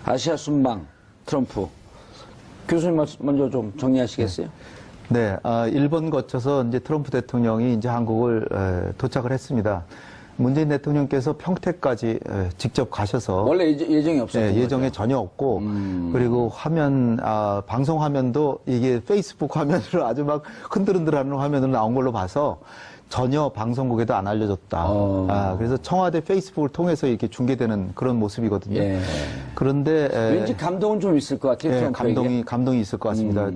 아시아 순방 트럼프. 교수님 먼저 좀 정리하시겠어요? 네, 일본 거쳐서 이제 트럼프 대통령이 이제 한국을 도착을 했습니다. 문재인 대통령께서 평택까지 직접 가셔서 원래 예정이 없었던 거죠? 예정에 전혀 없고 그리고 화면 방송 화면도 이게 페이스북 화면으로 아주 막 흔들흔들하는 화면으로 나온 걸로 봐서 전혀 방송국에도 안 알려졌다. 그래서 청와대 페이스북을 통해서 이렇게 중계되는 그런 모습이거든요. 예. 그런데 왠지 감동은 좀 있을 것 같아요. 감동이 있을 것 같습니다.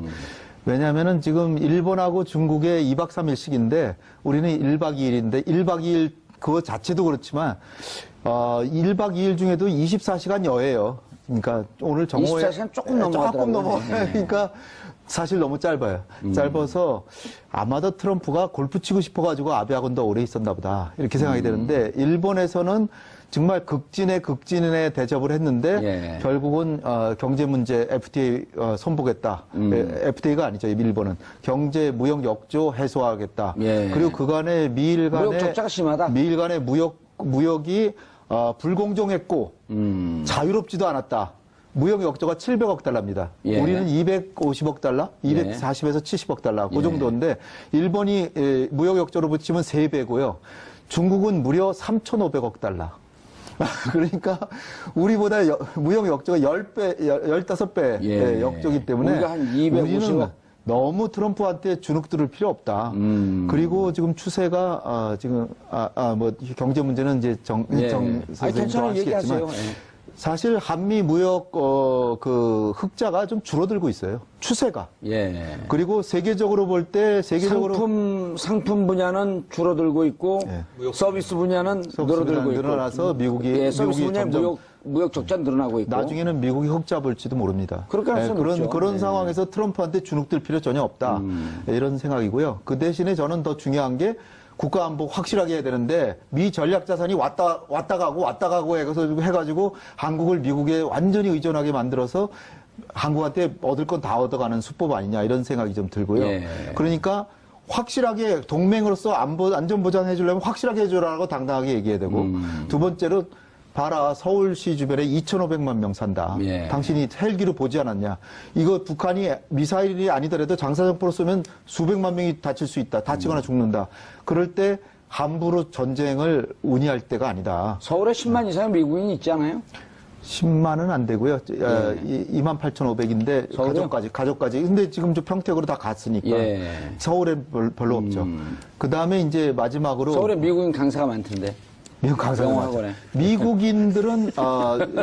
왜냐하면은 지금 일본하고 중국의 2박 3일씩인데 우리는 1박 2일인데 1박 2일 그거 자체도 그렇지만 1박 2일 중에도 24시간 여예요. 그러니까 오늘 정오에 24시간 조금 넘어가더라고요. 그러니까 사실 너무 짧아요. 짧아서 아마도 트럼프가 골프 치고 싶어가지고 아베하고는 더 오래 있었나 보다 이렇게 생각이 되는데 일본에서는 정말 극진에 대접을 했는데 결국은 경제 문제 FTA 손보겠다. FTA가 아니죠. 일본은 경제 무역 역조 해소하겠다. 그리고 그간의 미일 간의 무역 적자가 심하다. 미일 간의 무역이 불공정했고 자유롭지도 않았다. 무역 역조가 700억 달러입니다. 우리는 250억 달러, 240에서 70억 달러 그 정도인데 일본이 무역 역조로 붙이면 3배고요. 중국은 무려 3,500억 달러. 그러니까 우리보다 무역 역조가 10배, 15배 역조기 때문에 우리가 한 250억. 우리는 너무 트럼프한테 주눅 들을 필요 없다. 그리고 지금 추세가 지금 뭐 경제 문제는 이제 선생님도 아시겠지만 사실 한미 무역 그 흑자가 좀 줄어들고 있어요. 추세가. 그리고 세계적으로 볼 때 상품 분야는 줄어들고 있고 서비스 분야는 늘어들고 있고. 늘어나서 미국이 서비스 분야 무역 적자 늘어나고 있고. 나중에는 미국이 흑자 볼지도 모릅니다. 그런 상황에서 트럼프한테 주눅들 필요 전혀 없다. 이런 생각이고요. 그 대신에 저는 더 중요한 게 국가안보 확실하게 해야 되는데 미 전략자산이 왔다 가고 해가지고 한국을 미국에 완전히 의존하게 만들어서 한국한테 얻을 건 다 얻어가는 수법 아니냐 이런 생각이 좀 들고요. 그러니까 확실하게 동맹으로서 안전 보장해 주려면 확실하게 해주라고 당당하게 얘기해야 되고 두 번째로 봐라 서울시 주변에 2,500만 명 산다. 당신이 헬기로 보지 않았냐. 이거 북한이 미사일이 아니더라도 장사정포로 쏘면 수백만 명이 다칠 수 있다. 다치거나 죽는다. 그럴 때 함부로 전쟁을 운이할 때가 아니다. 서울에 10만 이상의 미국인이 있잖아요. 10만은 안 되고요. 28,500인데 가족까지. 근데 지금 저 평택으로 다 갔으니까 서울에 별로 없죠. 그 다음에 이제 마지막으로 서울에 미국인 강사가 많던데. 미국 강사가 많죠. 미국인들은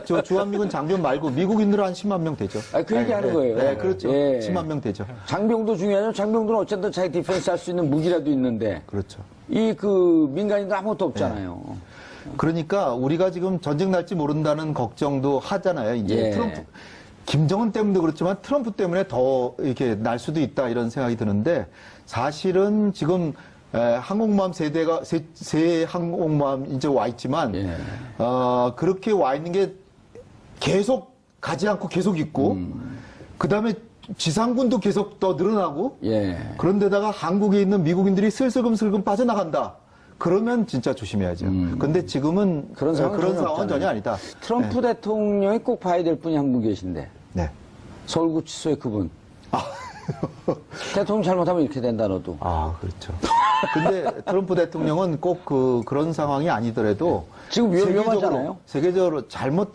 저 주한미군 장병 말고 미국인들은 한 10만 명 되죠. 그 얘기하는 거예요. 네, 그렇죠. 10만 명 되죠. 장병도 중요하죠. 장병들은 어쨌든 자기 디펜스 할 수 있는 무기라도 있는데. 그렇죠. 민간인도 아무것도 없잖아요. 그러니까 우리가 지금 전쟁 날지 모른다는 걱정도 하잖아요. 이제 트럼프, 김정은 때문도 그렇지만 트럼프 때문에 더 이렇게 날 수도 있다 이런 생각이 드는데 사실은 지금 항공모함 세 항공모함 이제 와 있지만 그렇게 와 있는 게 계속 가지 않고 계속 있고 그 다음에 지상군도 계속 더 늘어나고 그런데다가 한국에 있는 미국인들이 슬금 빠져나간다. 그러면 진짜 조심해야죠. 근데 지금은 그런 상황은 전혀 아니다. 트럼프 대통령이 꼭 봐야 될 분이 한 분 계신데. 서울구치소의 그분. 대통령 잘못하면 이렇게 된다, 너도. 그렇죠. 근데 트럼프 대통령은 꼭 그런 상황이 아니더라도. 지금 위험하잖아요. 세계적으로 잘못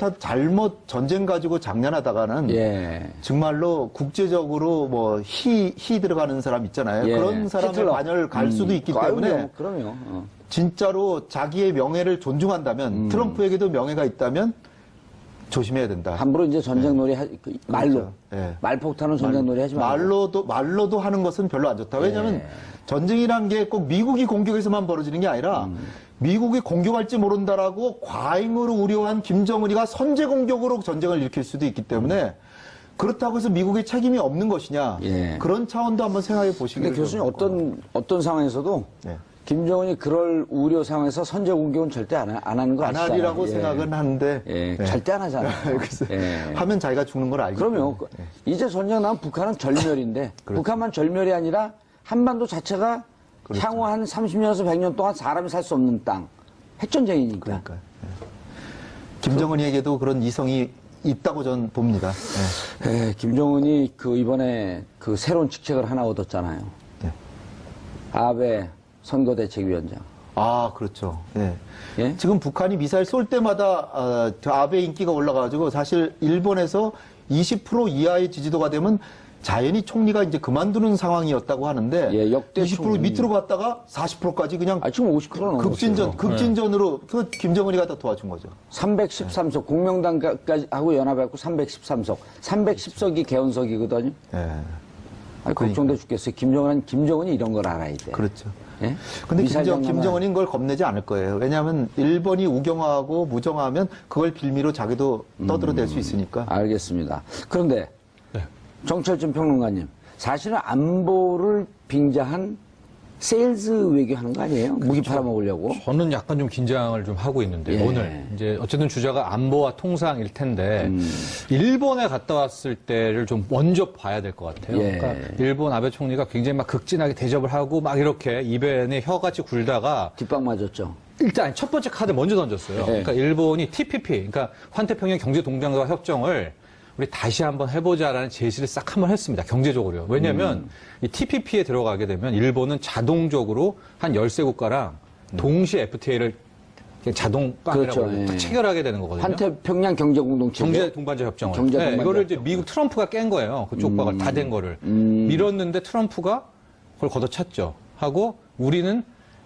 전쟁 가지고 장난하다가는. 정말로 국제적으로 뭐 희 들어가는 사람 있잖아요. 그런 사람의 반열 갈 수도 있기 때문에. 그럼요. 진짜로 자기의 명예를 존중한다면, 트럼프에게도 명예가 있다면, 조심해야 된다. 함부로 이제 전쟁놀이 말로 말폭탄은 전쟁놀이 하지 말고 말로도 하는 것은 별로 안 좋다. 왜냐하면 전쟁이란 게 꼭 미국이 공격해서만 벌어지는 게 아니라 미국이 공격할지 모른다라고 과잉으로 우려한 김정은이가 선제 공격으로 전쟁을 일으킬 수도 있기 때문에 그렇다고 해서 미국의 책임이 없는 것이냐 그런 차원도 한번 생각해 보시길. 근데 교수님 어떤 상황에서도 김정은이 그럴 우려 상황에서 선제 공격은 절대 안 하는 거 아시잖아요. 안 하리라고 생각은 하는데 절대 안 하잖아요. 하면 자기가 죽는 걸 알기 때문에. 그럼요. 이제 전쟁 나면 북한은 절멸인데 북한만 절멸이 아니라 한반도 자체가 향후 한 30년에서 100년 동안 사람이 살 수 없는 땅. 핵전쟁이니까. 그러니까요. 김정은이에게도 그런 이성이 있다고 저는 봅니다. 김정은이 이번에 새로운 직책을 하나 얻었잖아요. 네. 아베 선거대책위원장. 아, 그렇죠. 예. 예? 지금 북한이 미사일 쏠 때마다 저 아베 인기가 올라가가지고 사실 일본에서 20% 이하의 지지도가 되면 자연히 총리가 이제 그만두는 상황이었다고 하는데 예, 역대 20% 밑으로 갔다가 40%까지 그냥 지금 50%는 급진전으로 그 김정은이 갖다 도와준 거죠. 313석 공명당까지 하고 연합해갖고 313석, 310석이 개헌석이거든요. 예. 걱정돼 죽겠어요. 김정은이 이런 걸 알아야 돼. 그렇죠. 예? 근데 김정은이 그걸 겁내지 않을 거예요. 왜냐하면 일본이 우경화하고 무정화하면 그걸 빌미로 자기도 떠들어댈 수 있으니까. 알겠습니다. 그런데 네. 정철진 평론가님, 사실은 안보를 빙자한 세일즈 외교하는 거 아니에요? 무기 팔아먹으려고? 저는 약간 좀 긴장을 좀 하고 있는데 예. 오늘 이제 어쨌든 주제가 안보와 통상일 텐데 일본에 갔다 왔을 때를 좀 먼저 봐야 될 것 같아요. 예. 그러니까 일본 아베 총리가 굉장히 막 극진하게 대접을 하고 막 이렇게 입에 혀같이 굴다가 뒷방 맞았죠. 일단 첫 번째 카드 먼저 던졌어요. 예. 그러니까 일본이 TPP, 그러니까 환태평양 경제동맹과 협정을 우리 다시 한번 해보자라는 제시를 싹 한번 했습니다. 경제적으로요. 왜냐하면 이 TPP에 들어가게 되면 일본은 자동적으로 한 13국가랑 동시에 FTA를 자동 빵이라고 그렇죠. 딱 체결하게 되는 거거든요. 환태평양 경제공동체. 경제 동반자 협정을. 경제 동반자 이거를 이제 협정. 미국 트럼프가 깬 거예요. 그쪽 박을 다 된 거를. 밀었는데 트럼프가 그걸 걷어찼죠. 하고 우리는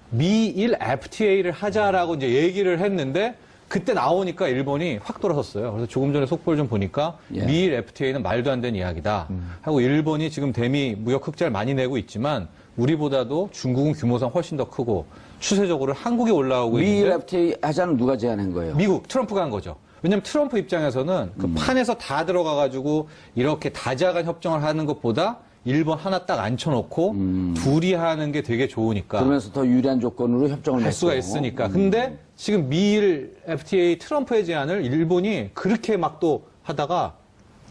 미일 FTA를 하자라고 이제 얘기를 했는데 그때 나오니까 일본이 확 돌아섰어요. 그래서 조금 전에 속보를 좀 보니까 예. 미일 FTA는 말도 안 되는 이야기다. 하고 일본이 지금 대미 무역 흑자를 많이 내고 있지만 우리보다도 중국은 규모상 훨씬 더 크고 추세적으로 한국에 올라오고 미일 있는데 FTA 하자는 누가 제안한 거예요? 미국 트럼프가 한 거죠. 왜냐하면 트럼프 입장에서는 그 판에서 다 들어가가지고 이렇게 다자간 협정을 하는 것보다 일본 하나 딱 앉혀놓고 둘이 하는 게 되게 좋으니까 그러면서 더 유리한 조건으로 협정을 할 수가 맺고. 있으니까. 근데 지금 미일 FTA 트럼프의 제안을 일본이 그렇게 막 또 하다가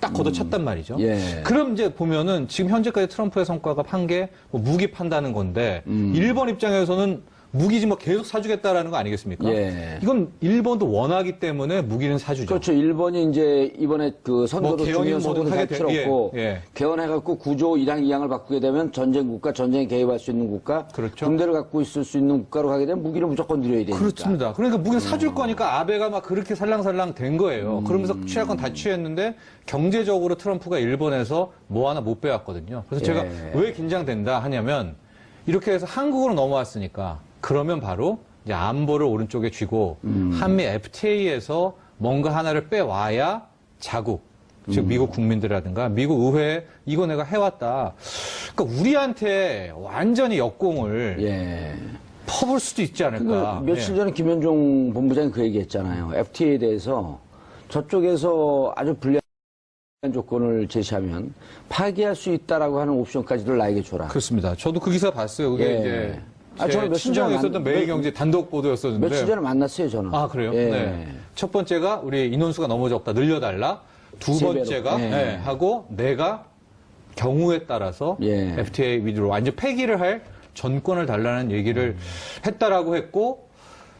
딱 걷어찼단 말이죠. 예. 그럼 이제 보면은 지금 현재까지 트럼프의 성과가 한 게 무기 판다는 건데 일본 입장에서는 무기 뭐 계속 사주겠다라는 거 아니겠습니까? 예. 이건 일본도 원하기 때문에 무기는 사주죠. 그렇죠. 일본이 이제 이번에 선거도 뭐 중요한 개헌이든 선거도 뭐든 잘 하게 되- 치렀고 예, 예. 개헌해갖고 구조 1항 2항을 바꾸게 되면 전쟁 국가, 전쟁에 개입할 수 있는 국가, 그렇죠. 군대를 갖고 있을 수 있는 국가로 가게 되면 무기를 무조건 드려야 되니까. 그렇습니다. 그러니까 무기를 사줄 거니까 아베가 막 그렇게 살랑살랑 된 거예요. 그러면서 취할 건 다 취했는데 경제적으로 트럼프가 일본에서 뭐 하나 못 빼왔거든요. 그래서 제가 예. 왜 긴장된다 하냐면 이렇게 해서 한국으로 넘어왔으니까 그러면 바로 이제 안보를 오른쪽에 쥐고 한미 FTA에서 뭔가 하나를 빼와야 자국, 즉 미국 국민들이라든가 미국 의회에 이거 내가 해왔다. 그러니까 우리한테 완전히 역공을 예. 퍼볼 수도 있지 않을까. 그러니까 며칠 예. 전에 김현종 본부장이 그 얘기했잖아요. FTA에 대해서 저쪽에서 아주 불리한 조건을 제시하면 파기할 수 있다라고 하는 옵션까지도 나에게 줘라. 그렇습니다. 저도 그 기사 봤어요. 그게 예. 이제 저는 며칠 친정에 전에 있었던 매일경제 단독 보도였었는데. 며칠 전에 만났어요, 저는. 아 그래요? 예. 네. 첫 번째가 우리 인원수가 너무 적다 늘려달라. 두 세 배로. 번째가 예. 네, 하고 내가 경우에 따라서 예. FTA 위주로 완전 폐기를 할 전권을 달라는 얘기를 했다라고 했고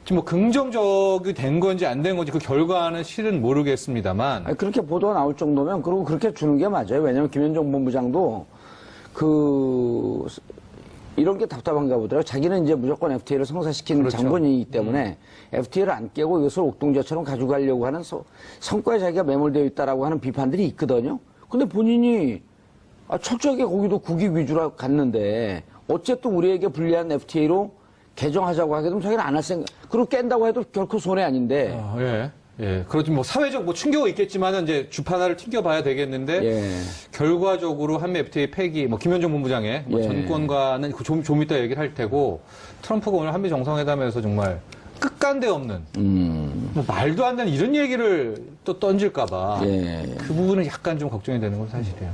지금 뭐 긍정적이 된 건지 안 된 건지 그 결과는 실은 모르겠습니다만 아니, 그렇게 보도가 나올 정도면 그리고 그렇게 주는 게 맞아요. 왜냐하면 김현종 본부장도 이런 게 답답한가 보더라고요. 자기는 이제 무조건 FTA를 성사시키는 그렇죠. 장본인이기 때문에 FTA를 안 깨고 이것을 옥동자처럼 가져가려고 하는 성과에 자기가 매몰되어 있다라고 하는 비판들이 있거든요. 근데 본인이 철저하게 거기도 국익 위주로 갔는데 어쨌든 우리에게 불리한 FTA로 개정하자고 하게 되면 자기는 안 할 생각. 그리고 깬다고 해도 결코 손해 아닌데. 예. 예. 그렇지 뭐 사회적 뭐 충격은 있겠지만은 이제 주판화를 튕겨봐야 되겠는데 예. 결과적으로 한미 FTA 폐기 뭐 김현종 본부장의 뭐 예. 전권과는 좀 이따 얘기를 할 테고 트럼프가 오늘 한미 정상회담에서 정말 끝간데 없는 뭐 말도 안 되는 이런 얘기를 또 던질까봐 예. 그 부분은 약간 좀 걱정이 되는 건 사실이에요.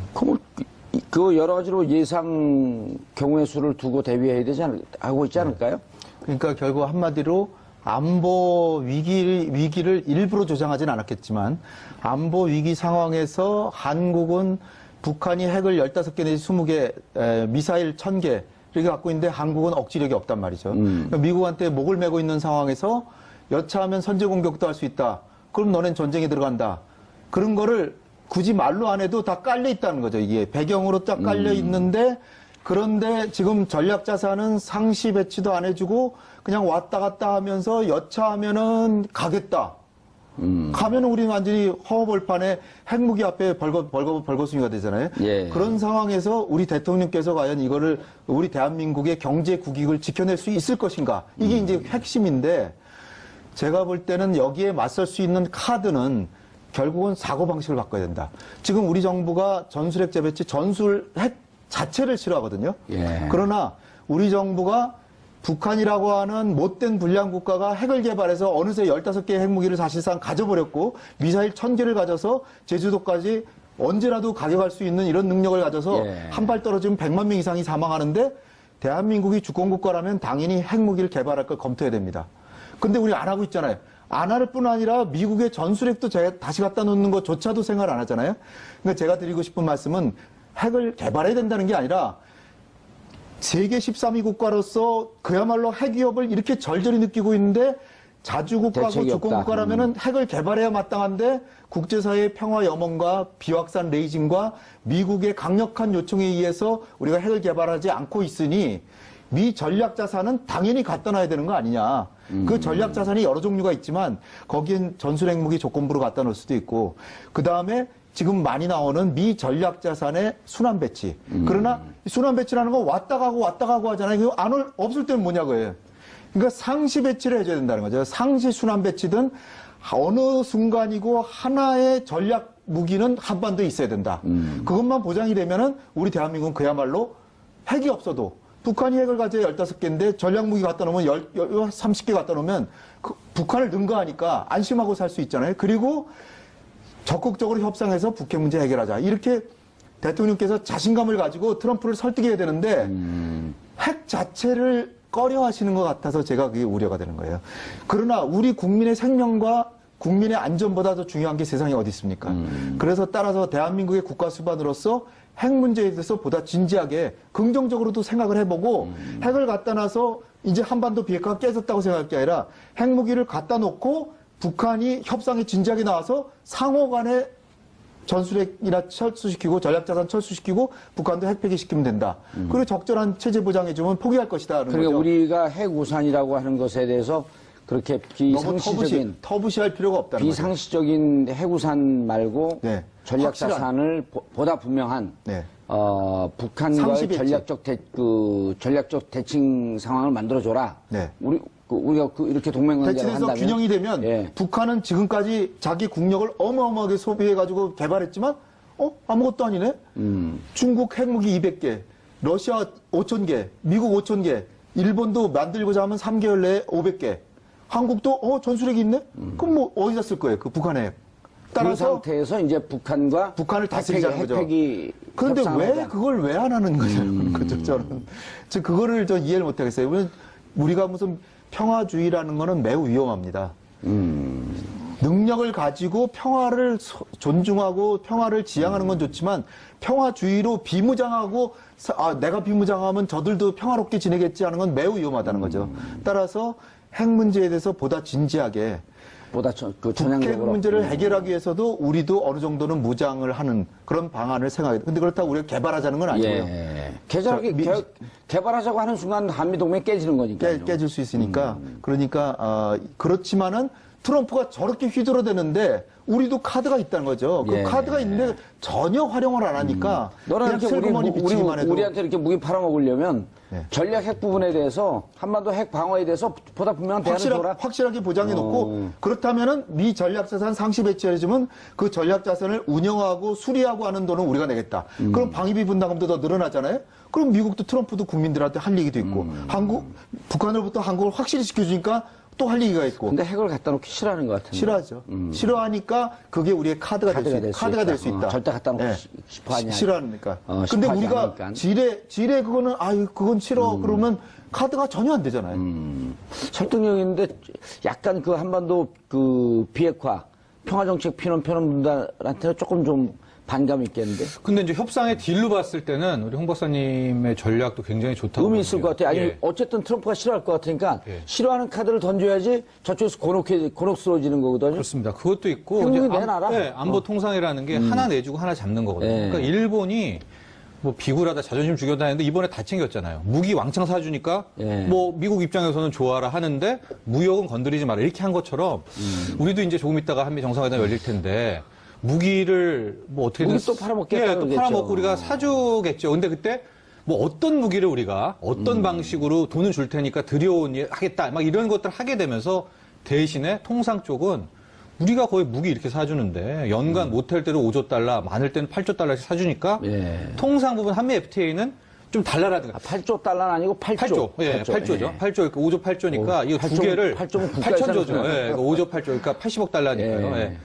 그 여러 가지로 예상 경우의 수를 두고 대비해야 되지 하고 있지 않을까요? 그러니까 결국 한마디로 안보 위기를 일부러 조장하진 않았겠지만 안보 위기 상황에서 한국은 북한이 핵을 15개 내지 20개 미사일 1000개 이렇게 갖고 있는데 한국은 억지력이 없단 말이죠. 그러니까 미국한테 목을 메고 있는 상황에서 여차하면 선제 공격도 할 수 있다. 그럼 너넨 전쟁에 들어간다. 그런 거를 굳이 말로 안 해도 다 깔려 있다는 거죠. 이게 배경으로 딱 깔려 있는데 그런데 지금 전략자산은 상시 배치도 안 해주고 그냥 왔다 갔다 하면서 여차하면은 가겠다. 가면은 우리는 완전히 허허벌판에 핵무기 앞에 벌거숭이가 되잖아요. 예. 그런 상황에서 우리 대통령께서 과연 이거를 우리 대한민국의 경제 국익을 지켜낼 수 있을 것인가. 이게 이제 핵심인데 제가 볼 때는 여기에 맞설 수 있는 카드는 결국은 사고방식을 바꿔야 된다. 지금 우리 정부가 전술핵 재배치, 전술핵 자체를 싫어하거든요. 예. 그러나 우리 정부가 북한이라고 하는 못된 불량 국가가 핵을 개발해서 어느새 15개의 핵무기를 사실상 가져버렸고 미사일 1000개를 가져서 제주도까지 언제라도 가져갈 수 있는 이런 능력을 가져서 예. 한 발 떨어지면 100만 명 이상이 사망하는데 대한민국이 주권국가라면 당연히 핵무기를 개발할 걸 검토해야 됩니다. 근데 우리 안 하고 있잖아요. 안 할 뿐 아니라 미국의 전술핵도 다시 갖다 놓는 것조차도 생각 안 하잖아요. 그러니까 제가 드리고 싶은 말씀은 핵을 개발해야 된다는 게 아니라 세계 13위 국가로서 그야말로 핵 위협을 이렇게 절절히 느끼고 있는데 자주국가고 주권국가라면은 핵을 개발해야 마땅한데 국제사회의 평화 염원과 비확산 레이징과 미국의 강력한 요청에 의해서 우리가 핵을 개발하지 않고 있으니 미 전략자산은 당연히 갖다 놔야 되는 거 아니냐. 그 전략자산이 여러 종류가 있지만 거기엔 전술핵무기 조건부로 갖다 놓을 수도 있고 그 다음에 지금 많이 나오는 미 전략자산의 순환 배치. 그러나 순환 배치라는 건 왔다 가고 하잖아요. 이거 없을 때는 뭐냐고요. 그러니까 상시 배치를 해줘야 된다는 거죠. 상시 순환 배치든 어느 순간이고 하나의 전략 무기는 한반도에 있어야 된다. 그것만 보장이 되면은 우리 대한민국은 그야말로 핵이 없어도 북한이 핵을 가져야 15개인데 전략무기 갖다 놓으면 30개 갖다 놓으면 북한을 능가하니까 안심하고 살 수 있잖아요. 그리고 적극적으로 협상해서 북핵 문제 해결하자. 이렇게 대통령께서 자신감을 가지고 트럼프를 설득해야 되는데 핵 자체를 꺼려 하시는 것 같아서 제가 그게 우려가 되는 거예요. 그러나 우리 국민의 생명과 국민의 안전보다 더 중요한 게 세상에 어디 있습니까? 그래서 따라서 대한민국의 국가 수반으로서 핵 문제에 대해서 보다 진지하게 긍정적으로도 생각을 해보고 핵을 갖다 놔서 이제 한반도 비핵화가 깨졌다고 생각할 게 아니라 핵무기를 갖다 놓고 북한이 협상에 진지하게 나와서 상호 간에 전술핵이나 철수시키고 전략자산 철수시키고 북한도 핵 폐기시키면 된다. 그리고 적절한 체제 보장해주면 포기할 것이다. 그러니까 거죠. 우리가 핵우산이라고 하는 것에 대해서 그렇게 비상시적인 터부시할 필요가 없다는 비상시적인 거죠. 핵우산 말고 네. 전략자산을 보다 분명한 네. 북한과의 전략적 대칭 상황을 만들어줘라. 네. 우리가 이렇게 동맹관계를 대치돼서 한다면 균형이 되면 예. 북한은 지금까지 자기 국력을 어마어마하게 소비해가지고 개발했지만 아무것도 아니네. 중국 핵무기 200개, 러시아 5,000개, 미국 5,000개, 일본도 만들고자 하면 3개월 내에 500개. 한국도 전술핵이 있네? 그럼 뭐 어디다 쓸 거예요? 그 북한의 핵. 따라서 그 상태에서 이제 북한을 다스리자는 거죠. 그런데 왜 그걸 왜 안 하는 거냐는 거죠. 저는 그거를 이해를 못 하겠어요. 우리가 무슨 평화주의라는 거는 매우 위험합니다. 능력을 가지고 평화를 존중하고 평화를 지향하는 건 좋지만 평화주의로 비무장하고 내가 비무장하면 저들도 평화롭게 지내겠지 하는 건 매우 위험하다는 거죠. 따라서 핵 문제에 대해서 보다 진지하게 북핵 문제를 해결하기 위해서도 우리도 어느 정도는 무장을 하는 그런 방안을 생각해요. 근데 그렇다고 우리가 개발하자는 건 아니고요. 예. 개발하자고 하는 순간 한미동맹이 깨지는 거니까요. 깨질 수 있으니까. 그러니까 그렇지만은 트럼프가 저렇게 휘두르대는데 우리도 카드가 있다는 거죠. 그 카드가 있는데 전혀 활용을 안 하니까 너는 이렇게 우리한테 이렇게 무기 팔아먹으려면 전략 핵 부분에 대해서 한반도 핵 방어에 대해서 보다 분명한 대안을 줘라. 확실하게 보장해놓고 그렇다면은 미 전략자산 상시 배치해주면 그 전략자산을 운영하고 수리하고 하는 돈은 우리가 내겠다. 그럼 방위비 분담금도 더 늘어나잖아요. 그럼 미국도 트럼프도 국민들한테 할 얘기도 있고 북한으로부터 한국을 확실히 지켜주니까 또 할 얘기가 있고. 근데 핵을 갖다 놓기 싫어하는 것 같은데. 싫어하죠. 싫어하니까 그게 우리의 카드가 될 수 있다. 절대 갖다 놓고 싶어 하냐. 싫어하니까. 근데 우리가 지뢰 그거는 그건 싫어. 그러면 카드가 전혀 안 되잖아요. 설득력 있는데 약간 그 한반도 그 비핵화 평화정책 펴는 분들한테는 조금 좀 반감이 있겠는데. 근데 이제 협상의 딜로 봤을 때는 우리 홍 박사님의 전략도 굉장히 좋다고. 의미 있을 것 같아요. 아니, 예. 어쨌든 트럼프가 싫어할 것 같으니까 예. 싫어하는 카드를 던져야지 저쪽에서 곤혹스러워지는 거거든요. 그렇습니다. 그것도 있고. 한국이 이제 내놔라. 네, 안보 통상이라는 게 하나 내주고 하나 잡는 거거든요. 예. 그러니까 일본이 뭐 비굴하다 자존심 죽였다 했는데 이번에 다 챙겼잖아요. 무기 왕창 사주니까 예. 뭐 미국 입장에서는 좋아라 하는데 무역은 건드리지 마라 이렇게 한 것처럼 우리도 이제 조금 있다가 한미 정상회담 열릴 텐데 무기를 뭐 어떻게든 무기 또 팔아먹겠다 예, 또 그러겠죠. 팔아먹고 우리가 사주겠죠. 근데 그때 뭐 어떤 무기를 우리가 어떤 방식으로 돈을 줄 테니까 하겠다 막 이런 것들 하게 되면서 대신에 통상 쪽은 우리가 거의 무기 이렇게 사주는데 연간 못할 때도 5조 달러, 많을 때는 8조 달러씩 사주니까 예. 통상 부분 한미 FTA는 좀 달라라든가. 8조 달러는 아니고 8조. 8조. 예, 8조죠. 예. 8조, 그러니까 5조 8조니까 이거 8조, 두 개를 8조면 국가에서 8천조죠. 예, 5조 8조. 그러니까 80억 달러니까요. 예. 예.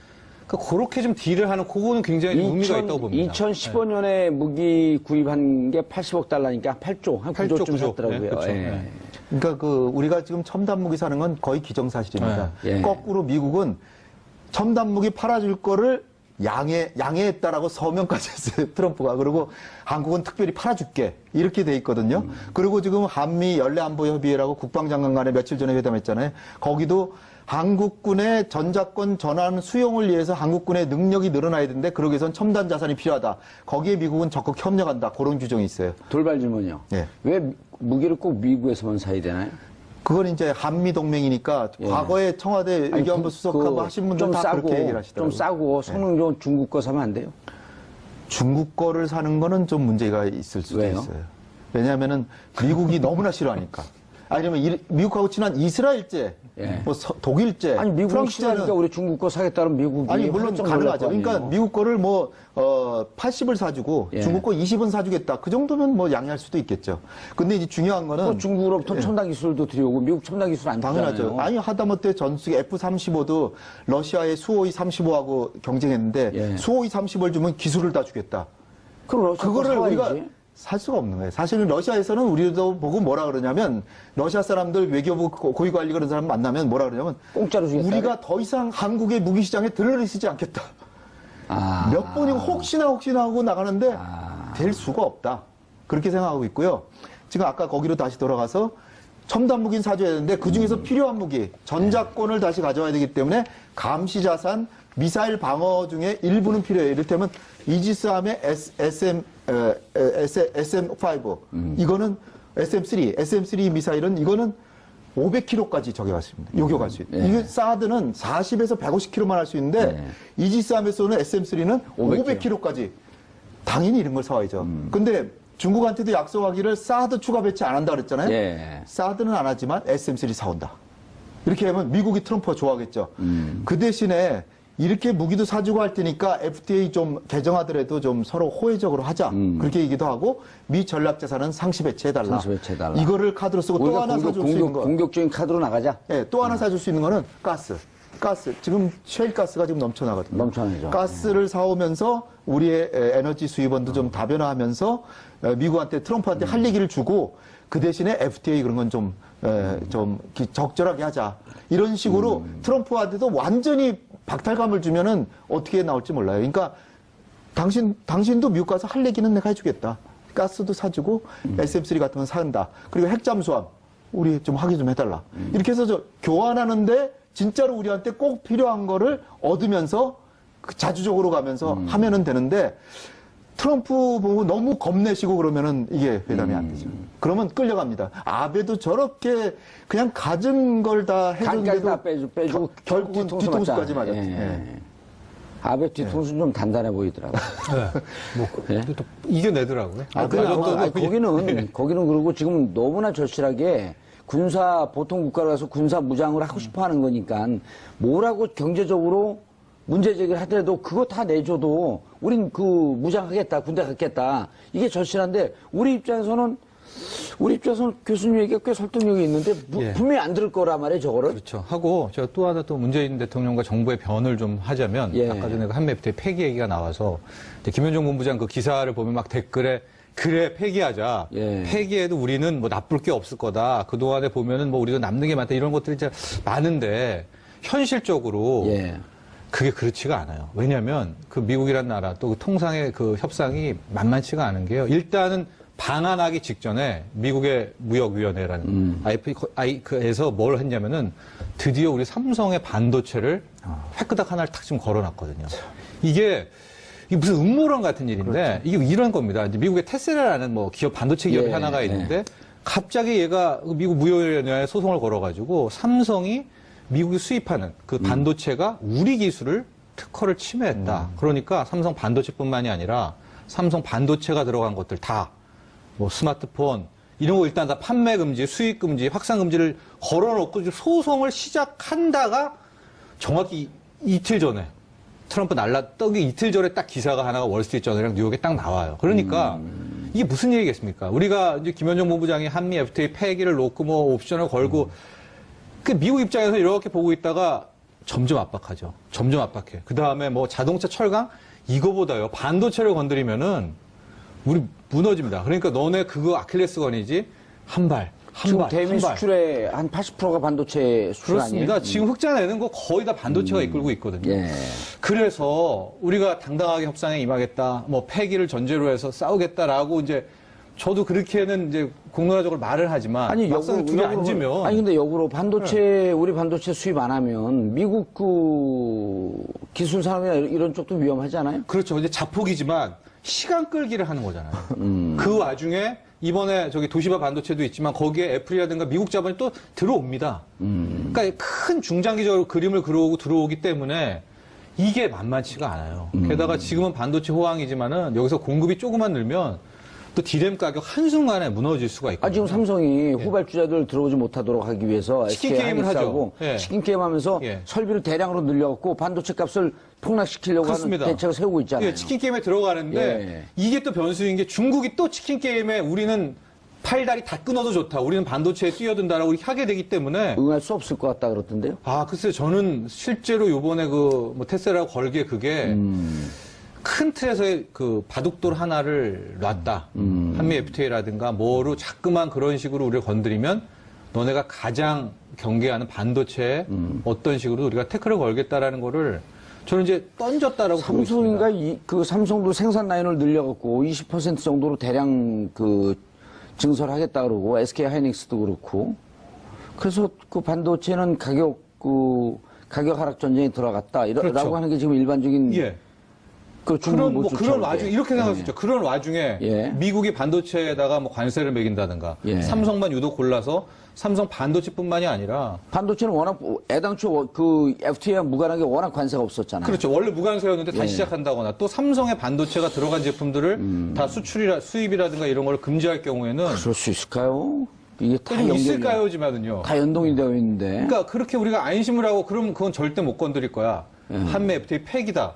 그러니까 그렇게 좀 딜을 하는 그거는 굉장히 의미가 있다고 봅니다. 2015년에 무기 구입한 게 80억 달러니까 8조, 한 9조쯤 9조. 샀더라고요. 예, 그렇죠. 예. 예. 그러니까 그 우리가 지금 첨단 무기 사는 건 거의 기정사실입니다. 예. 거꾸로 미국은 첨단 무기 팔아줄 거를 양해했다라고 서명까지 했어요. 트럼프가. 그리고 한국은 특별히 팔아줄게. 이렇게 돼 있거든요. 그리고 지금 한미 연례안보협의회라고 국방장관 간에 며칠 전에 회담했잖아요. 거기도 한국군의 전자권 전환 수용을 위해서 한국군의 능력이 늘어나야 되는데 그러기 위해선 첨단 자산이 필요하다. 거기에 미국은 적극 협력한다. 그런 규정이 있어요. 돌발 질문이요. 예. 왜 무기를 꼭 미국에서만 사야 되나요? 그건 이제 한미 동맹이니까 예. 과거에 청와대 의견부 수석하고 하신 분들 다 그렇게 얘기를 하시더라고요. 좀 싸고 성능 좋은 중국 거 사면 안 돼요? 중국 거를 사는 거는 좀 문제가 있을 수도 왜요? 있어요. 왜냐하면은 미국이 너무나 싫어하니까. 아니면 미국하고 친한 이스라엘제, 예. 뭐 독일제, 아니 미국이 프랑스제는 싫어하니까 우리 중국 거 사겠다는 미국이 아니 물론 활짝 가능하죠. 놀랄 거 그러니까 아니에요. 미국 거를 뭐 80을 사주고 예. 중국 거 20은 사주겠다. 그 정도면 뭐 양해할 수도 있겠죠. 근데 이제 중요한 거는 뭐 중국으로부터 첨단 기술도 들여오고 미국 첨단 기술 안 주잖아요. 당연하죠. 아니 하다못해 전투기 F-35도 러시아의 수호이 35하고 경쟁했는데 예. 수호이 30을 주면 기술을 다 주겠다. 그럼 러시아 그거를 거 우리가 사와야지. 살 수가 없는 거예요. 사실은 러시아에서는 우리도 보고 뭐라 그러냐면 러시아 사람들 외교부 고위 관리 그런 사람 만나면 뭐라 그러냐면 공짜로 주겠다. 우리가 더 이상 한국의 무기 시장에 들러리지 않겠다. 아. 몇 번이고 혹시나 하고 나가는데 될 수가 없다. 그렇게 생각하고 있고요. 지금 아까 거기로 다시 돌아가서 첨단 무기는 사줘야 되는데 그중에서 필요한 무기, 전자권을 다시 가져와야 되기 때문에 감시 자산, 미사일 방어 중에 일부는 필요해요. 이를테면 이지스함의 SM5 이거는 SM3 미사일은 이거는 500km까지 요격할 수 있다. 이게 사드는 40에서 150km만 할 수 있는데 이지스함에서는 SM3는 500km까지 당연히 이런 걸 사와야죠. 근데 중국한테도 약속하기를 사드 추가 배치 안 한다 그랬잖아요. 예. 사드는 안 하지만 SM3 사온다. 이렇게 하면 미국이 트럼프가 좋아하겠죠. 그 대신에 이렇게 무기도 사주고 할 테니까 FTA 좀 개정하더라도 좀 서로 호혜적으로 하자. 그렇게 얘기도 하고 미 전략 자산은 상시 배치해달라. 상시 배치해달라. 이거를 카드로 쓰고 또 우리가 하나 사줄 수 있는 거. 공격적인 카드로 나가자. 예, 또 하나 사줄 수 있는 거는 가스. 지금 셰일 가스가 지금 넘쳐나거든요. 넘쳐나죠. 가스를 사오면서 우리의 에너지 수입원도 좀 다변화하면서 미국한테 트럼프한테 할 얘기를 주고 그 대신에 FTA 그런 건 좀 적절하게 하자. 이런 식으로 트럼프한테도 완전히 박탈감을 주면은 어떻게 나올지 몰라요. 그러니까 당신도 미국 가서 할 얘기는 내가 해주겠다. 가스도 사주고 SM3 같은 건 사는다. 그리고 핵잠수함 우리 좀 확인 좀 해달라. 이렇게 해서 교환하는데 진짜로 우리한테 꼭 필요한 거를 얻으면서 자주적으로 가면서 하면은 되는데 트럼프 보고 너무 겁내시고 그러면은 이게 회담이 안 되죠. 그러면 끌려갑니다. 아베도 저렇게 그냥 가진 걸 다 해줬는데도 다 빼주고 결국은 뒤통수까지 맞았죠. 예. 예. 아베 뒤통수는 좀 단단해 보이더라고요. 네. 뭐, 또 이겨내더라고요. 거기는 그리고 지금 너무나 절실하게 보통 국가로 가서 군사 무장을 하고 싶어 하는 거니까 뭐라고 경제적으로 문제 제기를 하더라도 그거 다 내줘도 우린 무장하겠다, 군대 갖겠다. 이게 절실한데 우리 입장에서는 교수님 얘기가 꽤 설득력이 있는데 예. 분명히 안 들을 거란 말이에요, 저거를. 그렇죠. 하고 제가 또 하나 또 문재인 대통령과 정부의 변을 좀 하자면 예. 아까 전에 한미 FTA 폐기 얘기가 나와서 이제 김현종 본부장 그 기사를 보면 막 댓글에 그래 폐기하자. 예. 폐기해도 우리는 뭐 나쁠 게 없을 거다. 그 동안에 보면은 뭐 우리도 남는 게 많다 이런 것들이 이제 많은데 현실적으로 예. 그게 그렇지가 않아요. 왜냐하면 그 미국이란 나라 또 그 통상의 그 협상이 만만치가 않은 게요. 일단은 방한하기 직전에 미국의 무역위원회라는 IP에서 뭘 했냐면은 드디어 우리 삼성의 반도체를 획그닥 하나를 탁 지금 걸어놨거든요. 이게 무슨 음모론 같은 일인데 그렇죠. 이게 이런 겁니다. 이제 미국의 테슬라라는 뭐 기업 반도체 기업이 하나가 있는데 갑자기 얘가 미국 무역위원회에 소송을 걸어가지고 삼성이 미국이 수입하는 그 반도체가 우리 기술을 특허를 침해했다. 그러니까 삼성 반도체뿐만이 아니라 삼성 반도체가 들어간 것들 다 뭐 스마트폰 이런 거 일단 다 판매 금지, 수입 금지, 확산 금지를 걸어놓고 소송을 시작한다가 정확히 이틀 전에 트럼프 날라떠기 이틀 전에 딱 기사가 하나가 월스트리트저널이랑 뉴욕에 딱 나와요. 그러니까 이게 무슨 얘기겠습니까? 우리가 이제 김현정 본부장이 한미 FTA 폐기를 놓고 뭐 옵션을 걸고 그 미국 입장에서 이렇게 보고 있다가 점점 압박하죠. 점점 압박해. 그 다음에 뭐 자동차 철강 이거보다요. 반도체를 건드리면은 우리 무너집니다. 그러니까 너네 그거 아킬레스건이지 한 발. 지금 대미 수출의 한 80%가 반도체 수출 그렇습니다. 아니에요? 지금 흑자 내는 거 거의 다 반도체가 이끌고 있거든요. 예. 그래서 우리가 당당하게 협상에 임하겠다, 뭐 폐기를 전제로 해서 싸우겠다라고 이제 저도 그렇게는 이제 공론화적으로 말을 하지만 아니, 막상 둘이 앉으면 아니 근데 역으로 반도체 우리 반도체 수입 안 하면 미국 그 기술 산업이나 이런 쪽도 위험하지 않아요? 그렇죠. 이제 자폭이지만 시간 끌기를 하는 거잖아요. 그 와중에 이번에 저기 도시바 반도체도 있지만 거기에 애플이라든가 미국 자본이 또 들어옵니다. 그러니까 큰 중장기적으로 그림을 그려오고 들어오기 때문에 이게 만만치가 않아요. 게다가 지금은 반도체 호황이지만은 여기서 공급이 조금만 늘면 또 디램 가격 한순간에 무너질 수가 있거든요. 지금 삼성이 후발주자들 들어오지 못하도록 하기 위해서 치킨 SK 게임을 하이닉스하고 하죠. 예. 치킨 게임 하면서 예. 설비를 대량으로 늘려갖고 반도체 값을 폭락시키려고 그렇습니다. 하는 대책을 세우고 있잖아요. 예, 치킨 게임에 들어가는데 예. 이게 또 변수인 게 중국이 또 치킨 게임에 우리는 팔다리 다 끊어도 좋다. 우리는 반도체에 뛰어든다라고 이렇게 하게 되기 때문에 응할 수 없을 것 같다 그렇던데요. 아, 글쎄요. 저는 실제로 요번에 그 뭐 테슬라 걸게 그게 큰 틀에서의 그 바둑돌 하나를 놨다. 한미 FTA라든가 뭐로 자꾸만 그런 식으로 우리를 건드리면 너네가 가장 경계하는 반도체에 어떤 식으로 우리가 태클을 걸겠다라는 거를 저는 이제 던졌다라고 보고 있습니다. 삼성인가 그 삼성도 생산 라인을 늘려갖고 20% 정도로 대량 그 증설하겠다 그러고 SK 하이닉스도 그렇고 그래서 그 반도체는 가격 하락 전쟁에 들어갔다 이라고 그렇죠. 하는 게 지금 일반적인 예. 그 그런 와중에 이렇게 생각할 수 있죠. 그런 와중에 예. 미국이 반도체에다가 뭐 관세를 매긴다든가 예. 삼성만 유독 골라서 삼성 반도체뿐만이 아니라 반도체는 워낙 애당초 그 FTA와 무관하게 워낙 관세가 없었잖아요. 그렇죠. 원래 무관세였는데 다시 시작한다거나 또 삼성의 반도체가 들어간 제품들을 다 수입이라든가 이런 걸 금지할 경우에는 그럴 수 있을까요? 이게 다 좀 연동이 있을까요지만은요. 다 연동이 되어 있는데. 그러니까 그렇게 우리가 안심을 하고 그럼 그건 절대 못 건드릴 거야. 한미 FTA 폐기다.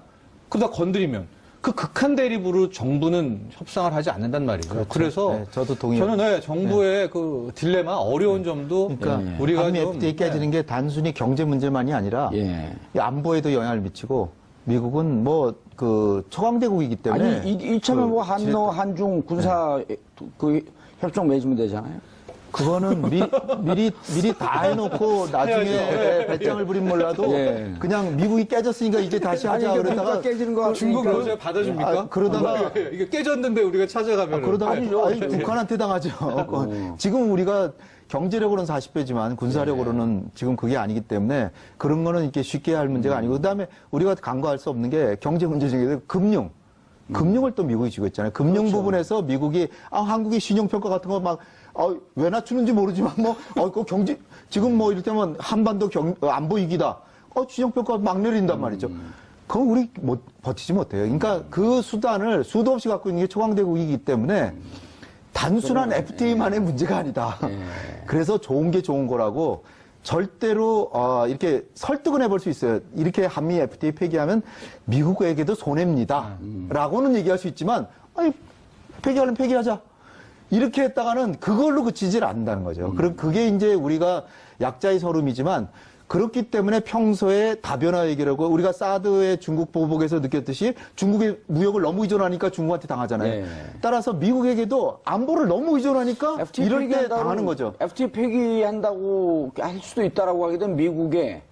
그러다 건드리면 그 극한 대립으로 정부는 협상을 하지 않는단 말이죠. 그래서 네, 저도 동의해요. 저는 정부의 그 딜레마, 어려운 점도 그러니까 우리가 한미 좀 FTA 깨지는 게 단순히 경제 문제만이 아니라 예. 이 안보에도 영향을 미치고 미국은 뭐 그 초강대국이기 때문에 아니 이참에 뭐 한노 한중 군사 그 협정 맺으면 되잖아요. 그거는 미리 다 해놓고 나중에 배짱을 부리면 몰라도 예. 그냥 미국이 깨졌으니까 이제 다시 하자 아니, 그러다가 깨지는 거 중국 같으니까. 그러세요? 받아줍니까? 그러다가 이게 깨졌는데 우리가 찾아가면 그러다가 아니죠. 북한한테 당하죠. 지금 우리가 경제력으로는 40배지만 군사력으로는 지금 그게 아니기 때문에 그런 거는 이렇게 쉽게 할 문제가 아니고 그다음에 우리가 간과할 수 없는 게 경제 문제 중에 금융. 금융을 또 미국이 쥐고 있잖아요. 금융 그렇죠. 부분에서 미국이 한국의 신용평가 같은 거 막 왜 낮추는지 모르지만 그 경제 지금 뭐 이를테면 한반도 안보 위기다. 신용평가 막 내린단 말이죠. 그건 우리 버티지 못해요. 그러니까 그 수단을 수도 없이 갖고 있는 게 초강대국이기 때문에 단순한 FTA만의 문제가 아니다. 그래서 좋은 게 좋은 거라고 절대로 이렇게 설득은 해볼 수 있어요. 이렇게 한미 FTA 폐기하면 미국에게도 손해입니다. 라고는 얘기할 수 있지만 아니 폐기하려면 폐기하자. 이렇게 했다가는 그걸로 그치질 않는다는 거죠. 그럼 그게 이제 우리가 약자의 서름이지만 그렇기 때문에 평소에 다변화 얘기라고 우리가 사드의 중국 보복에서 느꼈듯이 중국의 무역을 너무 의존하니까 중국한테 당하잖아요. 네. 따라서 미국에게도 안보를 너무 의존하니까 이럴 때 당하는 거죠. FTA 폐기한다고 할 수도 있다라고 하게 되면 미국의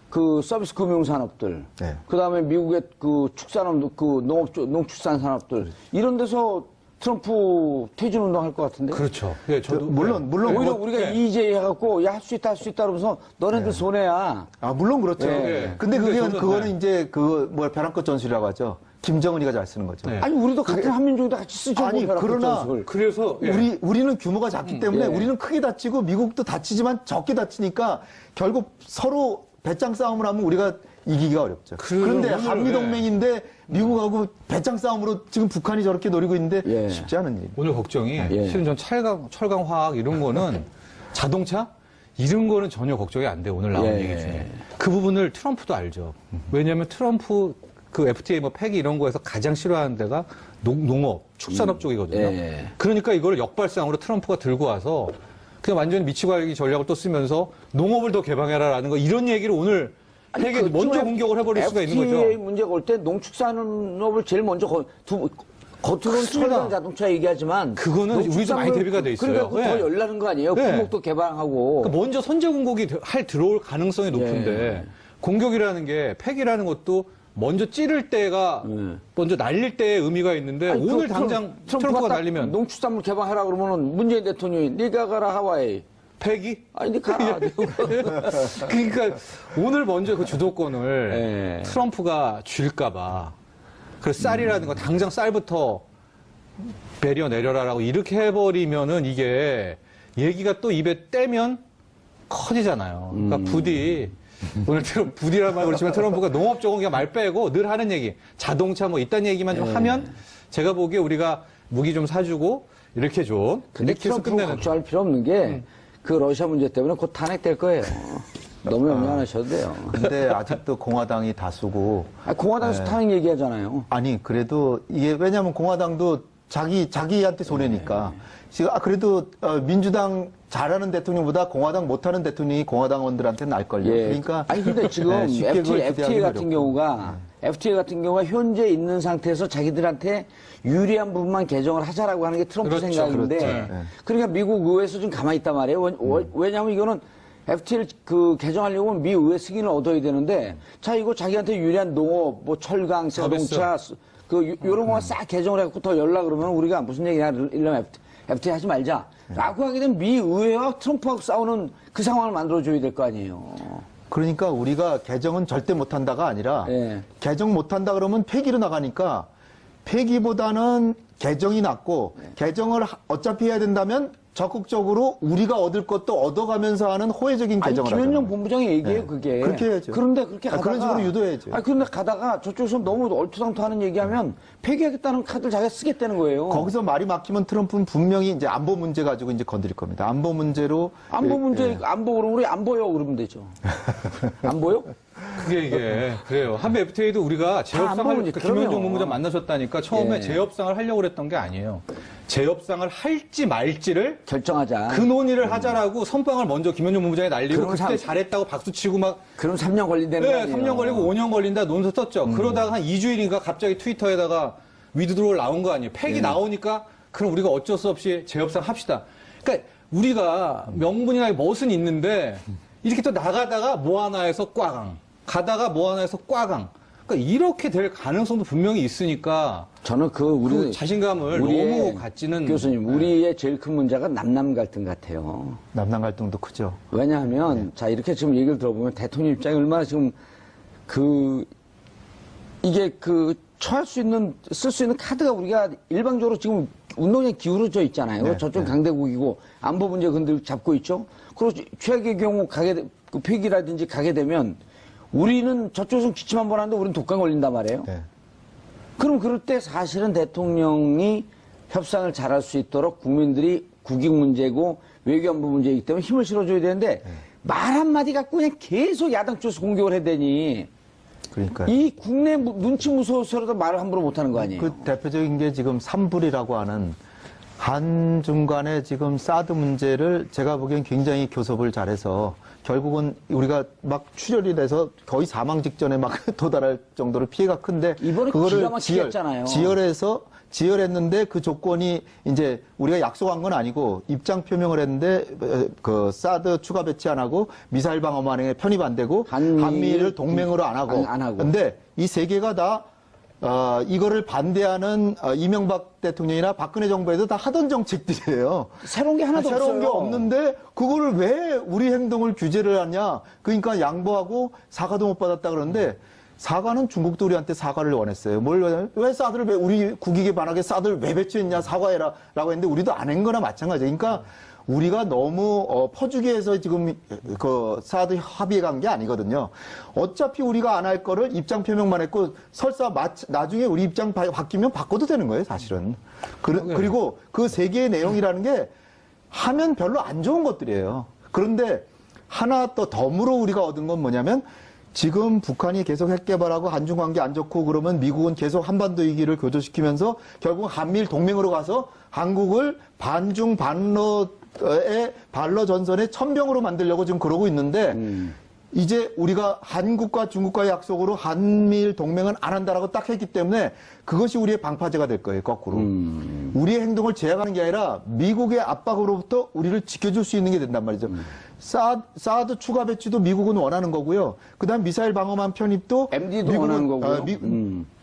그 서비스 금융 산업들, 네. 그다음에 미국의 그 축산업, 그 농축산 산업들 이런 데서 트럼프 퇴진 운동 할 것 같은데. 그렇죠. 예, 저도 물론 오히려 뭐- 우리가 네. EJ 해갖고 야 할 수 있다 그러면서 너네들 손해야. 아, 물론 그렇죠. 예. 근데 저는, 그거는 이제 벼랑끝 전술이라고 하죠. 김정은이가 잘 쓰는 거죠. 네. 아니 우리도 같은 한민족도 같이 쓰죠. 아니, 뭐 그러나 전술. 그래서 예. 우리는 규모가 작기 때문에 예. 우리는 크게 다치고 미국도 다치지만 적게 다치니까 결국 서로 배짱 싸움을 하면 우리가 이기기가 어렵죠. 그런데 오늘, 한미동맹인데 미국하고 배짱 싸움으로 지금 북한이 저렇게 노리고 있는데 예. 쉽지 않은 일. 오늘 걱정이 예. 실은 전 철강, 화학 이런 거는 자동차 이런 거는 전혀 걱정이 안 돼요. 오늘 나온 예. 얘기 중에. 그 부분을 트럼프도 알죠. 왜냐하면 트럼프 그 FTA 뭐 폐기 이런 거에서 가장 싫어하는 데가 농업, 축산업 쪽이거든요. 예. 그러니까 이걸 역발상으로 트럼프가 들고 와서 그냥 완전히 미치광이 전략을 또 쓰면서 농업을 더 개방해라라는 거 이런 얘기를 오늘 폐기 먼저 공격을 해버릴 수가 있는 FTA 거죠. 문제가 올 때 농축산업을 제일 먼저 겉으로는 철강 자동차 얘기하지만 그거는 우리도 많이 대비가 돼 있어요. 그러니까 더 네. 열나는 거 아니에요? 네. 품목도 개방하고. 그러니까 먼저 선제 공격이 들어올 가능성이 높은데 예. 공격이라는 게 폐기라는 것도 먼저 찌를 때가 먼저 날릴 때의 의미가 있는데 아니, 오늘 그 당장 트럼프가 트럼프가 딱 날리면 농축산물 개방하라 그러면은 문재인 대통령이 네가 가라 하와이. 폐기? 아니 네 가라. 그러니까 오늘 먼저 그 주도권을 예. 트럼프가 줄까봐 그 쌀이라는 거 당장 쌀부터 배려 내려라라고 이렇게 해버리면은 이게 얘기가 또 입에 떼면 커지잖아요. 그러니까 부디 오늘 부디란 말 그렇지만 트럼프가 농업 쪽은 그냥 말 빼고 늘 하는 얘기 자동차 뭐 이딴 얘기만 좀 하면 제가 보기에 우리가 무기 좀 사주고 이렇게 좀 근데 이렇게 해서 트럼프 끝내는 걱정할 필요 없는 게 그 러시아 문제 때문에 곧 탄핵될 거예요. 너무 염려 안 하셔도 돼요. 근데 아직도 공화당이 다수고 공화당에서 탄핵 얘기하잖아요. 아니 그래도 이게 왜냐하면 공화당도 자기한테 손해니까 지금 그래도 민주당 잘하는 대통령보다 공화당 못하는 대통령이 공화당원들한테는 날걸요. 예. 그러니까 아니 근데 지금 쉽게 그걸 FTA 기대하기는 같은 어렵고. 경우가 FTA 같은 경우가 현재 있는 상태에서 자기들한테 유리한 부분만 개정을 하자라고 하는 게 트럼프 그렇죠, 생각인데 그렇죠. 네. 그러니까 미국 의회에서 좀 가만히 있단 말이에요. 왜냐하면 이거는 FTA를 그 개정하려고 하면 미 의회 승인을 얻어야 되는데 자 이거 자기한테 유리한 농업, 뭐 철강, 자동차 요런 거만 싹 개정을 해갖고 더 열라 그러면 우리가 무슨 얘기냐 이러면 FTA 하지 말자. 라고 하게 되면 미 의회와 트럼프하고 싸우는 그 상황을 만들어줘야 될 거 아니에요. 그러니까 우리가 개정은 절대 못한다가 아니라 예. 개정 못한다 그러면 폐기로 나가니까 폐기보다는 개정이 낫고 개정을 어차피 해야 된다면 적극적으로 우리가 얻을 것도 얻어가면서 하는 호혜적인 아니, 개정을 김현정 하잖아요. 본부장이 얘기해요, 네. 그게. 그렇게 해야죠. 그런데 그렇게 가다가. 그런 식으로 유도해야죠. 아니, 그런데 가다가 저쪽에서 너무 얼토당토하는 얘기하면 폐기하겠다는 카드를 자기가 쓰겠다는 거예요. 거기서 말이 막히면 트럼프는 분명히 이제 안보 문제 가지고 이제 건드릴 겁니다. 안보 문제로 안보 문제, 예. 안보 그러면 우리 안 보여 그러면 되죠. 안 보여? 그게 이게 그래요. 한미 FTA도 우리가 안 재협상을 보는지, 김현종 그럼요. 본부장 만나셨다니까 처음에 예. 재협상을 하려고 그랬던 게 아니에요. 재협상을 할지 말지를 결정하자. 그 논의를 하자라고 선빵을 먼저 김현종 본부장이 날리고 그럼 그때 잘했다고 박수치고 막 그럼 3년 걸린다는 거 네, 아니에요? 3년 걸리고 5년 걸린다 논서 썼죠. 그러다가 한 2주일인가 갑자기 트위터에다가 위드드로를 나온 거 아니에요. 팩이 나오니까 그럼 우리가 어쩔 수 없이 재협상 합시다. 그러니까 우리가 명분이나 멋은 있는데 이렇게 또 나가다가 뭐 하나에서 꽝 가다가 뭐 하나에서 꽝 그러니까 이렇게 될 가능성도 분명히 있으니까 저는 그 자신감을 너무 갖지는 교수님, 우리의 제일 큰 문제가 남남 갈등 같아요. 남남 갈등도 크죠. 왜냐하면 자 이렇게 지금 얘기를 들어보면 대통령 입장이 얼마나 지금 이게 처할 수 있는 쓸 수 있는 카드가 우리가 일방적으로 지금 운동에 기울어져 있잖아요. 네, 저쪽 네. 강대국이고 안보 문제 근들 잡고 있죠. 그리고 최악의 경우 그 폐기라든지 가게 되면 우리는 저쪽에서 기침 한 번 하는데 우리는 독감 걸린단 말이에요. 네. 그럼 그럴 때 사실은 대통령이 협상을 잘할 수 있도록 국민들이 국익 문제고 외교안보 문제이기 때문에 힘을 실어줘야 되는데 말 한마디 갖고 그냥 계속 야당 쪽에서 공격을 해대니 그러니까 이 국내 눈치 무서워서라도 말을 함부로 못하는 거 아니에요. 그 대표적인 게 지금 산불이라고 하는 한중 간의 지금 사드 문제를 제가 보기엔 굉장히 교섭을 잘해서 결국은 우리가 막 출혈이 돼서 거의 사망 직전에 막 도달할 정도로 피해가 큰데 이번에 기가 막히게 했잖아요. 지열해서 지혈했는데 그 조건이 이제 우리가 약속한 건 아니고 입장 표명을 했는데 그 사드 추가 배치 안 하고 미사일 방어만에 편입 안 되고 한미를 동맹으로 안 하고. 근데 이 세 개가 다 이거를 반대하는 이명박 대통령이나 박근혜 정부에도 다 하던 정책들이에요. 새로운 게 하나도 없어요. 새로운 게 없는데 그거를 왜 우리 행동을 규제를 하냐. 그러니까 양보하고 사과도 못 받았다 그러는데 사과는 중국도 우리한테 사과를 원했어요. 왜 사드를 우리 국익에 반하게 사드를 왜 배치했냐 사과해라 라고 했는데 우리도 안 한 거나 마찬가지예요. 그러니까 우리가 너무 퍼주기 위해서 지금 그 사드 합의에 간 게 아니거든요. 어차피 우리가 안 할 거를 입장 표명만 했고 설사 나중에 우리 입장 바뀌면 바꿔도 되는 거예요, 사실은. 그리고 그 세 개의 내용이라는 게 하면 별로 안 좋은 것들이에요. 그런데 하나 또 덤으로 우리가 얻은 건 뭐냐면 지금 북한이 계속 핵 개발하고 한중 관계 안 좋고 그러면 미국은 계속 한반도 위기를 교조시키면서 결국 한미일 동맹으로 가서 한국을 반중 반러의 반러 전선의 천병으로 만들려고 지금 그러고 있는데 이제 우리가 한국과 중국과의 약속으로 한미일 동맹은 안 한다라고 딱 했기 때문에 그것이 우리의 방파제가 될 거예요, 거꾸로. 우리의 행동을 제약하는 게 아니라 미국의 압박으로부터 우리를 지켜줄 수 있는 게 된단 말이죠. 사드 추가 배치도 미국은 원하는 거고요. 그다음 미사일 방어만 편입도 MD도 원하는 거고요.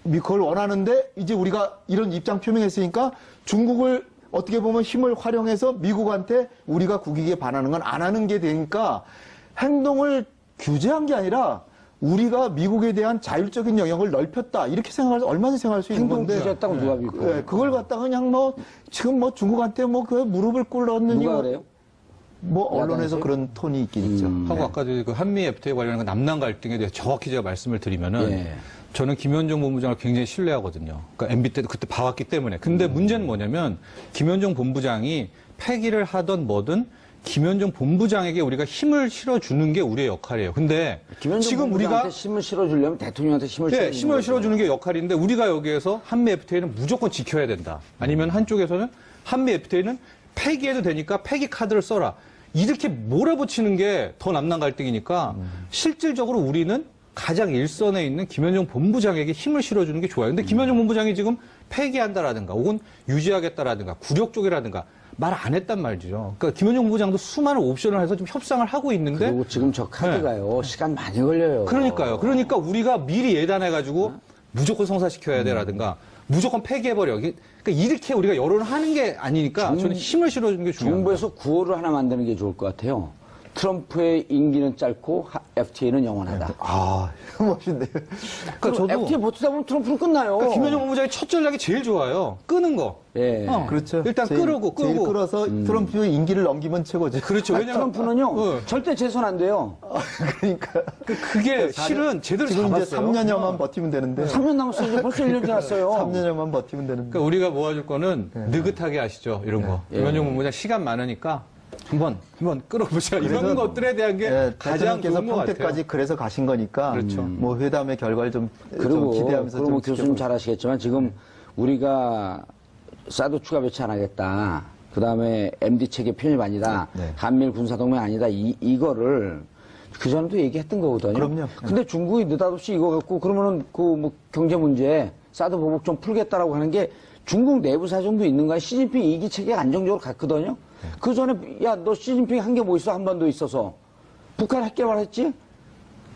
그걸 원하는데 이제 우리가 이런 입장 표명했으니까 중국을 어떻게 보면 힘을 활용해서 미국한테 우리가 국익에 반하는 건 안 하는 게 되니까 행동을 규제한 게 아니라 우리가 미국에 대한 자율적인 영역을 넓혔다 이렇게 얼마든지 생각할 수 있는 건데 규제했다고 누가 믿고? 네, 그걸 갖다가 그냥 지금 중국한테 그 무릎을 꿇었느니 누가 그래요? 언론에서 그런 톤이 있긴 있죠. 하고 아까도 그 한미 FTA 관련한 남남 갈등에 대해 정확히 제가 말씀을 드리면은 저는 김현종 본부장을 굉장히 신뢰하거든요. 그러니까 MB 때도 그때 봐왔기 때문에. 근데 문제는 뭐냐면 김현종 본부장이 폐기를 하던 뭐든 김현종 본부장에게 우리가 힘을 실어주는 게 우리의 역할이에요. 근데 지금 우리가 힘을 실어주려면 대통령한테 힘을 실어주는 게 역할인데 우리가 여기에서 한미 FTA는 무조건 지켜야 된다. 아니면 한쪽에서는 한미 FTA는 폐기해도 되니까 폐기 카드를 써라. 이렇게 몰아붙이는 게 더 남남 갈등이니까 실질적으로 우리는 가장 일선에 있는 김현종 본부장에게 힘을 실어주는 게 좋아요. 근데 김현종 본부장이 지금 폐기한다라든가 혹은 유지하겠다라든가 굴욕 쪽이라든가 말 안 했단 말이죠. 그러니까 김현종 본부장도 수많은 옵션을 해서 좀 협상을 하고 있는데 그리고 지금 저 카드가요. 시간 많이 걸려요. 그러니까요. 그러니까 우리가 미리 예단해가지고 무조건 성사시켜야 돼라든가 무조건 폐기해버려. 그러니까 이렇게 우리가 여론을 하는 게 아니니까 저는 힘을 실어주는 게 중요해요. 정부에서 구호를 하나 만드는 게 좋을 것 같아요. 트럼프의 임기는 짧고 FTA는 영원하다. 멋있네요. 그러니까 저도 FTA 버티다 보면 트럼프는 끝나요. 그러니까 김현종 본부장의 첫 전략이 제일 좋아요. 끄는 거. 예. 그렇죠. 일단 제일 끌어서 트럼프의 임기를 넘기면 최고죠. 그렇죠. 왜냐면 트럼프는요 절대 재선 안 돼요. 그러니까 그게 실은 제대로 지금 잡았어요. 이제 3년여만 버티면 되는데. 3년 남았어요. 이제 벌써 1년 지났어요. 3년여만 버티면 되는데. 그러니까 우리가 모아줄 거는 느긋하게 하시죠. 이런 거. 김현종 본부장 시간 많으니까 한번 끌어보자. 이런 것들에 대한 게 가장 대통령께서 좋은 것 같아요. 평택까지 그래서 가신 거니까. 그렇죠. 뭐 회담의 결과를 좀 그리고 기대하면서 그리고 좀 교수님 잘 아시겠지만 지금 우리가 사드 추가 배치 안 하겠다. 그다음에 MD 체계 편입 아니다. 한미일 군사동맹 아니다. 이거를 그전에도 얘기했던 거거든요. 그럼요. 근데 중국이 느닷없이 이거 갖고 그러면은 그 뭐 경제 문제 사드 보복 좀 풀겠다라고 하는 게 중국 내부 사정도 있는 거야. 시진핑 2기 체계가 안정적으로 갔거든요. 그 전에 야 너 시진핑 한 게 뭐 있어? 한반도에 있어서 북한 핵 개발했지?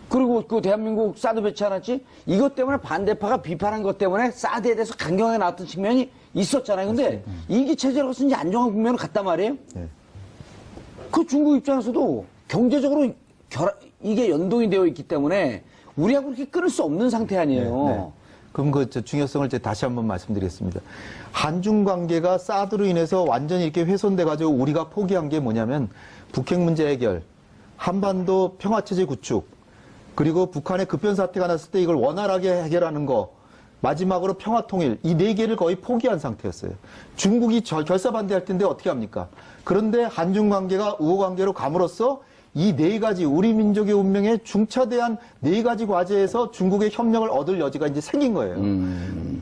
그리고 그 대한민국 사드 배치 안 했지? 이것 때문에 반대파가 비판한 것 때문에 사드에 대해서 강경하게 나왔던 측면이 있었잖아요. 근데 2기 체제로서 이제 안정한 국면으로 갔단 말이에요. 그 중국 입장에서도 경제적으로 이게 연동이 되어 있기 때문에 우리하고 그렇게 끊을 수 없는 상태 아니에요. 그럼 그 중요성을 이제 다시 한번 말씀드리겠습니다. 한중 관계가 사드로 인해서 완전히 이렇게 훼손돼가지고 우리가 포기한 게 뭐냐면 북핵 문제 해결, 한반도 평화체제 구축, 그리고 북한의 급변 사태가 났을 때 이걸 원활하게 해결하는 거, 마지막으로 평화 통일, 이 네 개를 거의 포기한 상태였어요. 중국이 결사 반대할 텐데 어떻게 합니까? 그런데 한중 관계가 우호 관계로 감으로써 이 네 가지 우리 민족의 운명에 중차대한 네 가지 과제에서 중국의 협력을 얻을 여지가 이제 생긴 거예요.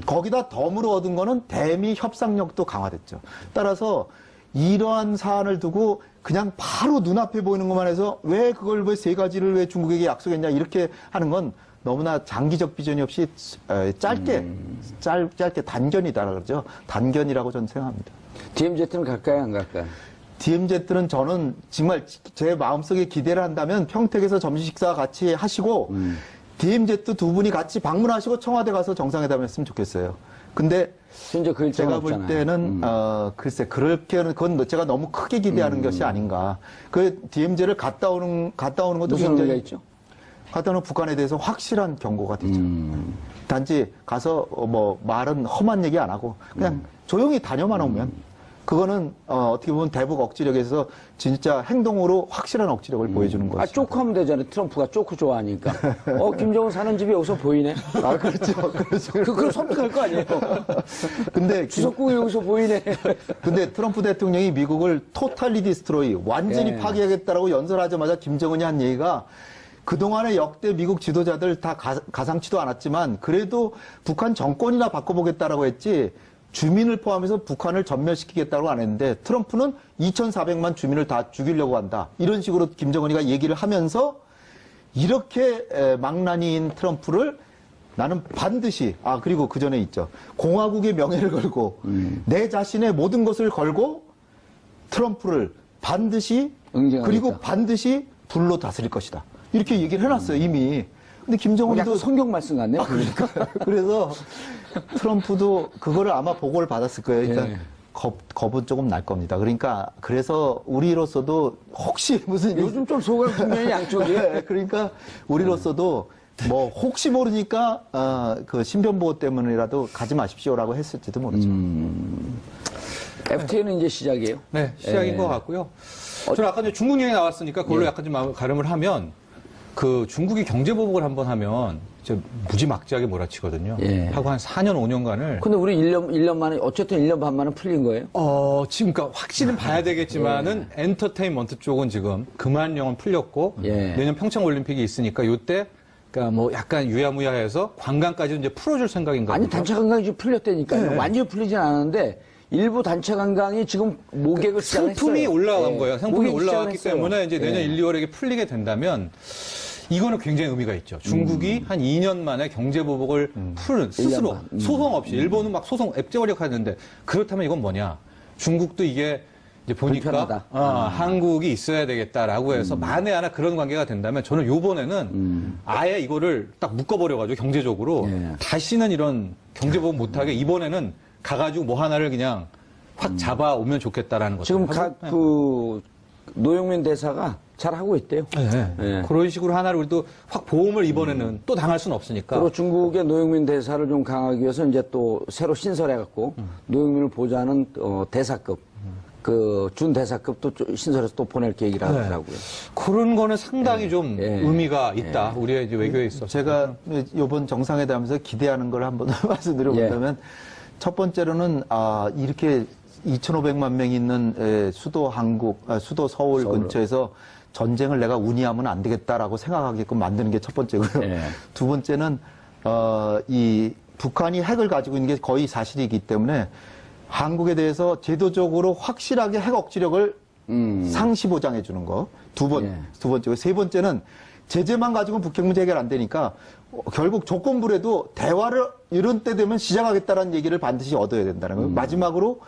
거기다 덤으로 얻은 거는 대미 협상력도 강화됐죠. 따라서 이러한 사안을 두고 그냥 바로 눈앞에 보이는 것만 해서 왜 그걸 왜 세 가지를 왜 중국에게 약속했냐 이렇게 하는 건 너무나 장기적 비전이 없이 짧게 단견이다 그러죠. 단견이라고 저는 생각합니다. DMZ는 갈까요, 안 갈까요? DMZ는 저는 정말 제 마음속에 기대를 한다면 평택에서 점심 식사 같이 하시고 DMZ 두 분이 같이 방문하시고 청와대 가서 정상회담 했으면 좋겠어요. 근데 현재 그 일정은 제가 볼 없잖아요. 때는 글쎄 그렇게는 그건 제가 너무 크게 기대하는 것이 아닌가. 그 DMZ를 갔다 오는 것도 무슨 의미가 굉장히 있죠? 갔다 오는 북한에 대해서 확실한 경고가 되죠. 단지 가서 뭐 말은 험한 얘기 안 하고 그냥 조용히 다녀만 오면 그거는 어떻게 보면 대북 억지력에서 진짜 행동으로 확실한 억지력을 보여주는 거죠. 쪼크하면 되잖아요. 트럼프가 쪼크 좋아하니까. 김정은 사는 집이 여기서 보이네. 그렇죠. 그렇죠. 그걸 선택할 거 아니에요. 근데 주석국이 여기서 보이네. 근데 트럼프 대통령이 미국을 토탈리 디스트로이 완전히 파괴하겠다라고 연설하자마자 김정은이 한 얘기가 그동안의 역대 미국 지도자들 다 가상치도 않았지만 그래도 북한 정권이나 바꿔보겠다라고 했지 주민을 포함해서 북한을 전멸시키겠다고 안 했는데 트럼프는 2,400만 주민을 다 죽이려고 한다. 이런 식으로 김정은이가 얘기를 하면서 이렇게 망나니인 트럼프를 나는 반드시 그리고 그 전에 있죠. 공화국의 명예를 걸고 내 자신의 모든 것을 걸고 트럼프를 반드시 응징하겠다. 그리고 반드시 불로 다스릴 것이다. 이렇게 얘기를 해놨어요 이미. 근데 김정은도 약간 성경 말씀 같네요. 그러니까 그래서 트럼프도 그거를 아마 보고를 받았을 거예요. 일단 겁은 조금 날 겁니다. 그러니까 그래서 우리로서도 혹시 무슨 요즘 좀 소강 분명히 양쪽이. 그러니까 우리로서도 뭐 혹시 모르니까 그 신변보호 때문이라도 가지 마십시오라고 했을지도 모르죠. FTA는 이제 시작이에요. 네, 시작인 것 같고요. 저는 아까 이제 중국 얘기 나왔으니까 그걸로 약간 좀 가름을 하면 그 중국이 경제 보복을 한번 하면 이제 무지막지하게 몰아치거든요. 하고 한 4년, 5년간을. 근데 우리 1년 만에, 어쨌든 1년 반 만에 풀린 거예요? 지금 그러니까 확실히 봐야 되겠지만은 엔터테인먼트 쪽은 지금 그만 영은 풀렸고 내년 평창 올림픽이 있으니까 요때 그러니까 뭐 약간 유야무야해서 관광까지 이제 풀어줄 생각인가 아니, 보죠. 단체 관광이 좀 풀렸다니까요. 완전히 풀리진 않았는데 일부 단체 관광이 지금 모객을 시작했어요. 상품이 올라간 거예요. 상품이 모객이 올라왔기 시작했어요. 때문에 이제 내년 1, 2월에 풀리게 된다면 이거는 굉장히 의미가 있죠. 중국이 한 2년 만에 경제 보복을 푸는 스스로 소송 없이 일본은 막 소송 앱제어력 하는데 그렇다면 이건 뭐냐? 중국도 이게 이제 보니까 불편하다. 한국이 있어야 되겠다라고 해서 만에 하나 그런 관계가 된다면 저는 요번에는 아예 이거를 딱 묶어버려가지고 경제적으로 다시는 이런 경제 보복 못하게 이번에는 가가지고 뭐 하나를 그냥 확 잡아오면 좋겠다라는 거죠. 지금 그 노영민 대사가 잘 하고 있대요. 그런 식으로 하나를 우리도 확 보험을 이번에는 또 당할 수는 없으니까. 그리고 중국의 노영민 대사를 좀 강하기 위해서 이제 또 새로 신설해갖고 노영민을 보좌하는 대사급, 그 준 대사급도 신설해서 또 보낼 계획이라 하더라고요. 그런 거는 상당히 좀 의미가 있다. 우리의 이제 외교에 있어서. 제가 이번 정상회담에서 기대하는 걸 한번 말씀드려보자면 첫 번째로는 이렇게 2,500만 명이 있는 수도 수도 서울 근처에서 전쟁을 내가 운이하면 안 되겠다라고 생각하게끔 만드는 게 첫 번째고요. 두 번째는 이 북한이 핵을 가지고 있는 게 거의 사실이기 때문에 한국에 대해서 제도적으로 확실하게 핵 억지력을 상시 보장해 주는 거. 두 번째고 세 번째는 제재만 가지고는 북핵 문제 해결 안 되니까 결국 조건부라도 대화를 이런 때 되면 시작하겠다는 얘기를 반드시 얻어야 된다는 거예요. 마지막으로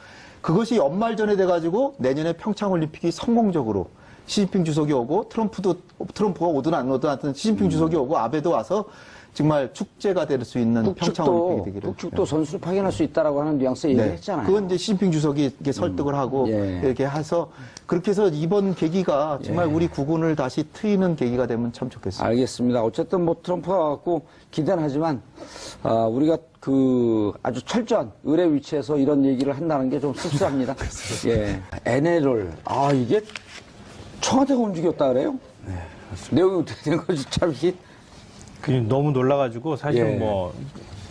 그것이 연말 전에 돼가지고 내년에 평창 올림픽이 성공적으로 시진핑 주석이 오고 트럼프가 오든 안 오든 하여튼 시진핑 주석이 오고 아베도 와서 정말 축제가 될 수 있는 평창 올림픽이 되기를. 북측도 선수를 파견할 수 있다라고 하는 뉘앙스 얘기했잖아요. 그건 이제 시진핑 주석이 이렇게 설득을 하고 이렇게 해서 그렇게 해서 이번 계기가 정말 우리 국운을 다시 트이는 계기가 되면 참 좋겠습니다. 알겠습니다. 어쨌든 뭐 트럼프가 갖고 기대는 하지만 우리가 그 아주 철저한 의뢰 위치에서 이런 얘기를 한다는 게 좀 씁쓸합니다. NL을 이게 청와대가 움직였다 그래요? 네, 그렇습니다. 내용이 어떻게 된 거지? 참 너무 놀라가지고 사실은 뭐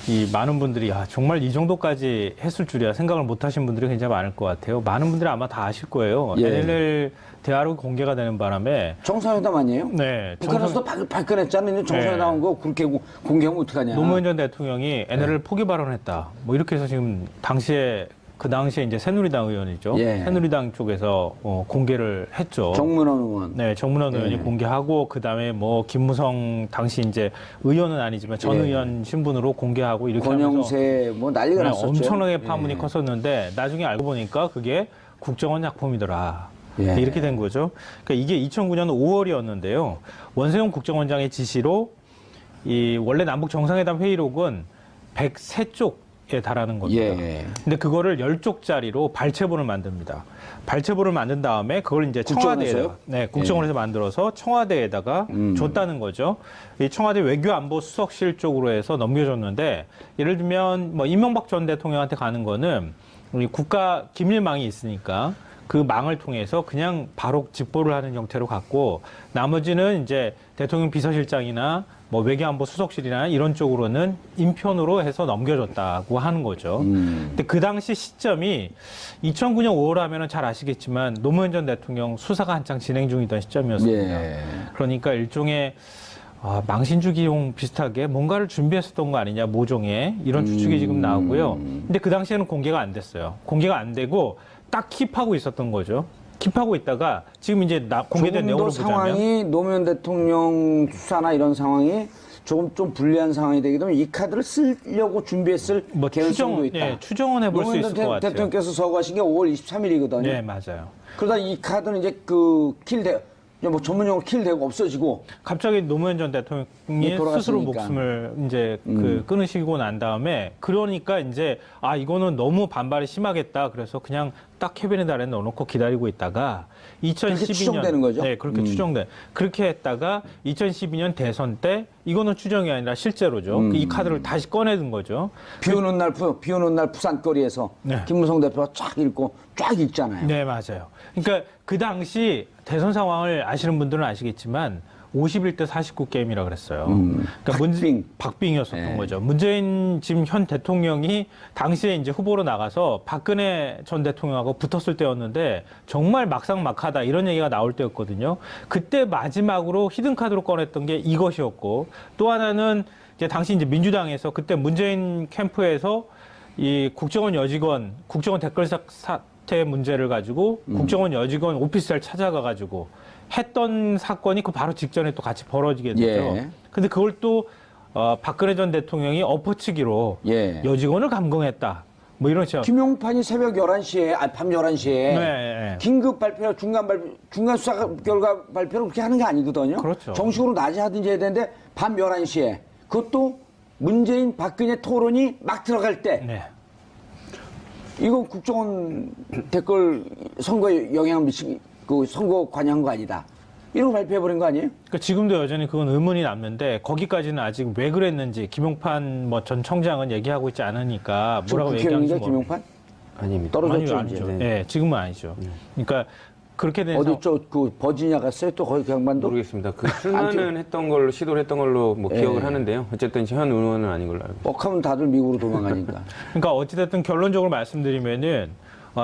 이 많은 분들이 정말 이 정도까지 했을 줄이야 생각을 못 하신 분들이 굉장히 많을 것 같아요. 많은 분들이 아마 다 아실 거예요. NLL 대화로 공개가 되는 바람에 정상회담 아니에요? 네. 북한에서도 발끈했잖아요. 정상회담 한 거 그렇게 공개하면 어떡하냐. 노무현 전 대통령이 NLL 포기 발언했다. 뭐 이렇게 해서 지금 당시에 그 당시에 이제 새누리당 의원이죠. 예. 새누리당 쪽에서 공개를 했죠. 정문원 의원. 네, 정문원 의원이 공개하고 그다음에 뭐 김무성 당시 이제 의원은 아니지만 전 의원 신분으로 공개하고 이렇게 하면서 권영세 뭐 난리가 났었죠. 엄청나게 파문이 컸었는데 나중에 알고 보니까 그게 국정원 작품이더라. 예. 이렇게 된 거죠. 그러니까 이게 2009년 5월이었는데요. 원세훈 국정원장의 지시로 이 원래 남북 정상회담 회의록은 103쪽에 달하는 겁니다. 예. 근데 그거를 10쪽짜리로 발췌본을 만듭니다. 발췌본을 만든 다음에 그걸 이제 청와대에다가, 네, 국정원에서 만들어서 청와대에다가 줬다는 거죠. 이 청와대 외교안보수석실 쪽으로 해서 넘겨줬는데, 예를 들면 뭐 이명박 전 대통령한테 가는 거는 우리 국가 기밀망이 있으니까 그 망을 통해서 그냥 바로 직보를 하는 형태로 갔고, 나머지는 이제 대통령 비서실장이나 뭐 외교안보 수석실이나 이런 쪽으로는 인편으로 해서 넘겨줬다고 하는 거죠. 근데 그 당시 시점이 2009년 5월 하면은 잘 아시겠지만 노무현 전 대통령 수사가 한창 진행 중이던 시점이었습니다. 예. 그러니까 일종의 망신주기용 비슷하게 뭔가를 준비했었던 거 아니냐, 모종의 이런 추측이 지금 나오고요. 근데 그 당시에는 공개가 안 됐어요. 공개가 안 되고 딱 킵하고 있었던 거죠. 킵하고 있다가 지금 이제 공개된 내용으로 보자면 상황이 노무현 대통령 수사나 이런 상황이 조금 좀 불리한 상황이 되게 되면 이 카드를 쓰려고 준비했을 개연성도 있다. 예, 추정은 해볼 수 있을 것 같아요. 대통령께서 서거하신 게 5월 23일이거든요. 네, 맞아요. 그러다 이 카드는 이제 뭐 전문용어로 킬되고 없어지고 갑자기 노무현 전 대통령이 스스로 목숨을 이제 끊으시고 난 다음에 그러니까 이제 이거는 너무 반발이 심하겠다. 그래서 그냥 딱 캐비넷 아래 넣어놓고 기다리고 있다가 2012년 추정되는 거죠? 네, 그렇게 추정돼. 그렇게 했다가 2012년 대선 때 이거는 추정이 아니라 실제로죠. 이 카드를 다시 꺼내든 거죠. 비 오는 날 부산거리에서 네. 김무성 대표가 쫙 읽잖아요. 네, 맞아요. 그러니까 그 당시 대선 상황을 아시는 분들은 아시겠지만 51대 49 게임이라 그랬어요. 그러니까 박빙이었었던 네. 거죠. 문재인 지금 현 대통령이 당시에 이제 후보로 나가서 박근혜 전 대통령하고 붙었을 때였는데 정말 막상막하다 이런 얘기가 나올 때였거든요. 그때 마지막으로 히든카드로 꺼냈던 게 이것이었고, 또 하나는 이제 당시 이제 민주당에서 그때 문재인 캠프에서 이 국정원 댓글 사태 문제를 가지고 국정원 여직원 오피스텔 찾아가가지고 했던 사건이 그 바로 직전에 또 같이 벌어지게 되죠. 예. 근데 그걸 또 박근혜 전 대통령이 엎어치기로 예. 여직원을 감금했다. 뭐 이런 식으로. 김용판이 새벽 11시에, 밤 11시에 네. 긴급 발표, 중간 수사 결과 발표를 그렇게 하는 게 아니거든요. 그렇죠. 정식으로 낮에 하든지 해야 되는데 밤 11시에 그것도 문재인 박근혜 토론이 막 들어갈 때 네. 이거 국정원 댓글 선거에 영향을 미친 그 선거 관여한 거 아니다. 이런 거 발표해버린 거 아니에요? 그러니까 지금도 여전히 그건 의문이 남는데 거기까지는 아직 왜 그랬는지 김용판 뭐 전 청장은 얘기하고 있지 않으니까 뭐라고 얘기하는지 국회의원인가 김용판? 아닙니다. 떨어졌죠. 아니죠. 이제. 네, 지금은 아니죠. 그러니까 그렇게 된 어디 그 버지니아 갔어요? 또 거기 경반도? 모르겠습니다. 그 출마는 했던 걸로 시도를 했던 걸로 뭐 기억을 하는데요. 어쨌든 현 의원은 아닌 걸로 알고 있습니다. 뻑하면 다들 미국으로 도망가니까. 그러니까 어찌됐든 결론적으로 말씀드리면은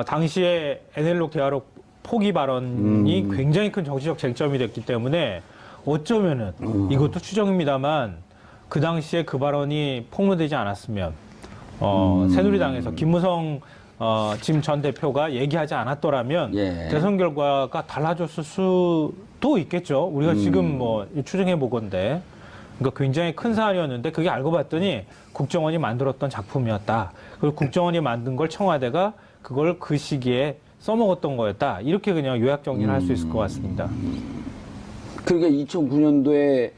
당시에 NL로 대화록 포기 발언이 굉장히 큰 정치적 쟁점이 됐기 때문에 어쩌면은 이것도 추정입니다만 그 당시에 그 발언이 폭로되지 않았으면 새누리당에서 김무성 지금 전 대표가 얘기하지 않았더라면 예. 대선 결과가 달라졌을 수도 있겠죠. 우리가 지금 뭐 추정해 보건데. 그러니까 굉장히 큰 사안이었는데 그게 알고 봤더니 국정원이 만들었던 작품이었다. 그리고 국정원이 만든 걸 청와대가 그걸 그 시기에 써먹었던 거였다. 이렇게 그냥 요약 정리를 할 수 있을 것 같습니다. 그러니까 2009년도에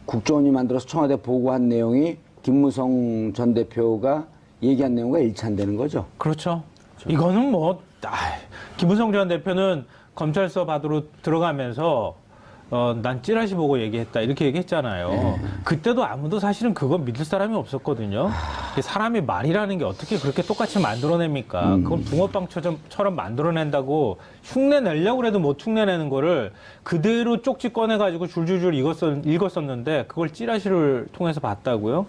국정원이 만들어서 청와대 보고한 내용이 김무성 전 대표가 얘기한 내용과 일치한다는 거죠. 그렇죠. 이거는 뭐 김무성 전 대표는 검찰서 받으러 들어가면서 난 찌라시 보고 얘기했다 이렇게 얘기했잖아요. 그때도 아무도 사실은 그거 믿을 사람이 없었거든요. 사람이 말이라는 게 어떻게 그렇게 똑같이 만들어냅니까? 그걸 붕어빵처럼 만들어낸다고 흉내내려고 해도 못 흉내내는 거를 그대로 쪽지 꺼내가지고 줄줄줄 읽었었는데 그걸 찌라시를 통해서 봤다고요?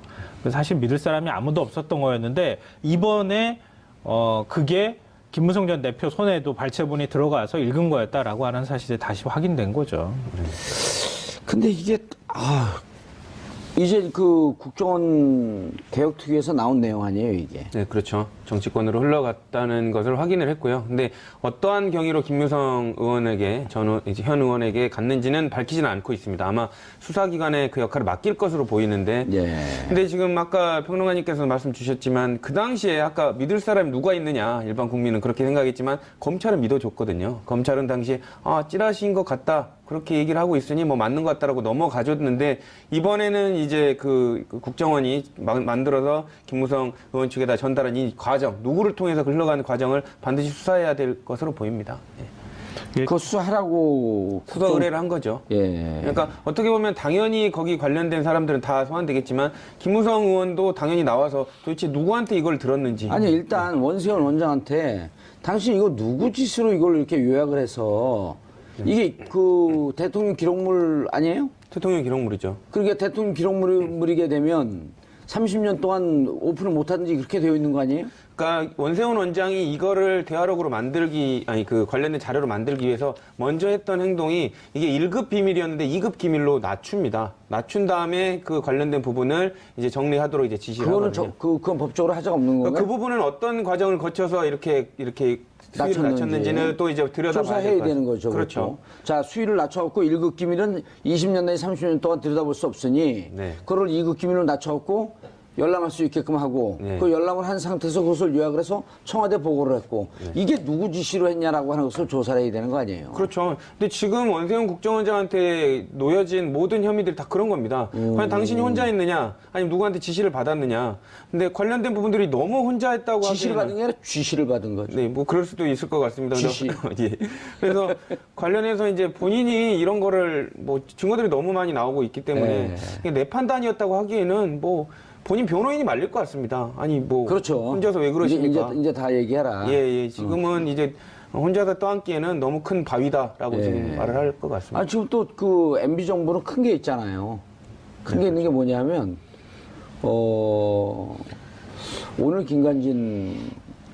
사실 믿을 사람이 아무도 없었던 거였는데 이번에 그게 김무성 전 대표 손에도 발췌본이 들어가서 읽은 거였다라고 하는 사실이 다시 확인된 거죠. 근데 이게 이제 그 국정원 개혁특위에서 나온 내용 아니에요, 이게? 네, 그렇죠. 정치권으로 흘러갔다는 것을 확인을 했고요. 근데 어떠한 경위로 김무성 의원에게, 이제 현 의원에게 갔는지는 밝히지는 않고 있습니다. 아마 수사기관에 그 역할을 맡길 것으로 보이는데. 예. 근데 지금 아까 평론가님께서 말씀 주셨지만 그 당시에 아까 믿을 사람이 누가 있느냐, 일반 국민은 그렇게 생각했지만 검찰은 믿어줬거든요. 검찰은 당시에 찌라시인 것 같다. 그렇게 얘기를 하고 있으니 뭐 맞는 것 같다라고 넘어가줬는데 이번에는 이제 그 국정원이 만들어서 김무성 의원 측에다 전달한 이 과정, 누구를 통해서 흘러가는 과정을 반드시 수사해야 될 것으로 보입니다. 예. 그거 수사하라고 수사 의뢰를 한 거죠. 예. 그러니까 어떻게 보면 당연히 거기 관련된 사람들은 다 소환되겠지만 김무성 의원도 당연히 나와서 도대체 누구한테 이걸 들었는지. 아니 일단 원세훈 원장한테 당신 이거 누구 짓으로 이걸 이렇게 요약을 해서 이게 그 대통령 기록물 아니에요? 대통령 기록물이죠. 그러니까 대통령 기록물이게 되면 30년 동안 오픈을 못하든지 그렇게 되어 있는 거 아니에요? 그러니까 원세훈 원장이 이거를 대화록으로 그 관련된 자료로 만들기 위해서 먼저 했던 행동이 이게 1급 비밀이었는데 2급 기밀로 낮춥니다. 낮춘 다음에 그 관련된 부분을 이제 정리하도록 이제 지시를 하거든요. 그건 법적으로 하자가 없는 건가요? 그 부분은 어떤 과정을 거쳐서 이렇게 수위를 낮췄는지는 또 이제 들여다봐야 조사해야 되는 거죠. 그렇죠. 자, 수위를 낮춰갖고 1급 기밀은 20년 내지 30년 동안 들여다볼 수 없으니 네. 그걸 2급 기밀로 낮춰갖고 열람할 수 있게끔 하고 네. 그 열람을 한 상태에서 그것을 요약을 해서 청와대 보고를 했고 이게 누구 지시로 했냐라고 하는 것을 조사를 해야 되는 거 아니에요? 그렇죠. 근데 지금 원세훈 국정원장한테 놓여진 모든 혐의들이 다 그런 겁니다. 과연 당신이 혼자 했느냐, 아니면 누구한테 지시를 받았느냐. 근데 관련된 부분들이 너무 혼자 했다고 지시를 하기에는 받은 게 아니라 쥐시를 받은 거죠. 네, 뭐 그럴 수도 있을 것 같습니다. 지시. 예. 그래서 관련해서 이제 본인이 이런 거를 뭐 증거들이 너무 많이 나오고 있기 때문에 이게 내 판단이었다고 하기에는 뭐 본인 변호인이 말릴 것 같습니다. 아니 뭐 그렇죠. 혼자서 왜 그러십니까? 이제 다 얘기해라. 예. 지금은 이제 혼자서 떠안기에는 너무 큰 바위다라고 지금 말을 할 것 같습니다. 아, 지금 또 그 MB 정부는 큰 게 있잖아요. 큰 게 있는 게 뭐냐면 오늘 김관진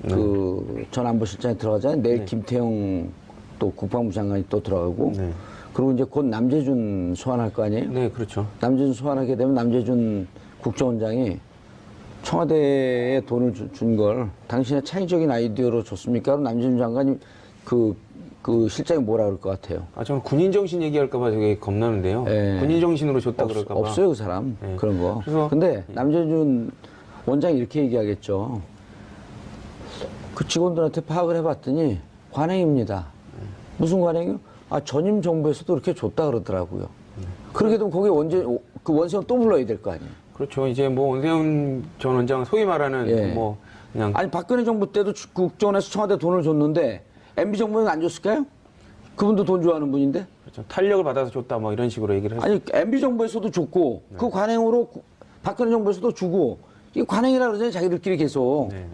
그 전 안보실장이 들어가잖아요. 내일 김태형 또 국방부 장관이 또 들어가고 네. 그리고 이제 곧 남재준 소환할 거 아니에요? 네, 그렇죠. 남재준 소환하게 되면 남재준 국정원장이 청와대에 돈을 준 걸 당신의 창의적인 아이디어로 줬습니까? 남재준 장관이 그 실장이 뭐라 그럴 것 같아요? 저는 군인 정신 얘기할까봐 되게 겁나는데요. 예. 군인 정신으로 줬다 그럴까봐. 없어요, 그 사람. 예. 그런 거. 그래서- 근데 남재준 원장이 이렇게 얘기하겠죠. 그 직원들한테 파악을 해봤더니 관행입니다. 무슨 관행이요? 전임 정부에서도 그렇게 줬다 그러더라고요. 그렇게 되면 거기에 원세훈 또 불러야 될 거 아니에요? 그렇죠. 이제 뭐 원세훈 전 원장은 소위 말하는 예. 뭐 그냥 아니 박근혜 정부 때도 국정원에서 청와대 돈을 줬는데 MB 정부는 안 줬을까요? 그분도 돈 좋아하는 분인데. 그렇죠. 탄력을 받아서 줬다 뭐 이런 식으로 얘기를 했어요. 아니 MB 정부에서도 줬고 그 관행으로 박근혜 정부에서도 주고 이게 관행이라 그러잖아요. 자기들끼리 계속. 네.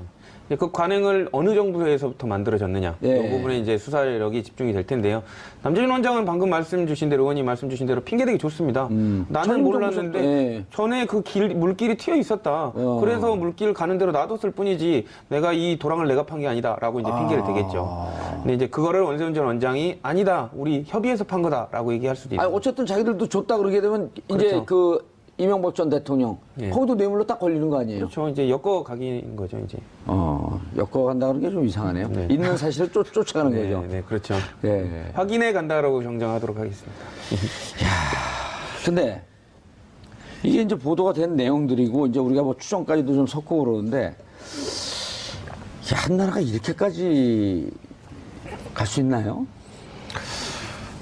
그 관행을 어느 정부에서부터 만들어졌느냐 예. 이 부분에 이제 수사력이 집중이 될 텐데요. 남재준 원장은 방금 말씀 주신 대로 의원님 말씀 주신 대로 핑계대기 좋습니다. 나는 전임 몰랐는데 정부에서- 예. 전에 그 물길이 튀어 있었다. 그래서 물길 가는 대로 놔뒀을 뿐이지 내가 이 도랑을 내가 판 게 아니다라고 이제 핑계를 대겠죠. 근데 이제 그거를 원세훈 전 원장이 아니다. 우리 협의해서 판 거다라고 얘기할 수도 있어요. 아니 어쨌든 자기들도 줬다 그러게 되면 이제 그렇죠. 그 이명박 전 대통령 예. 거기도 뇌물로 딱 걸리는 거 아니에요? 그렇죠. 이제 엮어가기인 거죠, 이제. 엮어간다는 게 좀 이상하네요. 네. 있는 사실을 쫓아가는 네, 거죠. 네, 그렇죠. 예. 확인해 간다라고 정정하도록 하겠습니다. 근데 이게 이제 보도가 된 내용들이고 이제 우리가 뭐 추정까지도 좀 섞고 그러는데 한 나라가 이렇게까지 갈 수 있나요?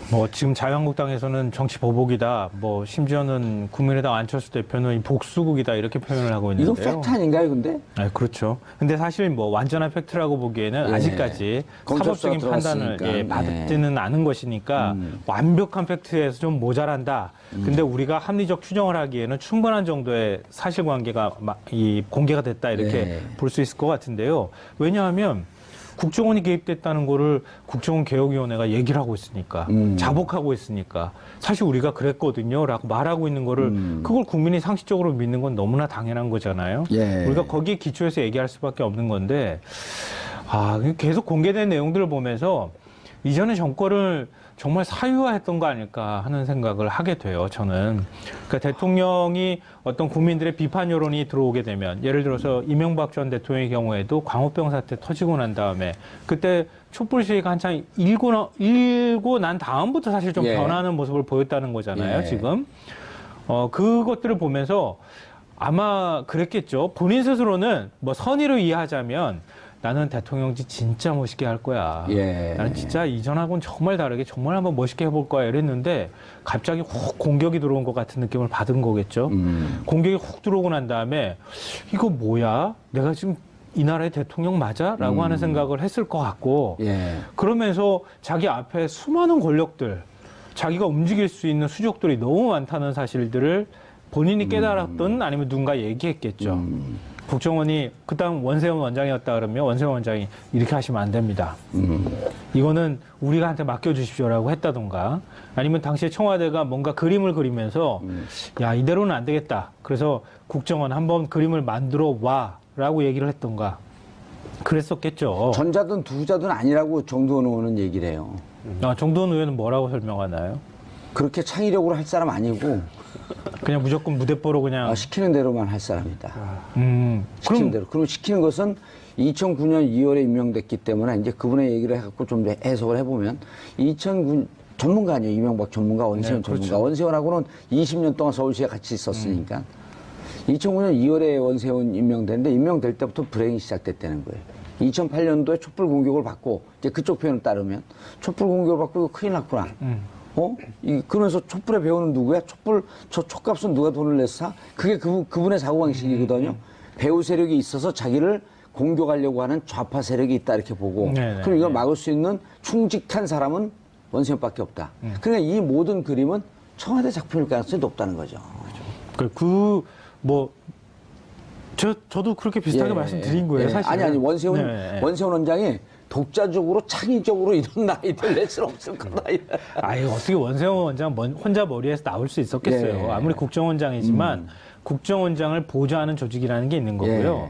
뭐 지금 자유한국당에서는 정치 보복이다. 뭐 심지어는 국민의당 안철수 대표는 이 복수국이다 이렇게 표현을 하고 이건 있는데요. 팩트 아닌가요, 근데? 아, 그렇죠. 근데 사실 뭐 완전한 팩트라고 보기에는 예. 아직까지 검찰 사법적인 수사 판단을 들어갔으니까. 받지는 않은 것이니까 완벽한 팩트에서 좀 모자란다. 근데 우리가 합리적 추정을 하기에는 충분한 정도의 사실관계가 이 공개가 됐다 이렇게 예. 볼 수 있을 것 같은데요. 왜냐하면 국정원이 개입됐다는 거를 국정원 개혁위원회가 얘기를 하고 있으니까 자복하고 있으니까 사실 우리가 그랬거든요 라고 말하고 있는 거를 그걸 국민이 상식적으로 믿는 건 너무나 당연한 거잖아요. 예. 우리가 거기에 기초해서 얘기할 수밖에 없는 건데 계속 공개된 내용들을 보면서 이전의 정권을 정말 사유화했던 거 아닐까 하는 생각을 하게 돼요, 저는. 그러니까 대통령이 어떤 국민들의 비판 여론이 들어오게 되면, 예를 들어서 이명박 전 대통령의 경우에도 광우병 사태 터지고 난 다음에, 그때 촛불 시위가 한창 일고 난 다음부터 사실 좀 예. 변하는 모습을 보였다는 거잖아요, 예. 지금. 그것들을 보면서 아마 그랬겠죠. 본인 스스로는 뭐 선의를 이해하자면 나는 대통령직 진짜 멋있게 할 거야. 예. 나는 진짜 이전하고는 정말 다르게 정말 한번 멋있게 해볼 거야. 이랬는데 갑자기 훅 공격이 들어온 것 같은 느낌을 받은 거겠죠. 공격이 훅 들어오고 난 다음에 이거 뭐야? 내가 지금 이 나라의 대통령 맞아? 라고 하는 생각을 했을 것 같고 예. 그러면서 자기 앞에 수많은 권력들, 자기가 움직일 수 있는 수족들이 너무 많다는 사실들을 본인이 깨달았던 아니면 누군가 얘기했겠죠. 국정원이 그다음 원세훈 원장이었다 그러면 원세훈 원장이 이렇게 하시면 안 됩니다. 이거는 우리가 한테 맡겨주십시오라고 했다던가 아니면 당시에 청와대가 뭔가 그림을 그리면서 야 이대로는 안 되겠다. 그래서 국정원 한번 그림을 만들어 와라고 얘기를 했던가 그랬었겠죠. 전자든 두자든 아니라고 정두원 의원은 얘기를 해요. 정두원 의원은 뭐라고 설명하나요? 그렇게 창의력으로 할 사람 아니고 그냥 무조건 무대뽀로 그냥 시키는 대로만 할 사람이다. 시키는 그럼 대로. 그럼 시키는 것은 2009년 2월에 임명됐기 때문에 이제 그분의 얘기를 해갖고 좀 해석을 해보면 2009 전문가 아니에요. 이명박 전문가, 원세훈 네, 그렇죠. 전문가. 원세훈하고는 20년 동안 서울시에 같이 있었으니까. 2009년 2월에 원세훈 임명됐는데 임명될 때부터 불행이 시작됐다는 거예요. 2008년도에 촛불 공격을 받고 이제 그쪽 표현을 따르면 촛불 공격을 받고 이거 큰일 났구나. 그러면서 촛불의 배우는 누구야? 저 촛값은 누가 돈을 내서 사? 그게 그분의 사고방식이거든요. 배우 세력이 있어서 자기를 공격하려고 하는 좌파 세력이 있다 이렇게 보고 네네. 그럼 이걸 막을 수 있는 충직한 사람은 원세훈밖에 없다. 그러니까 이 모든 그림은 청와대 작품일 가능성이 높다는 거죠. 저도 그렇게 비슷하게 말씀드린 거예요, 사실. 아니, 원세훈 원장이 독자적으로, 창의적으로 이런 나이들 낼 수는 없을 거다. 어떻게 원세훈 원장 혼자 머리에서 나올 수 있었겠어요. 예. 아무리 국정원장이지만 국정원장을 보좌하는 조직이라는 게 있는 거고요.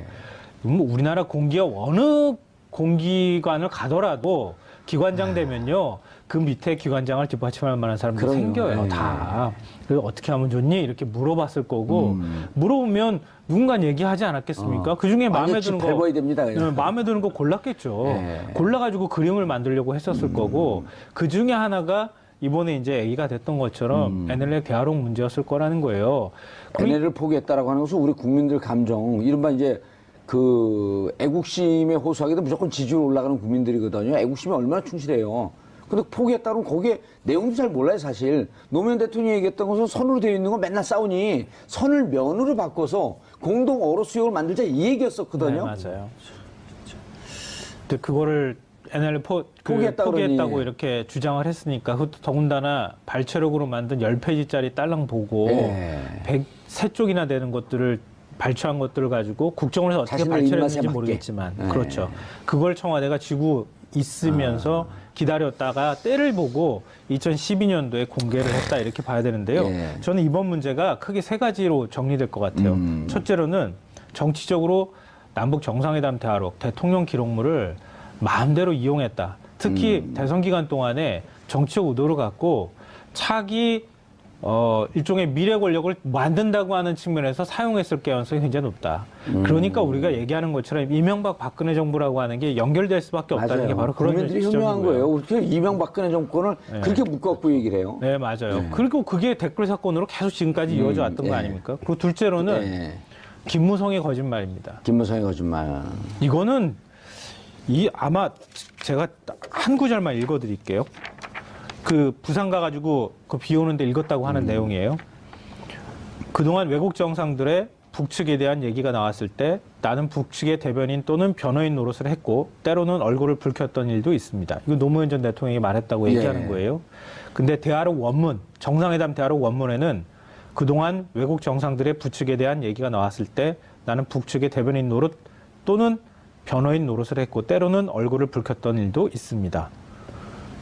우리나라 공기업 어느 공기관을 가더라도 기관장 되면요. 그 밑에 기관장을 뒷받침할 만한 사람들이 그럼요. 생겨요, 예. 다. 그래서 어떻게 하면 좋니? 이렇게 물어봤을 거고, 물어보면 누군가 얘기하지 않았겠습니까? 그 중에 마음에 드는 거. 밟아야 됩니다. 마음에 드는 거 골랐겠죠. 예. 골라가지고 그림을 만들려고 했었을 거고, 그 중에 하나가 이번에 이제 얘기가 됐던 것처럼 NLL 대화록 문제였을 거라는 거예요. NLL을 포기했다라고 하는 것은 우리 국민들 감정, 이른바 이제 그 애국심에 호소하기도 무조건 지지율 올라가는 국민들이거든요. 애국심이 얼마나 충실해요. 근데 포기했다면 거기에 내용도 잘 몰라요, 사실. 노무현 대통령이 얘기했던 것은 선으로 되어 있는 건 맨날 싸우니 선을 면으로 바꿔서 공동 어로 수용을 만들자 이 얘기였었거든요. 네, 맞아요. 근데 그거를 NLL 포기했다고 포기했다고 이렇게 주장을 했으니까 그것도 더군다나 발췌록으로 만든 10페이지짜리 딸랑 보고 예. 103쪽이나 되는 것들을 발췌한 것들을 가지고 국정원에서 어떻게 자신의 발췌를 입맛에 했는지 맞게. 모르겠지만 예. 그렇죠. 그걸 청와대가 쥐고 있으면서 기다렸다가 때를 보고 2012년도에 공개를 했다 이렇게 봐야 되는데요. 예. 저는 이번 문제가 크게 세 가지로 정리될 것 같아요. 첫째로는 정치적으로 남북 정상회담 대화록, 대통령 기록물을 마음대로 이용했다. 특히 대선 기간 동안에 정치적 의도를 갖고 차기 일종의 미래 권력을 만든다고 하는 측면에서 사용했을 가능성이 굉장히 높다. 그러니까 우리가 얘기하는 것처럼 이명박 박근혜 정부라고 하는 게 연결될 수밖에 없다는 맞아요. 게 바로 그런 국민들이 현명한 지점이고요. 거예요. 그래서 이명박근혜 정권을 그렇게 묶어갖고 얘기를 해요. 네, 맞아요. 그리고 그게 댓글 사건으로 계속 지금까지 이어져 왔던 거 아닙니까? 그리고 둘째로는 김무성의 거짓말입니다. 김무성의 거짓말. 이거는 아마 제가 한 구절만 읽어드릴게요. 그 부산 가가지고 그 비 오는데 읽었다고 하는 내용이에요. 그동안 외국 정상들의 북측에 대한 얘기가 나왔을 때 나는 북측의 대변인 또는 변호인 노릇을 했고 때로는 얼굴을 붉혔던 일도 있습니다. 이거 노무현 전 대통령이 말했다고 얘기하는 거예요. 근데 대화록 원문, 정상회담 대화록 원문에는 그동안 외국 정상들의 북측에 대한 얘기가 나왔을 때 나는 북측의 대변인 노릇 또는 변호인 노릇을 했고 때로는 얼굴을 붉혔던 일도 있습니다.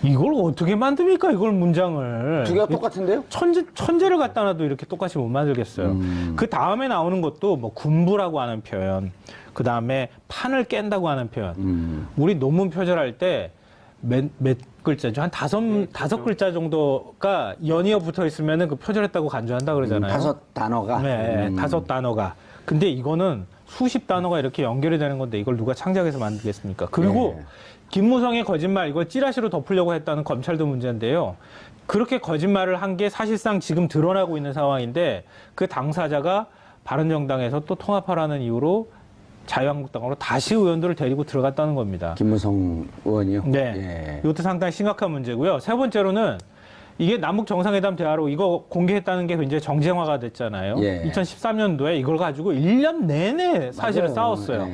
이걸 어떻게 만듭니까? 이걸 문장을. 두 개가 똑같은데요? 천재를 갖다 놔도 이렇게 똑같이 못 만들겠어요. 그 다음에 나오는 것도 뭐 군부라고 하는 표현, 그 다음에 판을 깬다고 하는 표현. 우리 논문 표절할 때 몇 글자죠? 한 다섯 글자 정도가 연이어 붙어 있으면은 그 표절했다고 간주한다 그러잖아요. 5단어가. 네, 5단어가. 근데 이거는 수십 단어가 이렇게 연결이 되는 건데 이걸 누가 창작해서 만들겠습니까? 그리고 김무성의 거짓말 이걸 찌라시로 덮으려고 했다는 검찰도 문제인데요. 그렇게 거짓말을 한 게 사실상 지금 드러나고 있는 상황인데 그 당사자가 바른정당에서 또 통합하라는 이유로 자유한국당으로 다시 의원들을 데리고 들어갔다는 겁니다. 김무성 의원이요? 네. 이것도 상당히 심각한 문제고요. 세 번째로는 이게 남북 정상회담 대화로 이거 공개했다는 게 굉장히 정쟁화가 됐잖아요. 2013년도에 이걸 가지고 1년 내내 사실은 싸웠어요.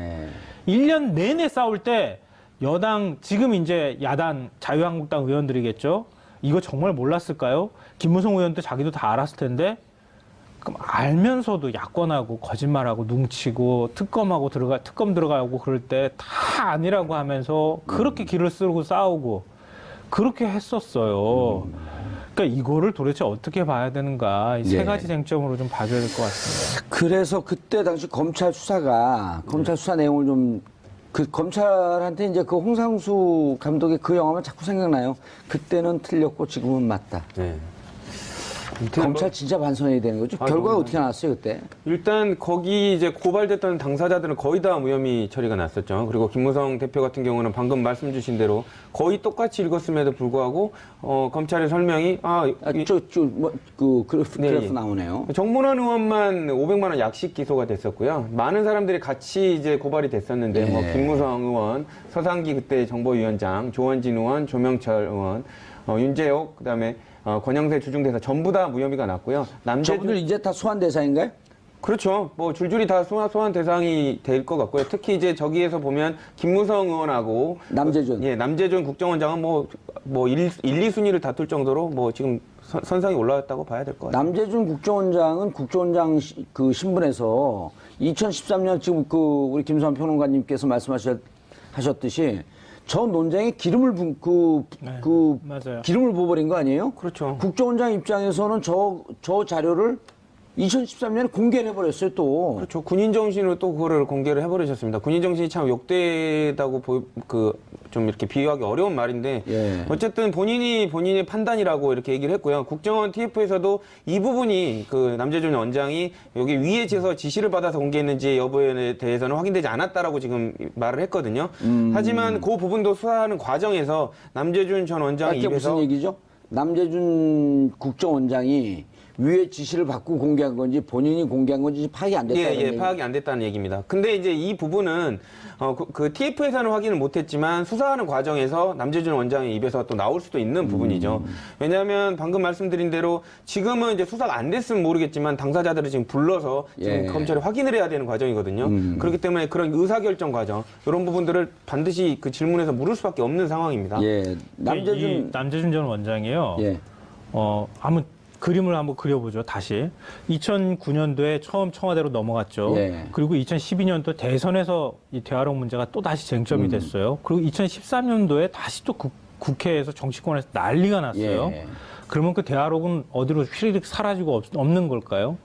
1년 내내 싸울 때 여당, 지금 이제 야당 자유한국당 의원들이겠죠. 이거 정말 몰랐을까요? 김무성 의원도 자기도 다 알았을 텐데 그럼 알면서도 야권하고 거짓말하고 뭉치고 특검 들어가고 그럴 때 다 아니라고 하면서 그렇게 길을 쓰고 싸우고 그렇게 했었어요. 그러니까 이거를 도대체 어떻게 봐야 되는가 이 세 가지 쟁점으로 좀 봐줘야 될 것 같습니다. 그래서 그때 당시 검찰 수사 내용을 좀 그 검찰한테 이제 그 홍상수 감독의 그 영화만 자꾸 생각나요. 그때는 틀렸고 지금은 맞다. 네. 검찰 진짜 반성해야 되는 거죠. 결과가 어떻게 나왔어요 그때? 일단 거기 이제 고발됐던 당사자들은 거의 다 무혐의 처리가 났었죠. 그리고 김무성 대표 같은 경우는 방금 말씀 주신 대로 거의 똑같이 읽었음에도 불구하고 검찰의 설명이 그래프 나오네요. 정문원 의원만 500만 원 약식 기소가 됐었고요. 많은 사람들이 같이 이제 고발이 됐었는데 뭐 김무성 의원, 서상기 그때 정보위원장, 조원진 의원, 조명철 의원, 윤재옥 그다음에 권영세 주중대사 전부 다 무혐의가 났고요. 저분들 이제 다 소환 대상인가요? 그렇죠. 뭐 줄줄이 다 소환 대상이 될 것 같고요. 특히 이제 저기에서 보면 김무성 의원하고 남재준 국정원장은 뭐 1, 2순위를 다툴 정도로 뭐 지금 선상에 올라왔다고 봐야 될 것 같아요. 남재준 국정원장은 국정원장 그 신분에서 2013년 지금 그 우리 김수환 평론가님께서 말씀하셨듯이 저 논쟁에 기름을 맞아요. 기름을 부어버린 거 아니에요? 그렇죠. 국정원장 입장에서는 저 자료를 2013년에 공개를 해버렸어요, 또. 그렇죠. 군인 정신으로 또 그거를 공개를 해버리셨습니다. 군인 정신이 참 욕되다고 좀 이렇게 비유하기 어려운 말인데 어쨌든 본인의 판단이라고 이렇게 얘기를 했고요. 국정원 TF에서도 이 부분이 그 남재준 원장이 여기 위에서 지시를 받아서 공개했는지 여부에 대해서는 확인되지 않았다라고 지금 말을 했거든요. 하지만 그 부분도 수사하는 과정에서 남재준 전 원장 입에서 무슨 얘기죠? 남재준 국정원장이 위에 지시를 받고 공개한 건지 본인이 공개한 건지 파악이 안 됐다는 얘기. 파악이 안 됐다는 얘기입니다. 근데 이제 이 부분은 그 TF에서는 확인을 못했지만 수사하는 과정에서 남재준 원장의 입에서 또 나올 수도 있는 부분이죠. 왜냐하면 방금 말씀드린 대로 지금은 이제 수사가 안 됐으면 모르겠지만 당사자들을 지금 불러서 지금 검찰이 확인을 해야 되는 과정이거든요. 그렇기 때문에 그런 의사결정 과정 이런 부분들을 반드시 그 질문에서 물을 수밖에 없는 상황입니다. 남재준 전 원장이요. 한번 그림을 한번 그려보죠. 다시 2009년도에 처음 청와대로 넘어갔죠. 그리고 2012년도 대선에서 이 대화록 문제가 또 다시 쟁점이 됐어요. 그리고 2013년도에 다시 또 국회에서 정치권에서 난리가 났어요. 그러면 그 대화록은 어디로 휘리릭 사라지고 없는 걸까요?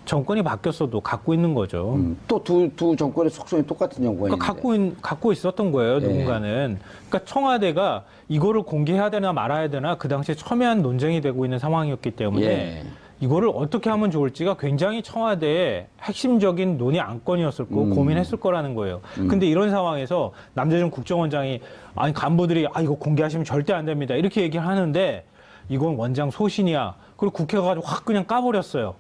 정권이 바뀌었어도 갖고 있는 거죠. 또 두 정권의 속성이 똑같은 정권인데. 그러니까 갖고 있었던 거예요, 누군가는. 그러니까 청와대가 이거를 공개해야 되나 말아야 되나 그 당시에 첨예한 논쟁이 되고 있는 상황이었기 때문에 이거를 어떻게 하면 좋을지가 굉장히 청와대의 핵심적인 논의 안건이었을 거고 고민했을 거라는 거예요. 근데 이런 상황에서 남재준 국정원장이 아니 간부들이 이거 공개하시면 절대 안 됩니다. 이렇게 얘기를 하는데 이건 원장 소신이야. 그리고 국회가 가지고 확 그냥 까버렸어요.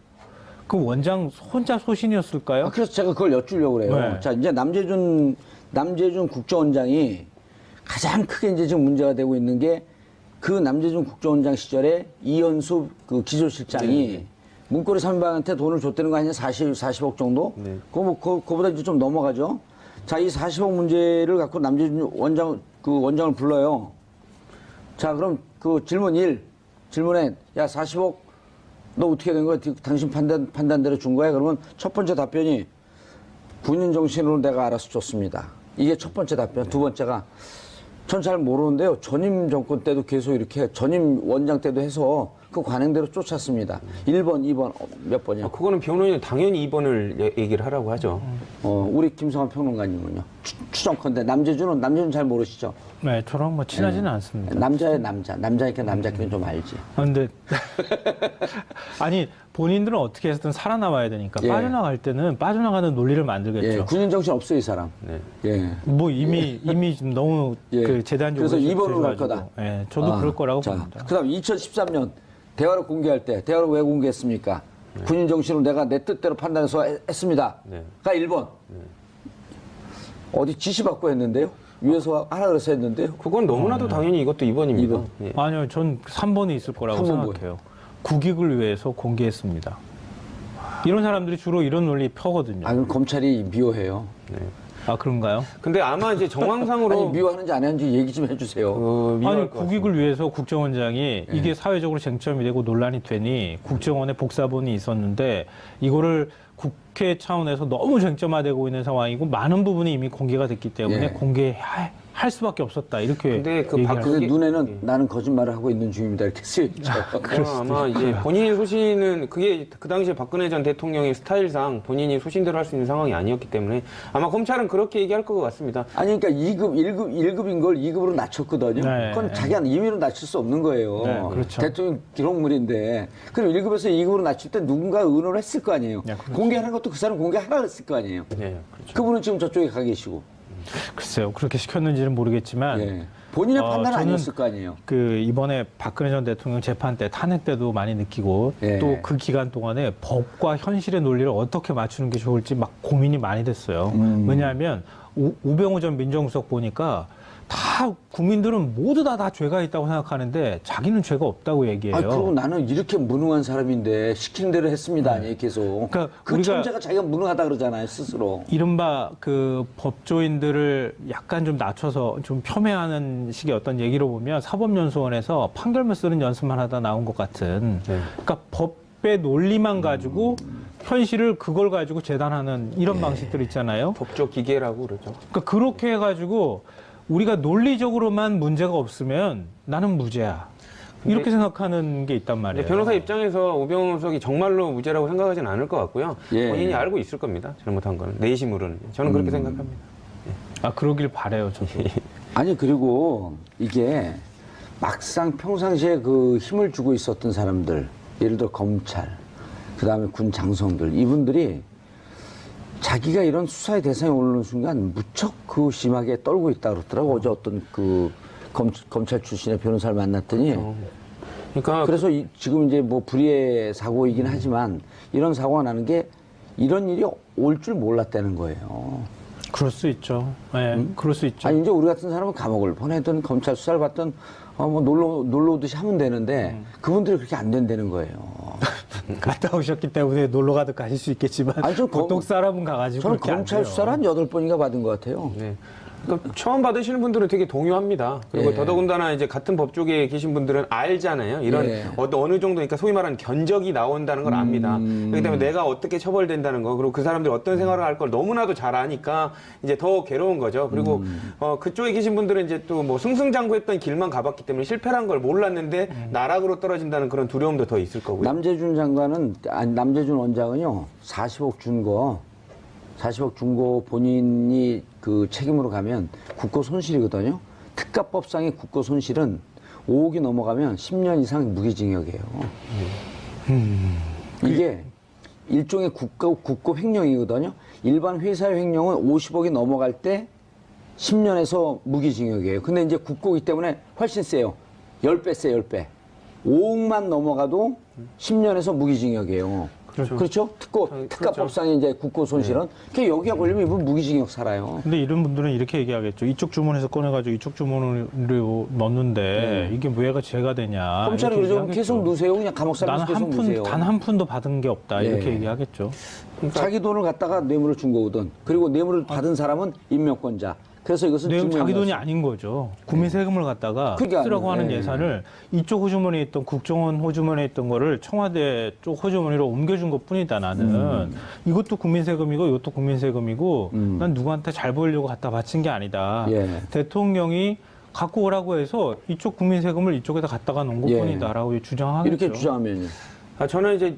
그 원장 혼자 소신이었을까요? 그래서 제가 그걸 여쭈려고 그래요. 자, 이제 남재준 국정원장이 가장 크게 이제 지금 문제가 되고 있는 게 그 남재준 국정원장 시절에 이현수 그 기조실장이 문고리 3인방한테 돈을 줬다는 거 아니냐? 40억 정도? 그거보다 이제 좀 넘어가죠. 자, 이 40억 문제를 갖고 남재준 원장을 불러요. 자, 그럼 그 질문에 야, 40억 너 어떻게 된 거야? 당신 판단대로 준 거야? 그러면 첫 번째 답변이 군인 정신으로 내가 알아서 줬습니다. 이게 첫 번째 답변. 두 번째가 전 잘 모르는데요. 전임 정권 때도 계속 이렇게 전임 원장 때도 해서 그 관행대로 쫓았습니다. 1번, 2번, 몇 번이요? 그거는 변호인은 당연히 2번을 얘기를 하라고 하죠. 우리 김성환 평론가님은요? 추정컨대 남재준은 잘 모르시죠? 네, 저랑 뭐 친하지는 않습니다. 남자의 남자니까 남자끼리는 좀 알지. 근데 아니 본인들은 어떻게 해서든 살아남아야 되니까 예. 빠져나갈 때는 빠져나가는 논리를 만들겠죠. 예, 군인 정신 없어요, 이 사람. 네. 예. 뭐 이미 좀 너무 예. 그 재단적으로 그래서 2번으로 갈 해가지고. 거다. 예, 저도 그럴 거라고 자, 봅니다. 그다음 2013년 대화를 공개할 때 대화를 왜 공개했습니까? 군인 정신으로 내가 내 뜻대로 판단해서 했습니다. 네. 가 1번. 어디 지시받고 했는데요? 위에서 하라 그래서 했는데요? 그건 너무나도 당연히 이것도 2번입니다. 이번. 예. 아니요, 전 3번이 있을 거라고 3번 생각해요. 국익을 위해서 공개했습니다. 이런 사람들이 주로 이런 논리 펴거든요. 아, 그럼 검찰이 미워해요. 아, 그런가요? 근데 아마 이제 정황상으로 아니, 미워하는지 안 하는지 얘기 좀 해주세요. 미워할 아니, 것 국익을 위해서 국정원장이 이게 사회적으로 쟁점이 되고 논란이 되니 국정원에 복사본이 있었는데 이거를 국회 차원에서 너무 쟁점화되고 있는 상황이고 많은 부분이 이미 공개가 됐기 때문에 예. 공개할 수밖에 없었다. 이렇게 근데 그 얘기할 근데 그게- 눈에는 나는 거짓말을 하고 있는 중입니다. 이렇게 쓰여있죠. 아마 이제 본인이 소신은 그게 그 당시에 박근혜 전 대통령의 스타일상 본인이 소신대로 할 수 있는 상황이 아니었기 때문에 아마 검찰은 그렇게 얘기할 것 같습니다. 아니, 그러니까 2급, 1급인 걸 2급으로 낮췄거든요. 네. 그건 자기가 임의로 낮출 수 없는 거예요. 네, 그렇죠. 대통령 기록물인데. 그럼 1급에서 2급으로 낮출 때 누군가 의논을 했을 거 아니에요. 네, 그렇죠. 공개하는 것도 그 사람 공개하라 그랬을 거 아니에요. 네, 그렇죠. 그분은 지금 저쪽에 가 계시고. 글쎄요, 그렇게 시켰는지는 모르겠지만 예. 본인의 판단은 저는 아니었을 거 아니에요. 그 이번에 박근혜 전 대통령 재판 때 탄핵 때도 많이 느끼고 예. 또 그 기간 동안에 법과 현실의 논리를 어떻게 맞추는 게 좋을지 막 고민이 많이 됐어요. 왜냐하면 우병우 전 민정수석 보니까 다 국민들은 모두 다 죄가 있다고 생각하는데 자기는 죄가 없다고 얘기해요. 아, 그리고 나는 이렇게 무능한 사람인데 시키는 대로 했습니다. 아니에요, 계속. 그러니까 그 우리가- 천재가 자기가 무능하다 그러잖아요, 스스로. 이른바 그 법조인들을 약간 좀 낮춰서 좀 폄훼하는 식의 어떤 얘기로 보면 사법연수원에서 판결문 쓰는 연습만 하다 나온 것 같은 네. 그러니까 법의 논리만 가지고 현실을 그걸 가지고 재단하는 이런 방식들 있잖아요. 법조 기계라고 그러죠. 그러니까 그렇게 해가지고 우리가 논리적으로만 문제가 없으면 나는 무죄야. 이렇게 생각하는 게 있단 말이에요. 근데 변호사 입장에서 우병우 수석이 정말로 무죄라고 생각하지는 않을 것 같고요. 예. 본인이 알고 있을 겁니다. 잘못한 거는. 내심으로는. 저는 그렇게 생각합니다. 아, 그러길 바래요, 저도. 아니, 그리고 이게 막상 평상시에 그 힘을 주고 있었던 사람들, 예를 들어 검찰, 그 다음에 군 장성들, 이분들이 자기가 이런 수사의 대상에 오르는 순간 무척 그 심하게 떨고 있다 그러더라고. 어제 어떤 그 검찰 출신의 변호사를 만났더니. 그러니까 그래서 지금 이제 뭐 불의의 사고이긴 하지만 이런 사고가 나는 게 이런 일이 올 줄 몰랐다는 거예요. 그럴 수 있죠. 네, 그럴 수 있죠. 아니, 이제 우리 같은 사람은 감옥을 보내든 검찰 수사를 받든 뭐 놀러 오듯이 하면 되는데 그분들이 그렇게 안 된다는 거예요. 갔다 오셨기 때문에 놀러 가듯 가실 수 있겠지만 아니, 저 보통 사람은 가가지고 저는 그렇게 안 검찰 돼요. 수사를 한 8번인가 받은 것 같아요. 네. 그러니까 처음 받으시는 분들은 되게 동요합니다. 그리고 예. 더더군다나 이제 같은 법 쪽에 계신 분들은 알잖아요. 이런 예. 어느 정도, 그러니까 소위 말하는 견적이 나온다는 걸 압니다. 그렇기 때문에 내가 어떻게 처벌된다는 거, 그리고 그 사람들이 어떤 생활을 할 걸 너무나도 잘 아니까 이제 더 괴로운 거죠. 그리고 그쪽에 계신 분들은 이제 또 뭐 승승장구했던 길만 가봤기 때문에 실패란 걸 몰랐는데 나락으로 떨어진다는 그런 두려움도 더 있을 거고요. 남재준 남재준 원장은요, 40억 준 거 본인이 그 책임으로 가면 국고 손실이거든요. 특가법상의 국고 손실은 5억이 넘어가면 10년 이상 무기징역이에요. 이게 일종의 국고 횡령이거든요. 일반 회사의 횡령은 50억이 넘어갈 때 10년에서 무기징역이에요. 근데 이제 국고이기 때문에 훨씬 세요. 10배 세, 10배. 5억만 넘어가도 10년에서 무기징역이에요. 그렇죠? 특가법상의 이제 국고 손실은. 그러니까 여기가 걸리면 이분 무기징역 살아요. 근데 이런 분들은 이렇게 얘기하겠죠. 이쪽 주문에서 꺼내가지고 이쪽 주문으로 넣는데 이게 왜가 죄가 되냐. 검찰이 이렇게 그러죠. 얘기하겠죠. 계속 누세요. 그냥 감옥 살면서 계속 누세요. 단 한 푼도 받은 게 없다. 이렇게 예. 얘기하겠죠. 자기 돈을 갖다가 뇌물을 준 거거든. 그리고 뇌물을 받은 사람은 임명권자. 그래서 이것은 내용 자기 증명할 돈이 수- 아닌 거죠. 국민 세금을 갖다가 그게 쓰라고 아니에요. 하는 예. 예산을 이쪽 호주머니에 있던 국정원 호주머니에 있던 거를 청와대 쪽 호주머니로 옮겨준 것 뿐이다, 나는. 이것도 국민 세금이고 이것도 국민 세금이고 난 누구한테 잘 보이려고 갖다 바친 게 아니다. 예. 대통령이 갖고 오라고 해서 이쪽 국민 세금을 이쪽에다 갖다가 놓은 것뿐이다라고 주장하겠죠. 이렇게 주장하면요. 저는 이제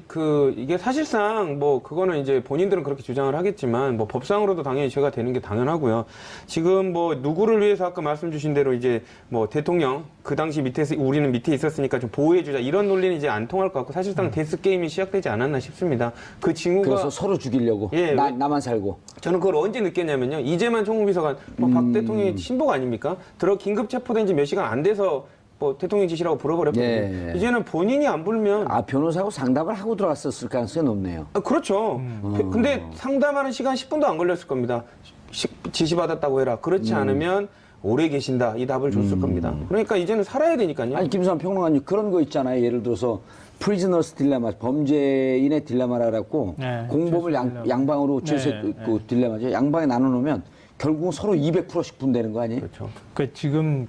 이게 사실상 뭐 그거는 이제 본인들은 그렇게 주장을 하겠지만 뭐 법상으로도 당연히 죄가 되는 게 당연하고요. 지금 뭐 누구를 위해서 아까 말씀 주신 대로 이제 뭐 대통령 그 당시 우리는 밑에 있었으니까 좀 보호해주자 이런 논리는 이제 안 통할 것 같고 사실상 데스 게임이 시작되지 않았나 싶습니다. 그 징후가 그래서 서로 죽이려고 나만 살고. 저는 그걸 언제 느꼈냐면요. 이재만 총무비서관 박 대통령이 신복 아닙니까? 긴급 체포된 지 몇 시간 안 돼서 뭐 대통령 지시라고 불어버렸거든요. 이제는 본인이 안 불면 변호사하고 상담을 하고 들어갔었을 가능성이 높네요. 그렇죠. 근데 상담하는 시간 10분도 안 걸렸을 겁니다. 지시받았다고 해라. 그렇지 않으면 오래 계신다. 이 답을 줬을 겁니다. 그러니까 이제는 살아야 되니까요. 아니 김수환 평론가님 그런 거 있잖아요. 예를 들어서 프리즈너스 딜레마, 범죄인의 딜레마라 갖고 공범을 양방으로 그 딜레마죠. 양방에 나눠놓으면 결국 서로 200%씩 분되는 거 아니에요? 그렇죠. 지금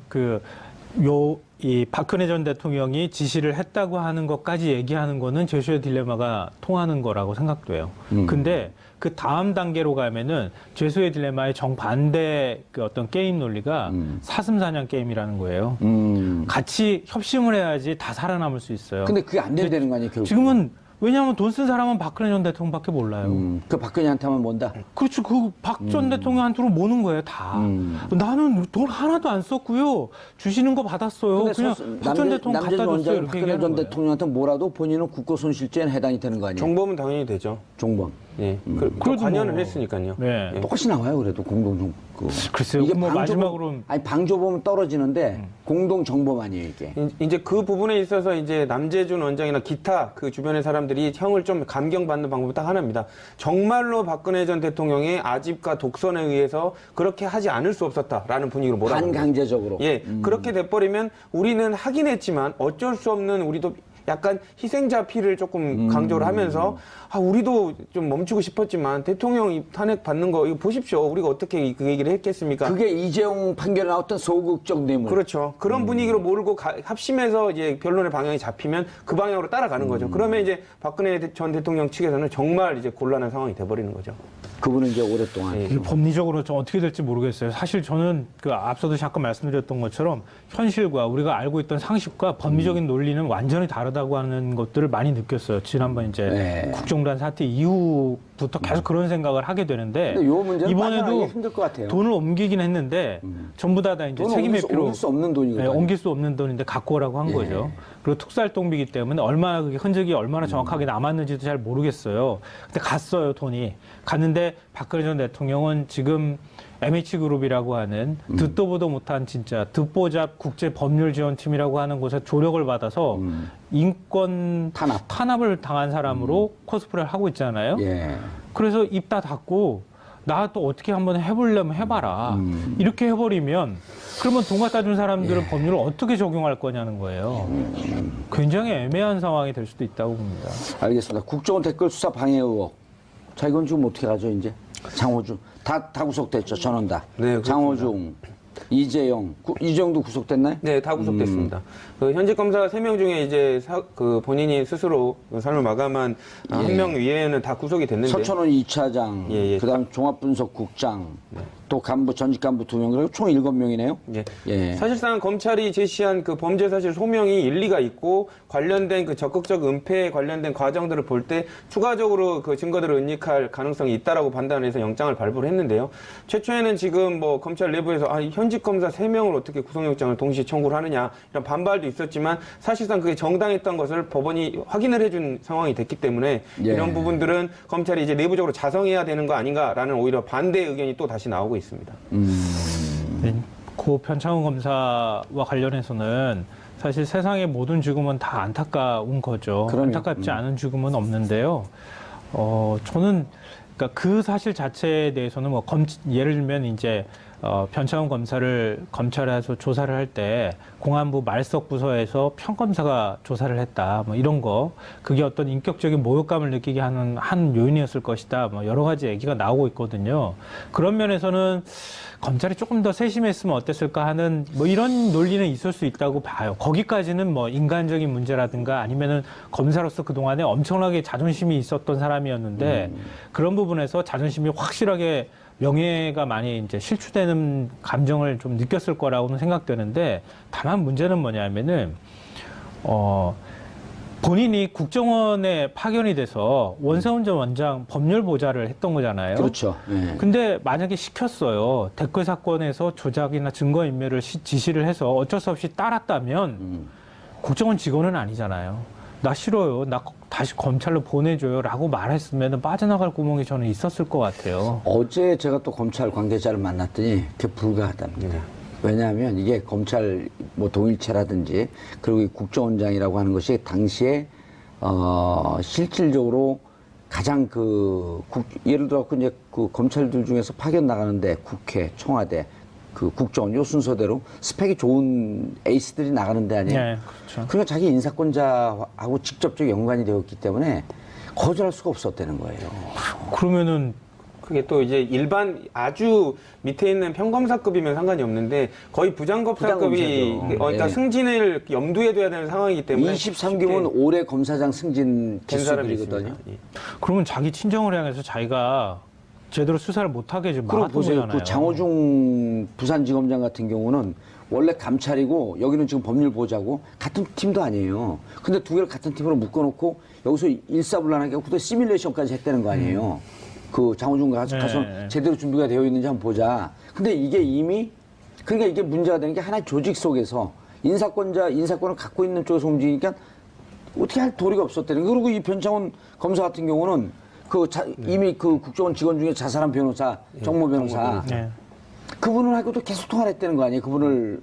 이 박근혜 전 대통령이 지시를 했다고 하는 것까지 얘기하는 거는 제수의 딜레마가 통하는 거라고 생각돼요. 근데 그 다음 단계로 가면은 제수의 딜레마의 정반대 그 어떤 게임 논리가 사슴사냥 게임이라는 거예요. 같이 협심을 해야지 다 살아남을 수 있어요. 근데 그게 안 된다는 거 아니에요, 결국? 지금은 왜냐하면 돈 쓴 사람은 박근혜 전 대통령밖에 몰라요. 그 박근혜한테만 뭔다? 그렇죠. 그 박 전 대통령한테로 모는 거예요, 다. 나는 돈 하나도 안 썼고요. 주시는 거 받았어요. 그냥 박 전 대통령 갖다 줬어요. 이렇게 박근혜 전 대통령한테 뭐라도 본인은 국고손실죄에 해당이 되는 거 아니에요? 정범은 당연히 되죠. 정범. 예. 관여는 했으니까요. 네. 예. 똑같이 나와요, 그래도 공동 글쎄요. 이게 뭐 방조범, 마지막으로 방조범은 떨어지는데 공동 정범 아니에요, 이게. 이제 그 부분에 있어서 이제 남재준 원장이나 기타 그 주변의 사람들이 형을 좀 감경받는 방법이 딱 하나입니다. 정말로 박근혜 전 대통령의 아집과 독선에 의해서 그렇게 하지 않을 수 없었다라는 분위기로 몰아가는 반강제적으로. 예, 그렇게 돼버리면 우리는 하긴 했지만 어쩔 수 없는 우리도 약간 희생자 피를 조금 강조를 하면서 우리도 좀 멈추고 싶었지만 대통령 탄핵 받는 거 이거 보십시오. 우리가 어떻게 그 얘기를 했겠습니까? 그게 이재용 판결에 나왔던 소극적 뇌물. 그렇죠. 그런 분위기로 몰고 합심해서 이제 변론의 방향이 잡히면 그 방향으로 따라가는 거죠. 그러면 이제 박근혜 전 대통령 측에서는 정말 이제 곤란한 상황이 돼버리는 거죠. 그분은 이제 오랫동안. 이게 법리적으로 좀 어떻게 될지 모르겠어요. 사실 저는 그 앞서도 잠깐 말씀드렸던 것처럼 현실과 우리가 알고 있던 상식과 법리적인 논리는 완전히 다르다고 하는 것들을 많이 느꼈어요. 지난번 이제 국정단 사태 이후부터 계속 그런 생각을 하게 되는데 근데 요 문제는 이번에도 힘들 것 같아요. 돈을 옮기긴 했는데 전부 다 이제 책임 회피로 옮길 수 없는 돈이거든요. 옮길 수 없는 돈인데 갖고 오라고 한 거죠. 그리고 특수활동비이기 때문에 얼마나 그게 흔적이 얼마나 정확하게 남았는지도 잘 모르겠어요. 근데 갔어요, 돈이. 갔는데 박근혜 전 대통령은 지금 MH그룹이라고 하는 듣도 보도 못한 진짜 듣보잡 국제법률지원팀이라고 하는 곳에 조력을 받아서 인권 탄압을 당한 사람으로 코스프레를 하고 있잖아요. 그래서 입 다 닫고 나 또 어떻게 한번 해보려면 해봐라. 이렇게 해버리면 그러면 돈 갖다 준 사람들은 법률을 어떻게 적용할 거냐는 거예요. 굉장히 애매한 상황이 될 수도 있다고 봅니다. 알겠습니다. 국정원 댓글 수사 방해 의혹. 자, 이건 지금 어떻게 가죠, 이제? 장호중. 다 구속됐죠, 전원 다. 네, 장호중, 이재용. 이재용도 구속됐나요? 네, 다 구속됐습니다. 그 현직 검사 3명 중에 이제 그 본인이 스스로 삶을 마감한 한 명 외에는 다 구속이 됐는데. 서천원 2차장, 그다음 종합분석국장, 또 전직 간부 2명, 그리고 총 7명이네요. 사실상 검찰이 제시한 그 범죄 사실 소명이 일리가 있고 관련된 그 적극적 은폐에 관련된 과정들을 볼 때 추가적으로 그 증거들을 은닉할 가능성이 있다라고 판단해서 영장을 발부를 했는데요. 최초에는 지금 뭐 검찰 내부에서 현직 검사 3명을 어떻게 구속영장을 동시에 청구를 하느냐 이런 반발도 있었지만 사실상 그게 정당했던 것을 법원이 확인을 해준 상황이 됐기 때문에 이런 부분들은 검찰이 이제 내부적으로 자성해야 되는 거 아닌가라는 오히려 반대 의견이 또 다시 나오고 있습니다. 고 변창훈 검사와 관련해서는 사실 세상의 모든 죽음은 다 안타까운 거죠. 안타깝지 않은 죽음은 없는데요. 저는 그러니까 그 사실 자체에 대해서는 뭐 예를 들면 이제 변창훈 검사를 검찰에서 조사를 할 때 공안부 말석 부서에서 평검사가 조사를 했다. 뭐 이런 거. 그게 어떤 인격적인 모욕감을 느끼게 하는 한 요인이었을 것이다. 뭐 여러 가지 얘기가 나오고 있거든요. 그런 면에서는 검찰이 조금 더 세심했으면 어땠을까 하는 뭐 이런 논리는 있을 수 있다고 봐요. 거기까지는 뭐 인간적인 문제라든가 아니면은 검사로서 그동안에 엄청나게 자존심이 있었던 사람이었는데 그런 부분에서 자존심이 확실하게 명예가 많이 이제 실추되는 감정을 좀 느꼈을 거라고는 생각되는데, 다만 문제는 뭐냐면은 본인이 국정원에 파견이 돼서 원세훈 전 원장 법률 보좌를 했던 거잖아요. 그렇죠. 예. 근데 만약에 시켰어요. 댓글 사건에서 조작이나 증거인멸을 지시를 해서 어쩔 수 없이 따랐다면 국정원 직원은 아니잖아요. 나 싫어요. 나 다시 검찰로 보내줘요. 라고 말했으면 빠져나갈 구멍이 저는 있었을 것 같아요. 어제 제가 또 검찰 관계자를 만났더니 그게 불가하답니다. 왜냐하면 이게 검찰 뭐 동일체라든지 그리고 이 국정원장이라고 하는 것이 당시에 실질적으로 가장 예를 들어 이제 그 검찰들 중에서 파견 나가는데 국회, 청와대, 그 국정원 요 순서대로 스펙이 좋은 에이스들이 나가는 데 아니에요. 네, 그렇죠. 그러니까 자기 인사권자하고 직접적 연관이 되었기 때문에 거절할 수가 없었다는 거예요. 그러면은 그게 또 이제 일반 아주 밑에 있는 평검사급이면 상관이 없는데 거의 부장검사급이 부장검사죠. 그러니까 예. 승진을 염두에 둬야 되는 상황이기 때문에 23기면 올해 검사장 승진 된 사람이 기수들이거든요. 있습니다. 예. 그러면 자기 친정을 향해서 자기가 제대로 수사를 못하게 지금 그럼 막았던 보세요. 거잖아요. 그 장호중 부산지검장 같은 경우는 원래 감찰이고 여기는 지금 법률보호자고 같은 팀도 아니에요. 근데 두 개를 같은 팀으로 묶어놓고 여기서 일사불란하게 그때 시뮬레이션까지 했다는 거 아니에요. 그 장호중 가서 네. 제대로 준비가 되어 있는지 한번 보자. 근데 이게 이미 그러니까 이게 문제가 되는 게 하나의 조직 속에서 인사권을 갖고 있는 쪽에서 움직이니까 어떻게 할 도리가 없었다는 거예요. 그리고 이 변창훈 검사 같은 경우는 이미 그 국정원 직원 중에 자살한 변호사, 정모 변호사, 네. 그분을 하고도 계속 통화를 했다는 거 아니에요? 그분을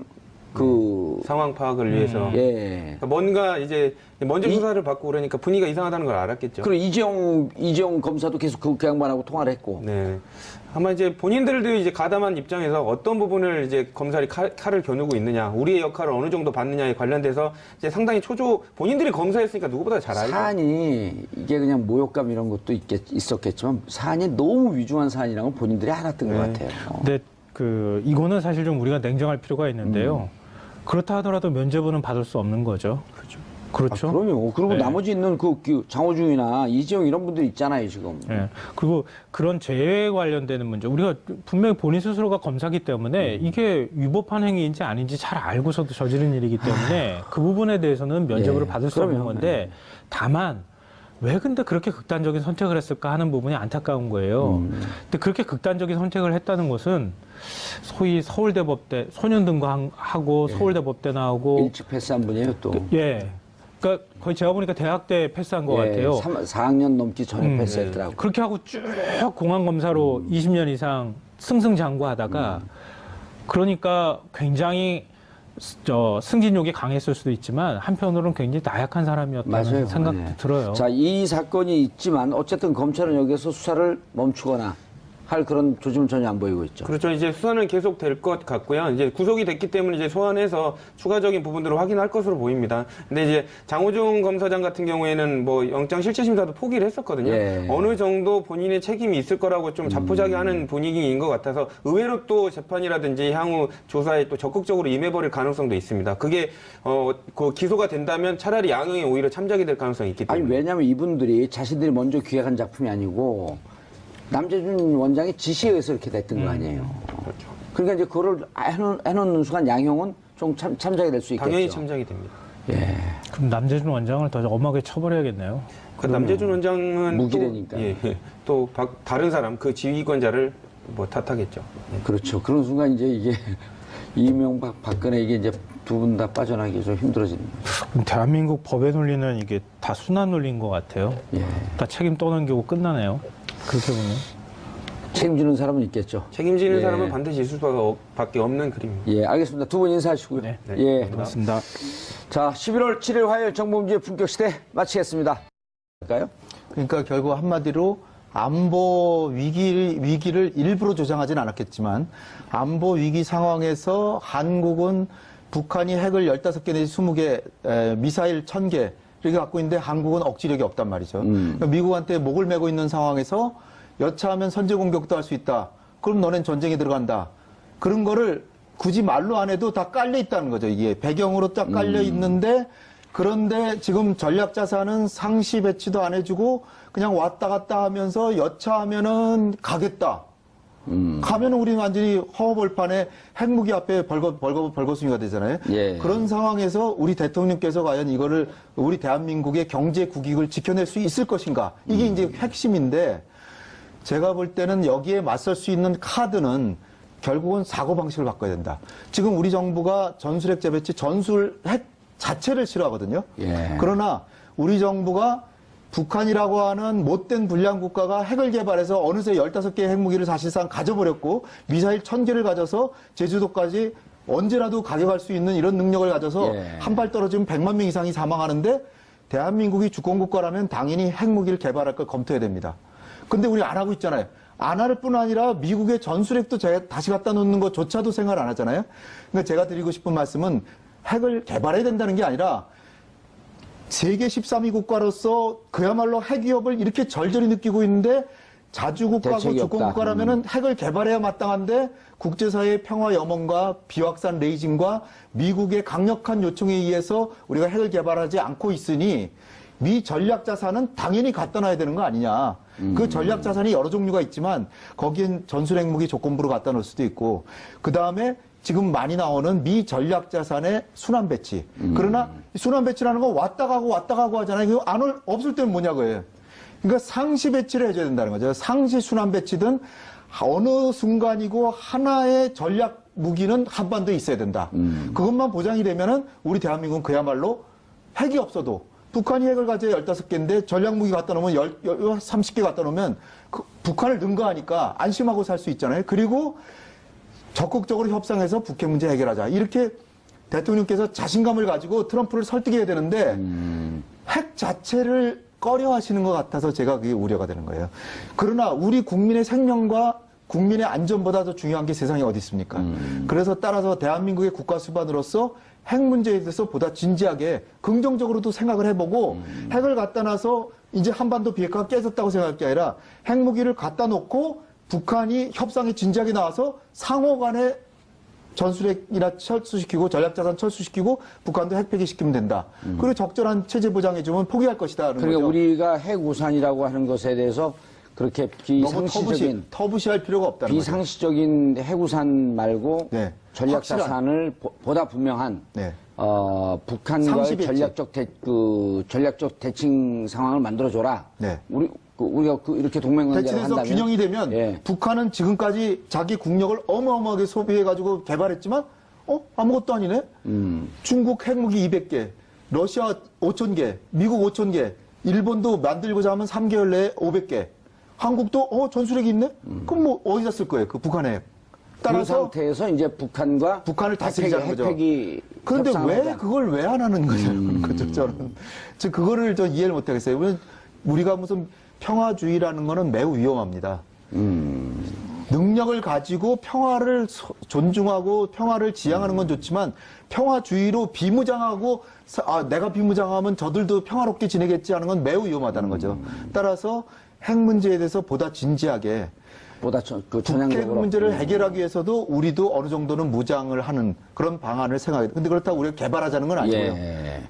상황 파악을 위해서 예. 그러니까 뭔가 이제 먼저 수사를 받고 그러니까 분위기가 이상하다는 걸 알았겠죠. 그리고 이재용 검사도 계속 그 양반하고 통화를 했고. 네. 아마 이제 본인들도 이제 가담한 입장에서 어떤 부분을 이제 검찰이 칼을 겨누고 있느냐, 우리의 역할을 어느 정도 받느냐에 관련돼서 이제 상당히 본인들이 검사했으니까 누구보다 잘 알죠. 사안이 이게 그냥 모욕감 이런 것도 있었겠지만 사안이 너무 위중한 사안이라는 걸 본인들이 알았던 것 같아요. 근데 이거는 사실 좀 우리가 냉정할 필요가 있는데요. 그렇다 하더라도 면죄부는 받을 수 없는 거죠. 그렇죠. 아, 그럼요. 그리고 네. 나머지 있는 그 장호중이나 이재용 이런 분들 있잖아요, 지금. 네. 그리고 그런 죄에 관련되는 문제, 우리가 분명히 본인 스스로가 검사기 때문에 이게 위법한 행위인지 아닌지 잘 알고서도 저지른 일이기 때문에 그 부분에 대해서는 면죄부를 예, 받을 수 없는 그럼요. 건데, 다만 왜 근데 그렇게 극단적인 선택을 했을까 하는 부분이 안타까운 거예요. 근데 그렇게 극단적인 선택을 했다는 것은 소위 서울대법대 소년등과하고 서울대법대 나오고 일찍 패스한 분이에요, 또. 예. 그러니까 거의 제가 보니까 대학 때 패스한 것 예, 같아요. 4학년 넘기 전에 패스했더라고요. 그렇게 하고 쭉 공안검사로 20년 이상 승승장구하다가 그러니까 굉장히 승진욕이 강했을 수도 있지만 한편으로는 굉장히 나약한 사람이었다는 맞아요. 생각도 네. 들어요. 자, 이 사건이 있지만 어쨌든 검찰은 여기에서 수사를 멈추거나 할 그런 조짐은 전혀 안 보이고 있죠. 그렇죠. 이제 수사는 계속 될 것 같고요. 이제 구속이 됐기 때문에 이제 소환해서 추가적인 부분들을 확인할 것으로 보입니다. 근데 이제 장호중 검사장 같은 경우에는 뭐 영장 실체 심사도 포기를 했었거든요. 예. 어느 정도 본인의 책임이 있을 거라고 좀 자포자기하는 분위기인 것 같아서 의외로 또 재판이라든지 향후 조사에 또 적극적으로 임해버릴 가능성도 있습니다. 그게 그 기소가 된다면 차라리 양형이 오히려 참작이 될 가능성이 있기 때문에. 아니, 왜냐하면 이분들이 자신들이 먼저 기획한 작품이 아니고 남재준 원장의 지시에 의해서 이렇게 됐던 거 아니에요. 그렇죠. 그러니까 이제 그거를 해놓는 순간 양형은 좀 참작이 될 수 있겠죠. 당연히 참작이 됩니다. 예. 그럼 남재준 원장을 더 엄하게 처벌해야겠네요. 그 남재준 원장은 무기래니까. 또 다른 사람 그 지휘권자를 뭐 탓하겠죠. 그렇죠. 그런 순간 이제 이게 이명박, 박근혜 이게 이제 두 분 다 빠져나기 좀 힘들어지는 거예요. 그럼 대한민국 법의 논리는 이게 다 순환 논리인 것 같아요. 예. 다 책임 떠넘기고 끝나네요. 그렇게 보면. 책임지는 사람은 있겠죠. 책임지는 예. 사람은 반드시 있을 수밖에 없는 그림입니다. 예, 알겠습니다. 두 분 인사하시고요. 네. 예. 고맙습니다. 자, 11월 7일 화요일 정봉주의 품격시대 마치겠습니다. 할까요? 그러니까 결국 한마디로 안보 위기를 일부러 조장하진 않았겠지만 안보 위기 상황에서 한국은 북한이 핵을 15개 내지 20개, 미사일 1000개 이렇게 갖고 있는데 한국은 억지력이 없단 말이죠. 그러니까 미국한테 목을 메고 있는 상황에서 여차하면 선제 공격도 할 수 있다. 그럼 너넨 전쟁에 들어간다. 그런 거를 굳이 말로 안 해도 다 깔려 있다는 거죠. 이게 배경으로 딱 깔려 있는데 그런데 지금 전략자산은 상시 배치도 안 해주고 그냥 왔다 갔다 하면서 여차하면은 가겠다. 가면은 우리는 완전히 허허벌판에 핵무기 앞에 벌거숭이가 되잖아요. 예. 그런 상황에서 우리 대통령께서 과연 이거를 우리 대한민국의 경제 국익을 지켜낼 수 있을 것인가? 이게 이제 핵심인데 제가 볼 때는 여기에 맞설 수 있는 카드는 결국은 사고방식을 바꿔야 된다. 지금 우리 정부가 전술핵 재배치, 전술핵 자체를 싫어하거든요. 예. 그러나 우리 정부가 북한이라고 하는 못된 불량 국가가 핵을 개발해서 어느새 15개의 핵무기를 사실상 가져버렸고 미사일 1000개를 가져서 제주도까지 언제라도 가져갈 수 있는 이런 능력을 가져서 예. 한 발 떨어지면 100만 명 이상이 사망하는데 대한민국이 주권국가라면 당연히 핵무기를 개발할 걸 검토해야 됩니다. 근데 우리 안 하고 있잖아요. 안 할 뿐 아니라 미국의 전술핵도 다시 갖다 놓는 것조차도 생각 안 하잖아요. 그러니까 제가 드리고 싶은 말씀은 핵을 개발해야 된다는 게 아니라 세계 13위 국가로서 그야말로 핵 위협을 이렇게 절절히 느끼고 있는데 자주국가고 대책이 없다. 주권국가라면은 핵을 개발해야 마땅한데 국제사회의 평화 염원과 비확산 레이징과 미국의 강력한 요청에 의해서 우리가 핵을 개발하지 않고 있으니 미 전략 자산은 당연히 갖다 놔야 되는 거 아니냐. 그 전략 자산이 여러 종류가 있지만 거기엔 전술핵무기 조건부로 갖다 놓을 수도 있고 그 다음에 지금 많이 나오는 미 전략 자산의 순환 배치. 그러나 순환 배치라는 건 왔다 가고 하잖아요. 그거 없을 때는 뭐냐고요. 그러니까 상시 배치를 해줘야 된다는 거죠. 상시 순환 배치든 어느 순간이고 하나의 전략 무기는 한반도에 있어야 된다. 그것만 보장이 되면은 우리 대한민국은 그야말로 핵이 없어도 북한이 핵을 가져야 15개인데 전략 무기 갖다 놓으면 30개 갖다 놓으면 북한을 능가하니까 안심하고 살 수 있잖아요. 그리고 적극적으로 협상해서 북핵 문제 해결하자. 이렇게 대통령께서 자신감을 가지고 트럼프를 설득해야 되는데 핵 자체를 꺼려 하시는 것 같아서 제가 그게 우려가 되는 거예요. 그러나 우리 국민의 생명과 국민의 안전보다 더 중요한 게 세상에 어디 있습니까? 그래서 따라서 대한민국의 국가 수반으로서 핵 문제에 대해서 보다 진지하게 긍정적으로도 생각을 해보고 핵을 갖다 놔서 이제 한반도 비핵화가 깨졌다고 생각할 게 아니라 핵무기를 갖다 놓고 북한이 협상에 진지하게 나와서 상호 간에 전술핵이나 철수시키고 전략자산 철수시키고 북한도 핵 폐기시키면 된다. 그리고 적절한 체제 보장해주면 포기할 것이다. 그러니까 거죠. 우리가 핵 우산이라고 하는 것에 대해서 그렇게 너무 터부시할 필요가 없다는 거죠. 비상시적인 핵 우산 말고 네. 전략자산을 보다 분명한 네. 북한과의 전략적 대칭 상황을 만들어줘라. 네. 우리가 이렇게 동맹관계를 대치돼서 한다면 균형이 되면 예. 북한은 지금까지 자기 국력을 어마어마하게 소비해가지고 개발했지만 아무것도 아니네. 중국 핵무기 200개, 러시아 5,000개, 미국 5,000개, 일본도 만들고자 하면 3개월 내에 500개. 한국도 전술핵이 있네? 그럼 뭐 어디다 쓸 거예요? 그 북한의 핵. 그 따라서 상태에서 이제 북한을 다스리자는 거죠. 핵폐기 그런데 협상을 그걸 왜 안 하는 거죠? 저는 그거를 이해를 못 하겠어요. 우리가 무슨 평화주의라는 거는 매우 위험합니다. 능력을 가지고 평화를 존중하고 평화를 지향하는 건 좋지만 평화주의로 비무장하고 내가 비무장하면 저들도 평화롭게 지내겠지 하는 건 매우 위험하다는 거죠. 따라서 핵 문제에 대해서 보다 진지하게 북핵 문제를 해결하기 위해서도 우리도 어느 정도는 무장을 하는 그런 방안을 생각해요. 근데 그렇다고 우리가 개발하자는 건 아니고요. 예.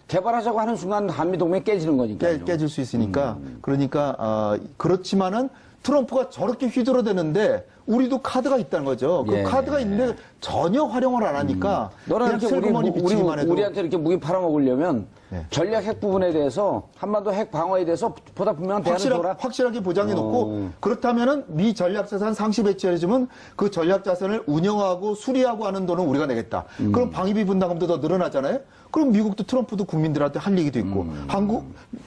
개발하자고 하는 순간 한미동맹이 깨지는 거니까요. 깨질 수 있으니까. 그러니까 그렇지만은 트럼프가 저렇게 휘두르대는데 우리도 카드가 있다는 거죠. 그 예. 카드가 있는데 전혀 활용을 안 하니까 너는 그냥 슬그머니 비치기만 해도 우리한테 이렇게 무기 팔아먹으려면 네. 전략 핵 부분에 대해서 한반도 핵 방어에 대해서 보다 분명한 대안을 줘라. 확실하게 보장해 놓고 그렇다면은 미 전략 자산 상시 배치해주면 그 전략 자산을 운영하고 수리하고 하는 돈은 우리가 내겠다. 그럼 방위비 분담금도 더 늘어나잖아요. 그럼 미국도 트럼프도 국민들한테 할 얘기도 있고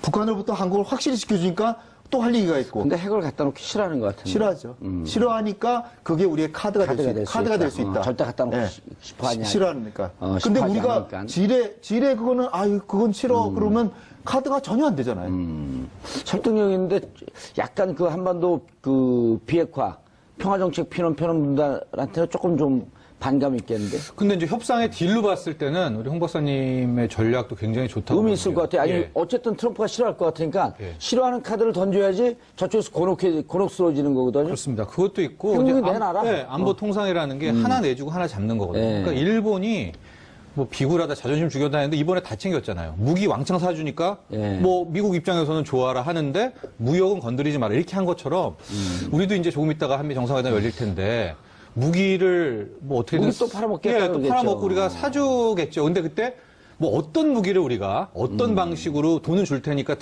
북한으로부터 한국을 확실히 지켜주니까 또 할 얘기가 있고. 근데 핵을 갖다 놓기 싫어하는 것 같은데. 싫어하죠. 싫어하니까 그게 우리의 카드가 될 수 있다. 절대 갖다 놓고 싶어 하냐. 싫어하니까. 근데 우리가 지뢰 그거는 그건 싫어. 그러면 카드가 전혀 안 되잖아요. 설득력 있는데 약간 그 한반도 그 비핵화 평화 정책 피는 분들한테는 조금 좀 반감이 있겠는데. 근데 이제 협상의 딜로 봤을 때는 우리 홍 박사님의 전략도 굉장히 좋다고 의미 있을 것 같아요. 아니, 예. 어쨌든 트럼프가 싫어할 것 같으니까 예. 싫어하는 카드를 던져야지 저쪽에서 곤혹스러워지는 거거든요. 그렇습니다. 그것도 있고 핵무기 이제 내놔라. 안보 통상이라는 게 하나 내주고 하나 잡는 거거든요. 예. 그러니까 일본이 뭐 비굴하다 자존심 죽였다 했는데 이번에 다 챙겼잖아요. 무기 왕창 사주니까 예. 뭐 미국 입장에서는 좋아라 하는데 무역은 건드리지 마라 이렇게 한 것처럼 우리도 이제 조금 있다가 한미 정상회담 열릴 텐데 무기를 뭐 어떻게든 무기 또 팔아먹겠다 예, 또 그러겠죠. 팔아먹고 우리가 사주겠죠. 근데 그때 뭐 어떤 무기를 우리가 어떤 방식으로 돈을 줄 테니까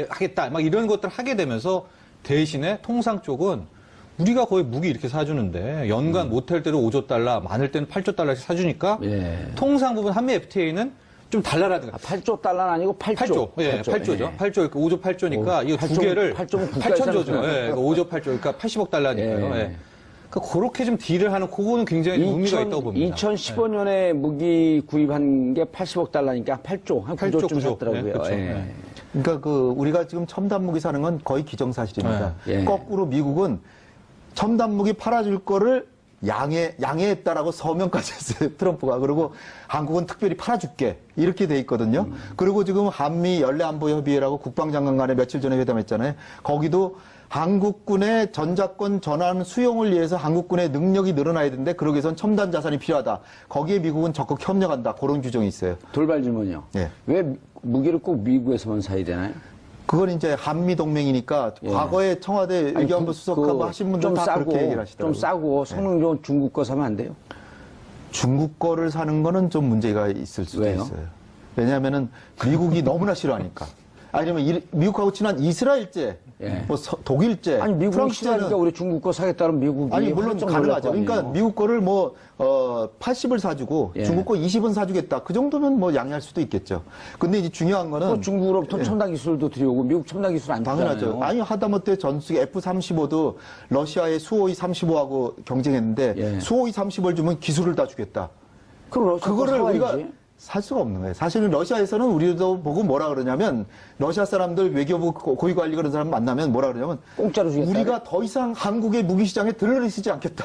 하겠다 막 이런 것들 하게 되면서 대신에 통상 쪽은 우리가 거의 무기 이렇게 사주는데 연간 못할 때로 5조 달러, 많을 때는 8조 달러씩 사주니까 예. 통상 부분 한미 FTA는 좀 달라라든가. 8조 달러는 아니고 8조. 예, 8조죠. 예. 8조, 5조 8조니까 이거 두 개를 8천조죠. 예, 5조 8조, 그러니까 80억 달러니까요. 예. 예. 그러니까 그렇게 좀 딜을 하는 그거는 굉장히 의미가 있다고 봅니다. 2015년에 무기 구입한 게 80억 달러니까 8조, 한 8조, 9조쯤 9조. 샀더라고요. 예, 그렇죠. 예. 예. 그러니까 우리가 지금 첨단 무기 사는 건 거의 기정사실입니다. 예. 거꾸로 미국은 첨단 무기 팔아줄 거를 양해했다라고 서명까지 했어요. 트럼프가. 그리고 한국은 특별히 팔아줄게. 이렇게 돼 있거든요. 그리고 지금 한미 연례안보협의회라고 국방장관 간에 며칠 전에 회담했잖아요. 거기도 한국군의 전자권 전환 수용을 위해서 한국군의 능력이 늘어나야 되는데 그러기 위해선 첨단 자산이 필요하다. 거기에 미국은 적극 협력한다. 그런 규정이 있어요. 돌발 질문이요. 예. 왜 무기를 꼭 미국에서만 사야 되나요? 그건 이제 한미 동맹이니까 예. 과거에 청와대 의견부 수석하고 하신 분들 다 그렇게 얘기를 하시더라고요. 좀 싸고 성능 좋은 중국 거 사면 안 돼요? 중국 거를 사는 거는 좀 문제가 있을 수도 왜요? 있어요. 왜냐하면은 미국이 너무나 싫어하니까. 아니면 미국하고 친한 이스라엘제, 예. 뭐 독일제, 아니 미국이 프랑스제는 싫으니까 우리 중국 거 사겠다는 미국이 아니 물론 활짝 가능하죠. 놀랄 거 그러니까 아니에요. 미국 거를 뭐 80을 사주고 예. 중국 거 20은 사주겠다. 그 정도면 뭐 양해할 수도 있겠죠. 근데 이제 중요한 거는 또 중국으로부터 첨단 기술도 들여오고 미국 첨단 기술 안 당연하죠. 주잖아요. 아니 하다못해 전투기 F-35도 러시아의 수호이 35하고 경쟁했는데 예. 수호이 30을 주면 기술을 다 주겠다. 그거를 우리가 살 수가 없는 거예요. 사실은 러시아에서는 우리도 보고 뭐라 그러냐면 러시아 사람들 외교부 고위 관리 그런 사람 만나면 뭐라 그러냐면 공짜로 주겠다. 우리가 더 이상 한국의 무기 시장에 들러리지 않겠다.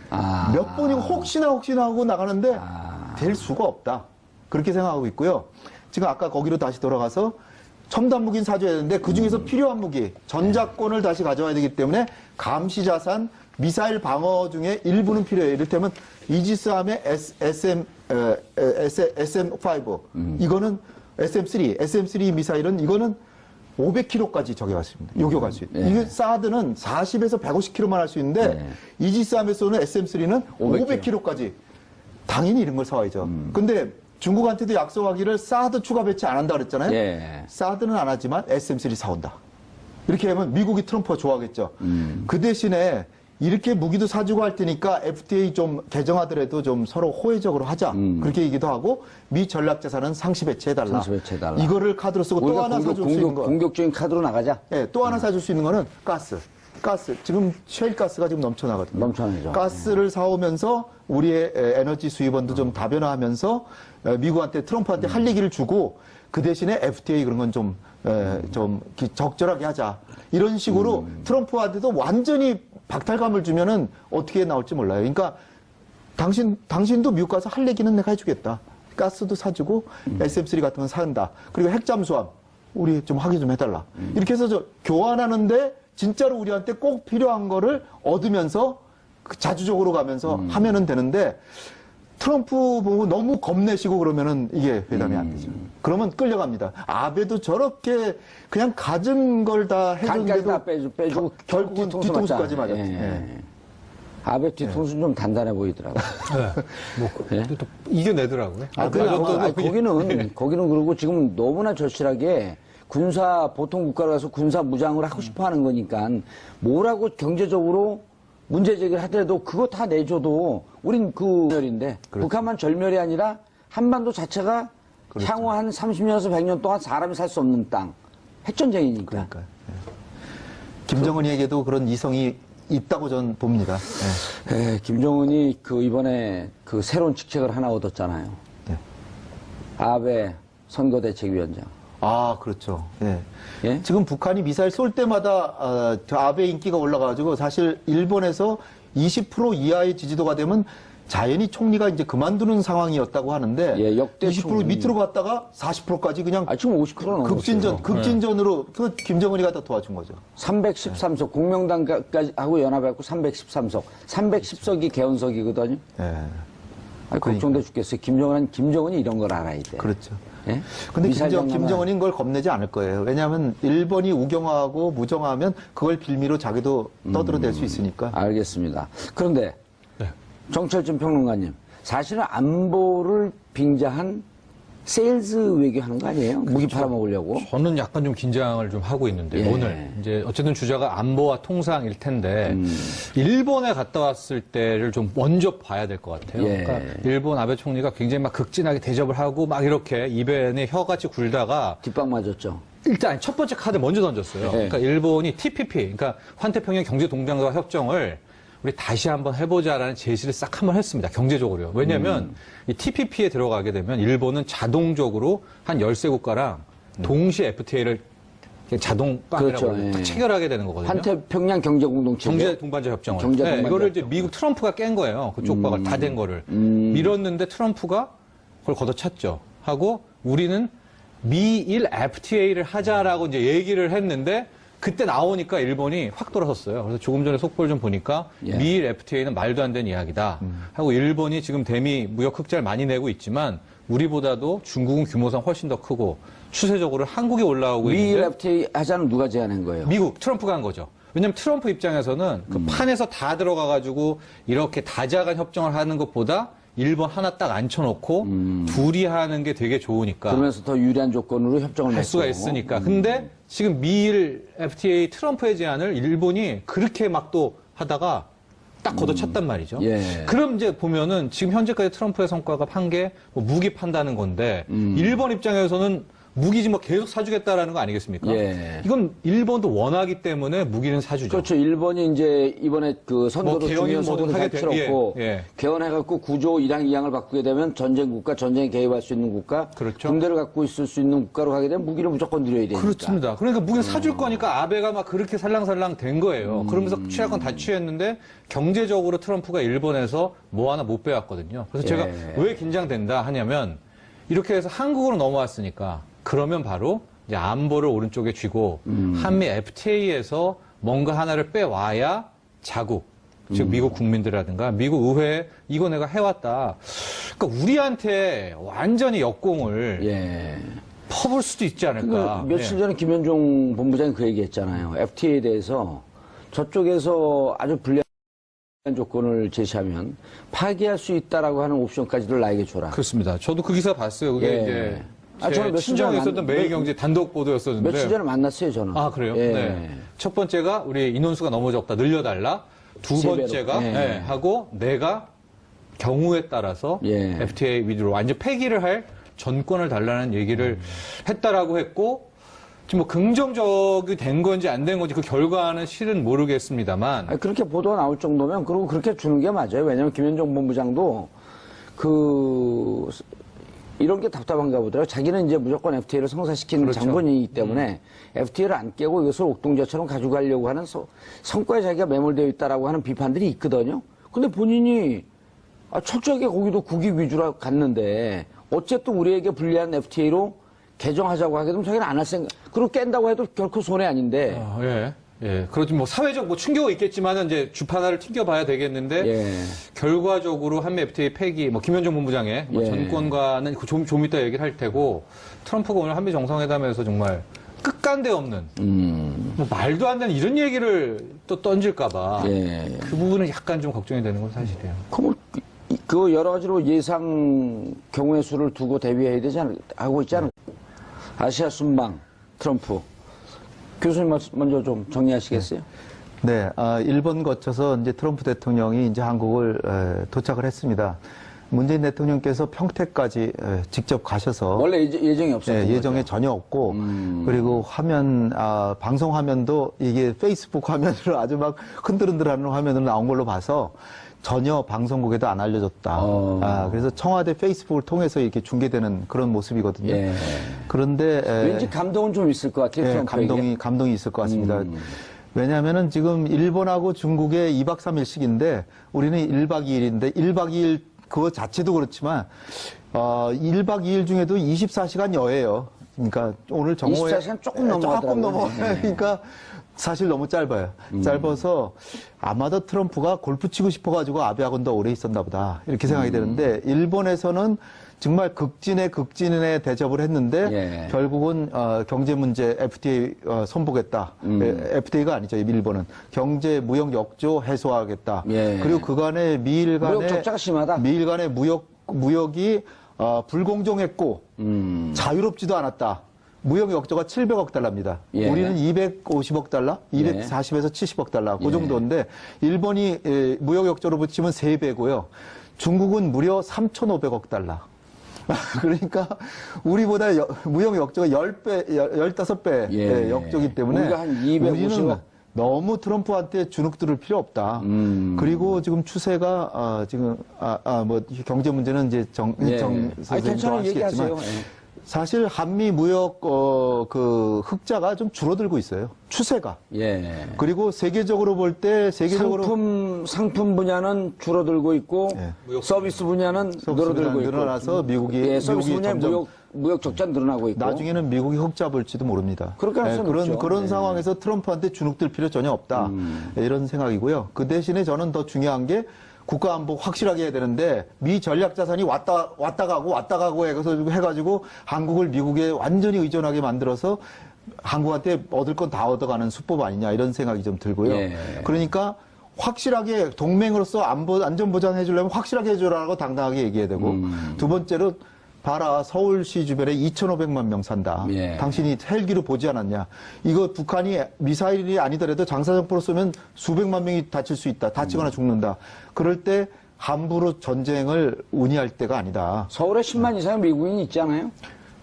아. 몇 번이 혹시나 하고 나가는데 될 수가 없다. 그렇게 생각하고 있고요. 지금 아까 거기로 다시 돌아가서 첨단 무기는 사줘야 되는데 그중에서 필요한 무기, 전자권을 다시 가져와야 되기 때문에 감시 자산, 미사일 방어 중에 일부는 필요해요. 이를테면 이지스함의 SM5 이거는 SM3 미사일은 이거는 500km까지 저겨왔습니다. 요격할 수 있는. 이게 사드는 40에서 150km만 할 수 있는데 이지스함에 쏘는 SM3는 500km까지 당연히 이런 걸 사와야죠. 근데 중국한테도 약속하기를 사드 추가 배치 안 한다 그랬잖아요. 예. 사드는 안 하지만 SM3 사온다. 이렇게 하면 미국이 트럼프가 좋아하겠죠. 그 대신에 이렇게 무기도 사주고 할 테니까 FTA 좀 개정하더라도 좀 서로 호혜적으로 하자. 그렇게 얘기도 하고 미 전략자산은 상시 배치해달라. 상시 배치해달라. 이거를 카드로 쓰고 또 하나 사줄 수 있는 거. 공격적인 카드로 나가자. 예, 또 하나 사줄 수 있는 거는 가스. 지금 셰일 가스가 지금 넘쳐나거든요. 넘쳐나죠. 가스를 사오면서 우리의 에너지 수입원도 좀 다변화하면서 미국한테 트럼프한테 할 얘기를 주고 그 대신에 FTA 그런 건 좀 적절하게 하자. 이런 식으로 트럼프한테도 완전히 박탈감을 주면은 어떻게 나올지 몰라요. 그러니까 당신도 미국 가서 할 얘기는 내가 해주겠다. 가스도 사주고 SM3 같은 건 사는다. 그리고 핵잠수함 우리 좀 확인 좀 해달라. 이렇게 해서 교환하는데 진짜로 우리한테 꼭 필요한 거를 얻으면서 자주적으로 가면서 하면은 되는데 트럼프 보고 너무 겁내시고 그러면은 이게 회담이 안 되죠. 그러면 끌려갑니다. 아베도 저렇게 그냥 가진 걸 다 간까지 다 해줬는데도 빼주고 결국은 뒤통수까지 맞았죠. 예. 예. 아베 뒤통수는 좀 단단해 보이더라고요. 예? 또 이겨내더라고요. 거기는 그러고 지금 너무나 절실하게 보통 국가로 가서 군사 무장을 하고 싶어 하는 거니까 뭐라고 경제적으로 문제 제기를 하더라도 그거 다 내줘도 우린 절멸인데 그렇죠. 북한만 절멸이 아니라 한반도 자체가 그렇죠. 향후 한 30년에서 100년 동안 사람이 살 수 없는 땅. 핵전쟁이니까. 그러니까요. 예. 김정은이에게도 그런 이성이 있다고 저는 봅니다. 예. 예, 김정은이 이번에 새로운 직책을 하나 얻었잖아요. 네. 아베 선거대책위원장. 아, 그렇죠. 예. 예? 지금 북한이 미사일 쏠 때마다 저 아베 인기가 올라가가지고 사실 일본에서 20% 이하의 지지도가 되면 자연히 총리가 이제 그만두는 상황이었다고 하는데 예, 역대 20% 총리. 밑으로 갔다가 40%까지 그냥 지금 50%는 넘었어요. 급진전으로 그 김정은이 갖다 도와준 거죠. 313석, 공명당까지 하고 연합해갖고 313석. 310석이 개헌석이거든요. 예. 걱정돼 죽겠어요. 김정은이 이런 걸 알아야 돼. 그렇죠. 예? 근데 미사일 장난은 김정은이 그걸 겁내지 않을 거예요. 왜냐하면 일본이 우경화하고 무정화하면 그걸 빌미로 자기도 떠들어댈 수 있으니까. 알겠습니다. 그런데 네. 정철진 평론가님, 사실은 안보를 빙자한 세일즈 외교하는 거 아니에요? 무기 팔아먹으려고. 저는 약간 좀 긴장을 좀 하고 있는데 예. 오늘 이제 어쨌든 주자가 안보와 통상일 텐데 일본에 갔다 왔을 때를 좀 먼저 봐야 될 것 같아요. 예. 그러니까 일본 아베 총리가 굉장히 막 극진하게 대접을 하고 막 이렇게 입에 혀같이 굴다가 뒷방 맞았죠. 일단 첫 번째 카드 먼저 던졌어요. 예. 그러니까 일본이 TPP, 그러니까 환태평양 경제동맹과 협정을 우리 다시 한번 해보자라는 제시를 싹 한번 했습니다. 경제적으로요. 왜냐하면 이 TPP에 들어가게 되면 일본은 자동적으로 한 13국가랑 동시에 FTA를 자동 그렇죠. 빵이라고 예. 체결하게 되는 거거든요. 환태평양 경제공동체. 경제 동반자 협정을. 경제 동반자 이거를 이제 협정. 미국 트럼프가 깬 거예요. 그쪽 박을 다 된 거를. 밀었는데 트럼프가 그걸 걷어찼죠. 하고 우리는 미일 FTA를 하자라고 이제 얘기를 했는데 그때 나오니까 일본이 확 돌아섰어요. 그래서 조금 전에 속보를 좀 보니까 예. 미일 FTA는 말도 안 되는 이야기다. 하고 일본이 지금 대미 무역 흑자를 많이 내고 있지만 우리보다도 중국은 규모상 훨씬 더 크고 추세적으로 한국이 올라오고 미일 있는데 FTA 하자는 누가 제안한 거예요? 미국 트럼프가 한 거죠. 왜냐하면 트럼프 입장에서는 그 판에서 다 들어가가지고 이렇게 다자간 협정을 하는 것보다 일본 하나 딱 앉혀놓고 둘이 하는 게 되게 좋으니까 그러면서 더 유리한 조건으로 협정을 할 수가 맺고. 있으니까. 근데 지금 미일 FTA 트럼프의 제안을 일본이 그렇게 막 또 하다가 딱 걷어찼단 말이죠. 예. 그럼 이제 보면은 지금 현재까지 트럼프의 성과가 판 게 뭐 무기 판다는 건데 일본 입장에서는 무기 지금 뭐 계속 사주겠다라는 거 아니겠습니까? 예. 이건 일본도 원하기 때문에 무기는 사주죠. 그렇죠. 일본이 이제 이번에 그 선거로 뭐 중요 개헌이든 선거를 뭐든 다 하게 돼- 치렀고 예, 예. 개헌해갖고 구조 1 항 2항을 바꾸게 되면 전쟁 국가, 전쟁에 개입할 수 있는 국가, 그렇죠. 군대를 갖고 있을 수 있는 국가로 가게 되면 무기를 무조건 드려야 되니까. 그렇습니다. 그러니까 무기를 사줄 거니까 아베가 막 그렇게 살랑살랑 된 거예요. 그러면서 취할 건 다 취했는데 경제적으로 트럼프가 일본에서 뭐 하나 못 빼왔거든요. 그래서 제가 예. 왜 긴장된다 하냐면 이렇게 해서 한국으로 넘어왔으니까 그러면 바로 이제 안보를 오른쪽에 쥐고 한미 FTA에서 뭔가 하나를 빼와야 자국, 즉 미국 국민들이라든가 미국 의회에 이거 내가 해왔다. 그러니까 우리한테 완전히 역공을 예. 퍼볼 수도 있지 않을까. 그러니까 며칠 예. 전에 김현종 본부장이 그 얘기했잖아요. FTA에 대해서 저쪽에서 아주 불리한 조건을 제시하면 파기할 수 있다라고 하는 옵션까지를 나에게 줘라. 그렇습니다. 저도 그 기사 봤어요. 그게 예. 이제 저는 제 며칠 친정에 전에 있었던 매일경제 단독 보도였었는데. 며칠 전에 만났어요, 저는. 아 그래요? 예. 네. 첫 번째가 우리 인원수가 너무 적다 늘려달라. 두 세 배로. 번째가 예. 네, 하고 내가 경우에 따라서 예. FTA 위주로 완전 폐기를 할 전권을 달라는 얘기를 했다라고 했고 지금 뭐 긍정적이 된 건지 안 된 건지 그 결과는 실은 모르겠습니다만 아니, 그렇게 보도가 나올 정도면 그리고 그렇게 주는 게 맞아요. 왜냐하면 김현종 본부장도 이런 게 답답한가 보더라고요. 자기는 이제 무조건 FTA를 성사시키는 그렇죠. 장본인이기 때문에 FTA를 안 깨고 이것을 옥동자처럼 가져가려고 하는 성과에 자기가 매몰되어 있다라고 하는 비판들이 있거든요. 근데 본인이 철저하게 거기도 국익 위주로 갔는데 어쨌든 우리에게 불리한 FTA로 개정하자고 하게 되면 자기는 안 할 생각. 그리고 깬다고 해도 결코 손해 아닌데. 예. 예. 그렇지 뭐 사회적 뭐 충격은 있겠지만은 이제 주파나를 튕겨봐야 되겠는데 예. 결과적으로 한미 FTA 폐기 뭐 김현종 본부장의 뭐 예. 전권과는 좀 이따 얘기를 할 테고 트럼프가 오늘 한미 정상회담에서 정말 끝간데 없는 뭐 말도 안 되는 이런 얘기를 또 던질까봐 예. 그 부분은 약간 좀 걱정이 되는 건 사실이에요. 그 여러 가지로 예상 경우의 수를 두고 대비해야 되지 하고 있지 않을까? 아시아 순방 트럼프 교수님 먼저 좀 정리하시겠어요? 네, 일본 거쳐서 이제 트럼프 대통령이 이제 한국을 도착을 했습니다. 문재인 대통령께서 평택까지 직접 가셔서 원래 예정이 없었던 거죠? 예정에 전혀 없고 그리고 방송 화면도 이게 페이스북 화면으로 아주 막 흔들흔들하는 화면으로 나온 걸로 봐서 전혀 방송국에도 안 알려졌다. 그래서 청와대 페이스북을 통해서 이렇게 중계되는 그런 모습이거든요. 예. 그런데 왠지 감동은 좀 있을 것 같아요. 예, 트럼프에게. 감동이 있을 것 같습니다. 왜냐하면은 지금 일본하고 중국의 2박 3일씩인데 우리는 1박 2일인데 1박 2일 그거 자체도 그렇지만 1박 2일 중에도 24시간 여예요. 그러니까 오늘 정오에 24시간 조금 넘어가더라고요. 조금 넘어. 네. 그러니까 사실 너무 짧아요. 짧아서 아마도 트럼프가 골프 치고 싶어가지고 아베하고는 더 오래 있었나 보다. 이렇게 생각이 되는데, 일본에서는 정말 극진에 대접을 했는데, 예. 결국은, 경제 문제 FTA 손보겠다. FTA가 아니죠. 일본은. 경제 무역 역조 해소하겠다. 예. 그리고 그간의 미일 간의 무역 적자가 심하다. 미일 간의 무역이 불공정했고, 자유롭지도 않았다. 무역 역조가 700억 달러입니다. 예. 우리는 250억 달러? 240에서 70억 달러. 그 정도인데, 일본이 무역 역조로 붙이면 3배고요. 중국은 무려 3,500억 달러. 그러니까 우리보다 무역 역조가 10배, 15배 예. 역조기 때문에 우리가 한 250억. 우리는 너무 트럼프한테 주눅 들을 필요 없다. 그리고 지금 추세가 지금 뭐 경제 문제는 이제 예. 선생님도 괜찮아요. 아시겠지만 얘기하세요. 예. 사실 한미 무역 그 흑자가 좀 줄어들고 있어요. 추세가. 예. 그리고 세계적으로 볼 때 상품 분야는 줄어들고 있고 예. 서비스 분야는 늘어들고 있고 늘어나서 미국이 서비스 분야 점점 무역 적자 늘어나고 있고 나중에는 미국이 흑자 볼지도 모릅니다. 그럴 가능성이 높죠. 그런 네. 상황에서 트럼프한테 주눅들 필요 전혀 없다. 이런 생각이고요. 그 대신에 저는 더 중요한 게 국가 안보 확실하게 해야 되는데 미 전략 자산이 왔다 가고 해가지고 한국을 미국에 완전히 의존하게 만들어서 한국한테 얻을 건 다 얻어가는 수법 아니냐 이런 생각이 좀 들고요. 예. 그러니까 확실하게 동맹으로서 안전 보장해 주려면 확실하게 해주라고 당당하게 얘기해야 되고 두 번째로 봐라 서울시 주변에 2,500만 명 산다. 예. 당신이 헬기로 보지 않았냐. 이거 북한이 미사일이 아니더라도 장사정포로 쏘면 수백만 명이 다칠 수 있다. 다치거나 죽는다. 그럴 때 함부로 전쟁을 운이할 때가 아니다. 서울에 10만 이상의 미국인이 있잖아요.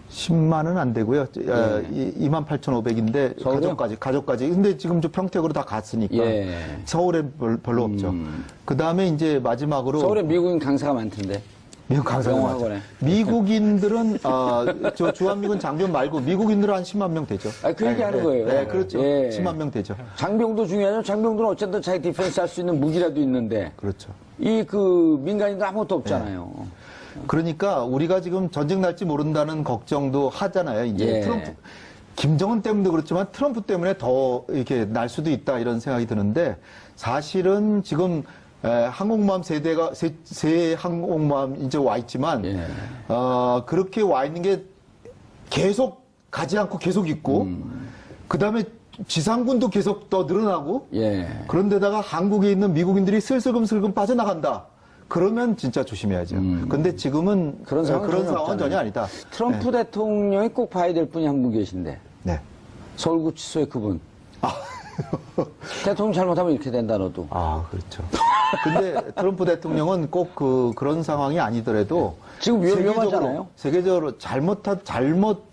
10만은 안 되고요. 28,500인데 서울이요? 가족까지. 근데 지금 저 평택으로 다 갔으니까 예. 서울에 별로 없죠. 그 다음에 이제 마지막으로 서울에 미국인 강사가 많던데. 미국 강사가 영어학원에. 맞죠. 미국인들은 저 주한미군 장병 말고 미국인들은 한 10만 명 되죠. 그 얘기하는 거예요. 네, 그렇죠. 예. 10만 명 되죠. 장병도 중요하죠. 장병들은 어쨌든 자기 디펜스 할 수 있는 무기라도 있는데 그렇죠. 이 그 민간인도 아무것도 없잖아요. 그러니까 우리가 지금 전쟁 날지 모른다는 걱정도 하잖아요. 이제 예. 트럼프 김정은 때문도 그렇지만 트럼프 때문에 더 이렇게 날 수도 있다 이런 생각이 드는데 사실은 지금 항공모함 세 항공모함 이제 와 있지만 예. 그렇게 와 있는 게 계속 가지 않고 계속 있고 그다음에 지상군도 계속 더 늘어나고 예. 그런데다가 한국에 있는 미국인들이 슬슬금 빠져나간다. 그러면 진짜 조심해야죠. 근데 지금은 그런 상황은 상황은 전혀 아니다. 트럼프 대통령이 꼭 봐야 될 분이 한 분 계신데 네. 서울구치소의 그분. 대통령 잘못하면 이렇게 된다 너도. 그렇죠. 근데 트럼프 대통령은 꼭 그런 상황이 아니더라도 지금 위험하잖아요. 세계적으로 잘못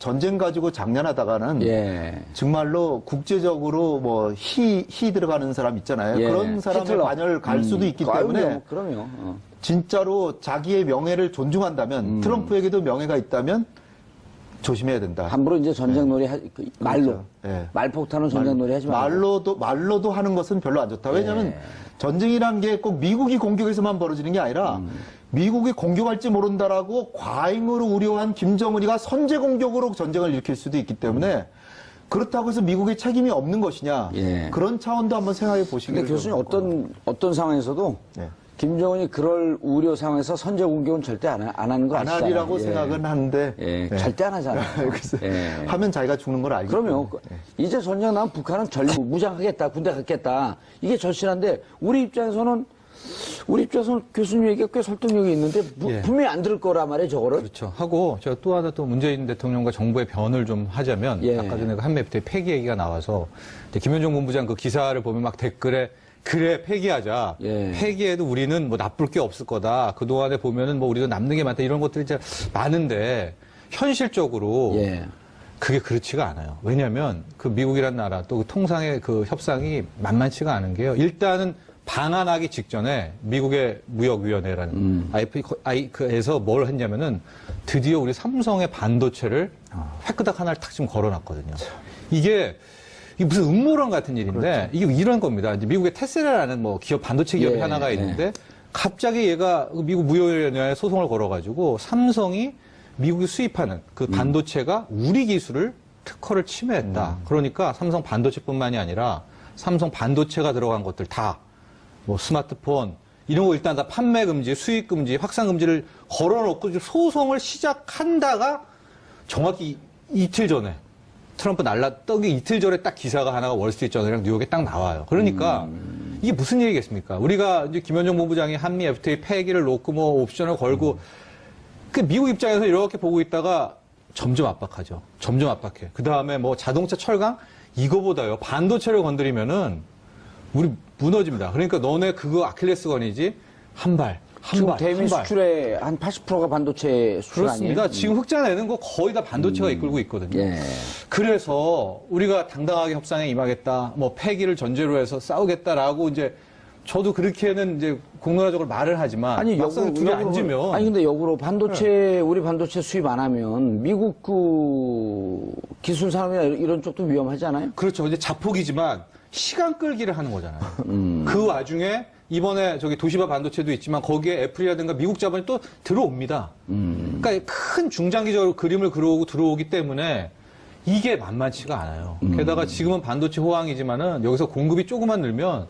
전쟁 가지고 장난하다가는 예. 정말로 국제적으로 뭐 희 들어가는 사람 있잖아요. 예. 그런 사람의 히틀러. 반열 갈 수도 있기 때문에 그럼요. 진짜로 자기의 명예를 존중한다면 트럼프에게도 명예가 있다면 조심해야 된다. 함부로 이제 전쟁놀이 말로 그렇죠. 예. 말폭탄은 전쟁놀이 하지 말고. 말로도 하는 것은 별로 안 좋다. 왜냐하면 전쟁이라는 게 꼭 미국이 공격해서만 벌어지는 게 아니라 미국이 공격할지 모른다라고 과잉으로 우려한 김정은이가 선제 공격으로 전쟁을 일으킬 수도 있기 때문에 그렇다고 해서 미국의 책임이 없는 것이냐. 예. 그런 차원도 한번 생각해 보시길. 근데 교수님 어떤 상황에서도 네. 김정은이 그럴 우려 상황에서 선제 공격은 절대 안 하는 거 안 아시잖아요. 하리라고 생각은 하는데 예, 네. 절대 안 하잖아요. 글쎄, 예. 하면 자기가 죽는 걸 알기 그럼요. 때문에. 이제 전쟁 나면 북한은 무장하겠다, 군대 갖겠다. 이게 절실한데 우리 입장에서는 교수님 얘기가 꽤 설득력이 있는데 예. 분명히 안 들을 거란 말이에요, 저거를. 그렇죠. 하고 제가 또 하나 또 문재인 대통령과 정부의 변을 좀 하자면 예. 아까 전에 그 한미 FTA 폐기 얘기가 나와서 이제 김현종 본부장 그 기사를 보면 막 댓글에 그래 폐기하자. 예. 폐기해도 우리는 뭐 나쁠 게 없을 거다. 그 동안에 보면은 뭐 우리도 남는 게 많다 이런 것들이 진짜 많은데 현실적으로 예. 그게 그렇지가 않아요. 왜냐하면 그 미국이라는 나라 또 그 통상의 그 협상이 만만치가 않은 게요. 일단은 방한하기 직전에 미국의 무역위원회라는 IP에서 뭘 했냐면은 드디어 우리 삼성의 반도체를 획그닥 하나를 탁 지금 걸어놨거든요. 이게 무슨 음모론 같은 일인데 그렇죠. 이게 이런 겁니다. 이제 미국의 테슬라라는 뭐 기업 반도체 기업이 예, 하나가 있는데 갑자기 얘가 미국 무역위원회에 소송을 걸어가지고 삼성이 미국이 수입하는 그 반도체가 우리 기술을 특허를 침해했다. 그러니까 삼성 반도체뿐만이 아니라 삼성 반도체가 들어간 것들 다, 뭐 스마트폰, 이런 거 일단 다 판매 금지, 수입 금지, 확산 금지를 걸어놓고 지금 소송을 시작한다가 정확히 이틀 전에 트럼프 날라떠기 이틀 전에 딱 기사가 하나가 월스트리트저널이랑 뉴욕에 딱 나와요. 그러니까 이게 무슨 얘기겠습니까? 우리가 이제 김현정 본부장이 한미 FTA 폐기를 놓고 뭐 옵션을 걸고 그 미국 입장에서 이렇게 보고 있다가 점점 압박하죠. 점점 압박해. 그 다음에 뭐 자동차 철강 이거보다요 반도체를 건드리면은 우리 무너집니다. 그러니까 너네 그거 아킬레스건이지 한 발. 지금 대미 수출의 한 80%가 반도체 수출 그렇습니다. 아니에요? 지금 흑자 내는 거 거의 다 반도체가 이끌고 있거든요. 예. 그래서 우리가 당당하게 협상에 임하겠다, 뭐 폐기를 전제로 해서 싸우겠다라고 이제 저도 그렇게는 이제 공론화적으로 말을 하지만 막상 둘이 앉으면 아니 근데 역으로 반도체 우리 반도체 수입 안 하면 미국 그 기술 산업이나 이런 쪽도 위험하잖아요. 그렇죠. 근데 자폭이지만 시간 끌기를 하는 거잖아요. 그 와중에 이번에 저기 도시바 반도체도 있지만 거기에 애플이라든가 미국 자본이 또 들어옵니다. 그러니까 큰 중장기적으로 그림을 그려오고 들어오기 때문에 이게 만만치가 않아요. 게다가 지금은 반도체 호황이지만은 여기서 공급이 조금만 늘면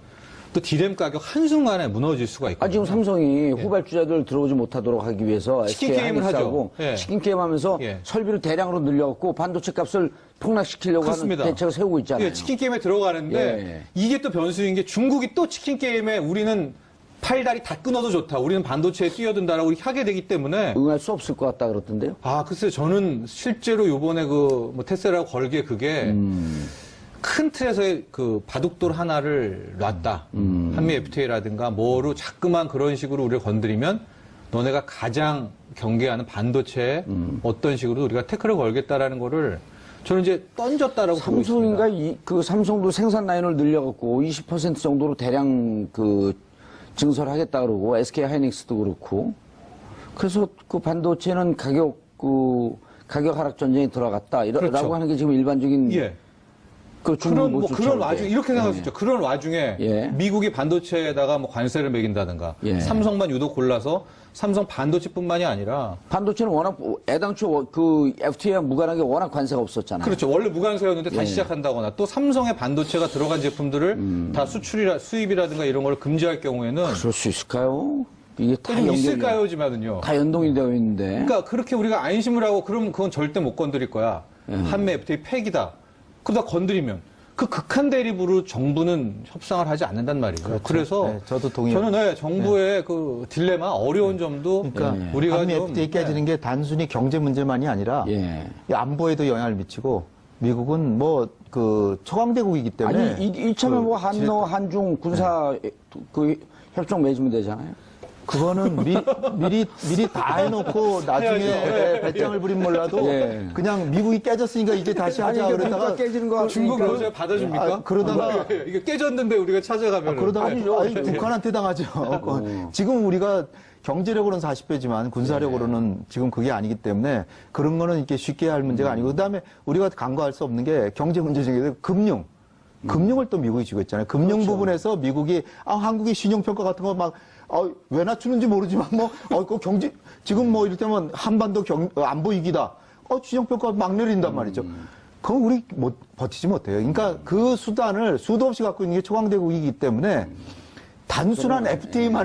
또 디램 가격 한순간에 무너질 수가 있거든요. 지금 삼성이 후발주자들 들어오지 못하도록 하기 위해서 치킨 게임을 하죠. 치킨 게임 하면서 설비를 대량으로 늘려갖고 반도체 값을 폭락시키려고 그렇습니다. 하는 대책을 세우고 있잖아요. 치킨 게임에 들어가는데 이게 또 변수인 게 중국이 또 치킨 게임에 우리는 팔다리 다 끊어도 좋다. 우리는 반도체에 뛰어든다라고 이렇게 하게 되기 때문에 응할 수 없을 것 같다 그렇던데요. 글쎄요. 저는 실제로 요번에 그 뭐 테슬라가 걸기에 그게 큰 틀에서의 그 바둑돌 하나를 놨다. 한미 FTA라든가 뭐로 자꾸만 그런 식으로 우리를 건드리면 너네가 가장 경계하는 반도체에 어떤 식으로 우리가 태클을 걸겠다라는 거를 저는 이제 던졌다라고 보고 있습니다. 삼성인가 그 삼성도 생산 라인을 늘려갖고 20% 정도로 대량 그 증설하겠다 그러고 SK 하이닉스도 그렇고 그래서 그 반도체는 가격 하락 전쟁에 들어갔다 이라고 그렇죠. 하는 게 지금 일반적인 그 그런 와중에 이렇게 생각할 수 있죠. 그런 와중에 예. 미국이 반도체에다가 뭐 관세를 매긴다든가 삼성만 유독 골라서 삼성 반도체뿐만이 아니라 반도체는 워낙 애당초 그 FTA와 무관하게 워낙 관세가 없었잖아요. 그렇죠. 원래 무관세였는데 다시 시작한다거나 또 삼성의 반도체가 들어간 제품들을 다 수입이라든가 이런 걸 금지할 경우에는 그럴 수 있을까요? 이게 다 좀 있을까요지만은요. 다 연동이 되어 있는데. 그러니까 그렇게 우리가 안심을 하고 그럼 그건 절대 못 건드릴 거야. 한미 FTA 폐기다. 그러다 건드리면 그 극한 대립으로 정부는 협상을 하지 않는단 말이에요. 그렇죠. 그래서 네, 저도 동의합니다. 저는 정부의 그 딜레마 어려운 점도 그러니까 우리가 한미 좀 FTA 깨지는 게 단순히 경제 문제만이 아니라 이 안보에도 영향을 미치고 미국은 뭐 그 초강대국이기 때문에 아니 이참에 뭐 한러 한중 군사 그 협정 맺으면 되잖아요. 그거는 미리 다 해놓고 나중에 배짱을 부리면 몰라도 그냥 미국이 깨졌으니까 이제 다시 하자 그러다가 깨지는 거 중국 그러죠? 받아줍니까? 그러다가 이게 깨졌는데 우리가 찾아가면 그러다가 북한한테 당하죠. 지금 우리가 경제력으로는 40배지만 군사력으로는 지금 그게 아니기 때문에 그런 거는 이렇게 쉽게 할 문제가 아니고 그다음에 우리가 간과할 수 없는 게 경제 문제 중에 금융을 또 미국이 쥐고 있잖아요. 금융 부분에서 미국이 한국의 신용평가 같은 거 막 왜 낮추는지 모르지만 그 경제 지금 뭐 이를테면 한반도 안보 위기다. 신용평가 막 내린단 말이죠. 그건 우리 버티지 못해요. 그러니까 그 수단을 수도 없이 갖고 있는 게 초강대국이기 때문에 단순한 FTA만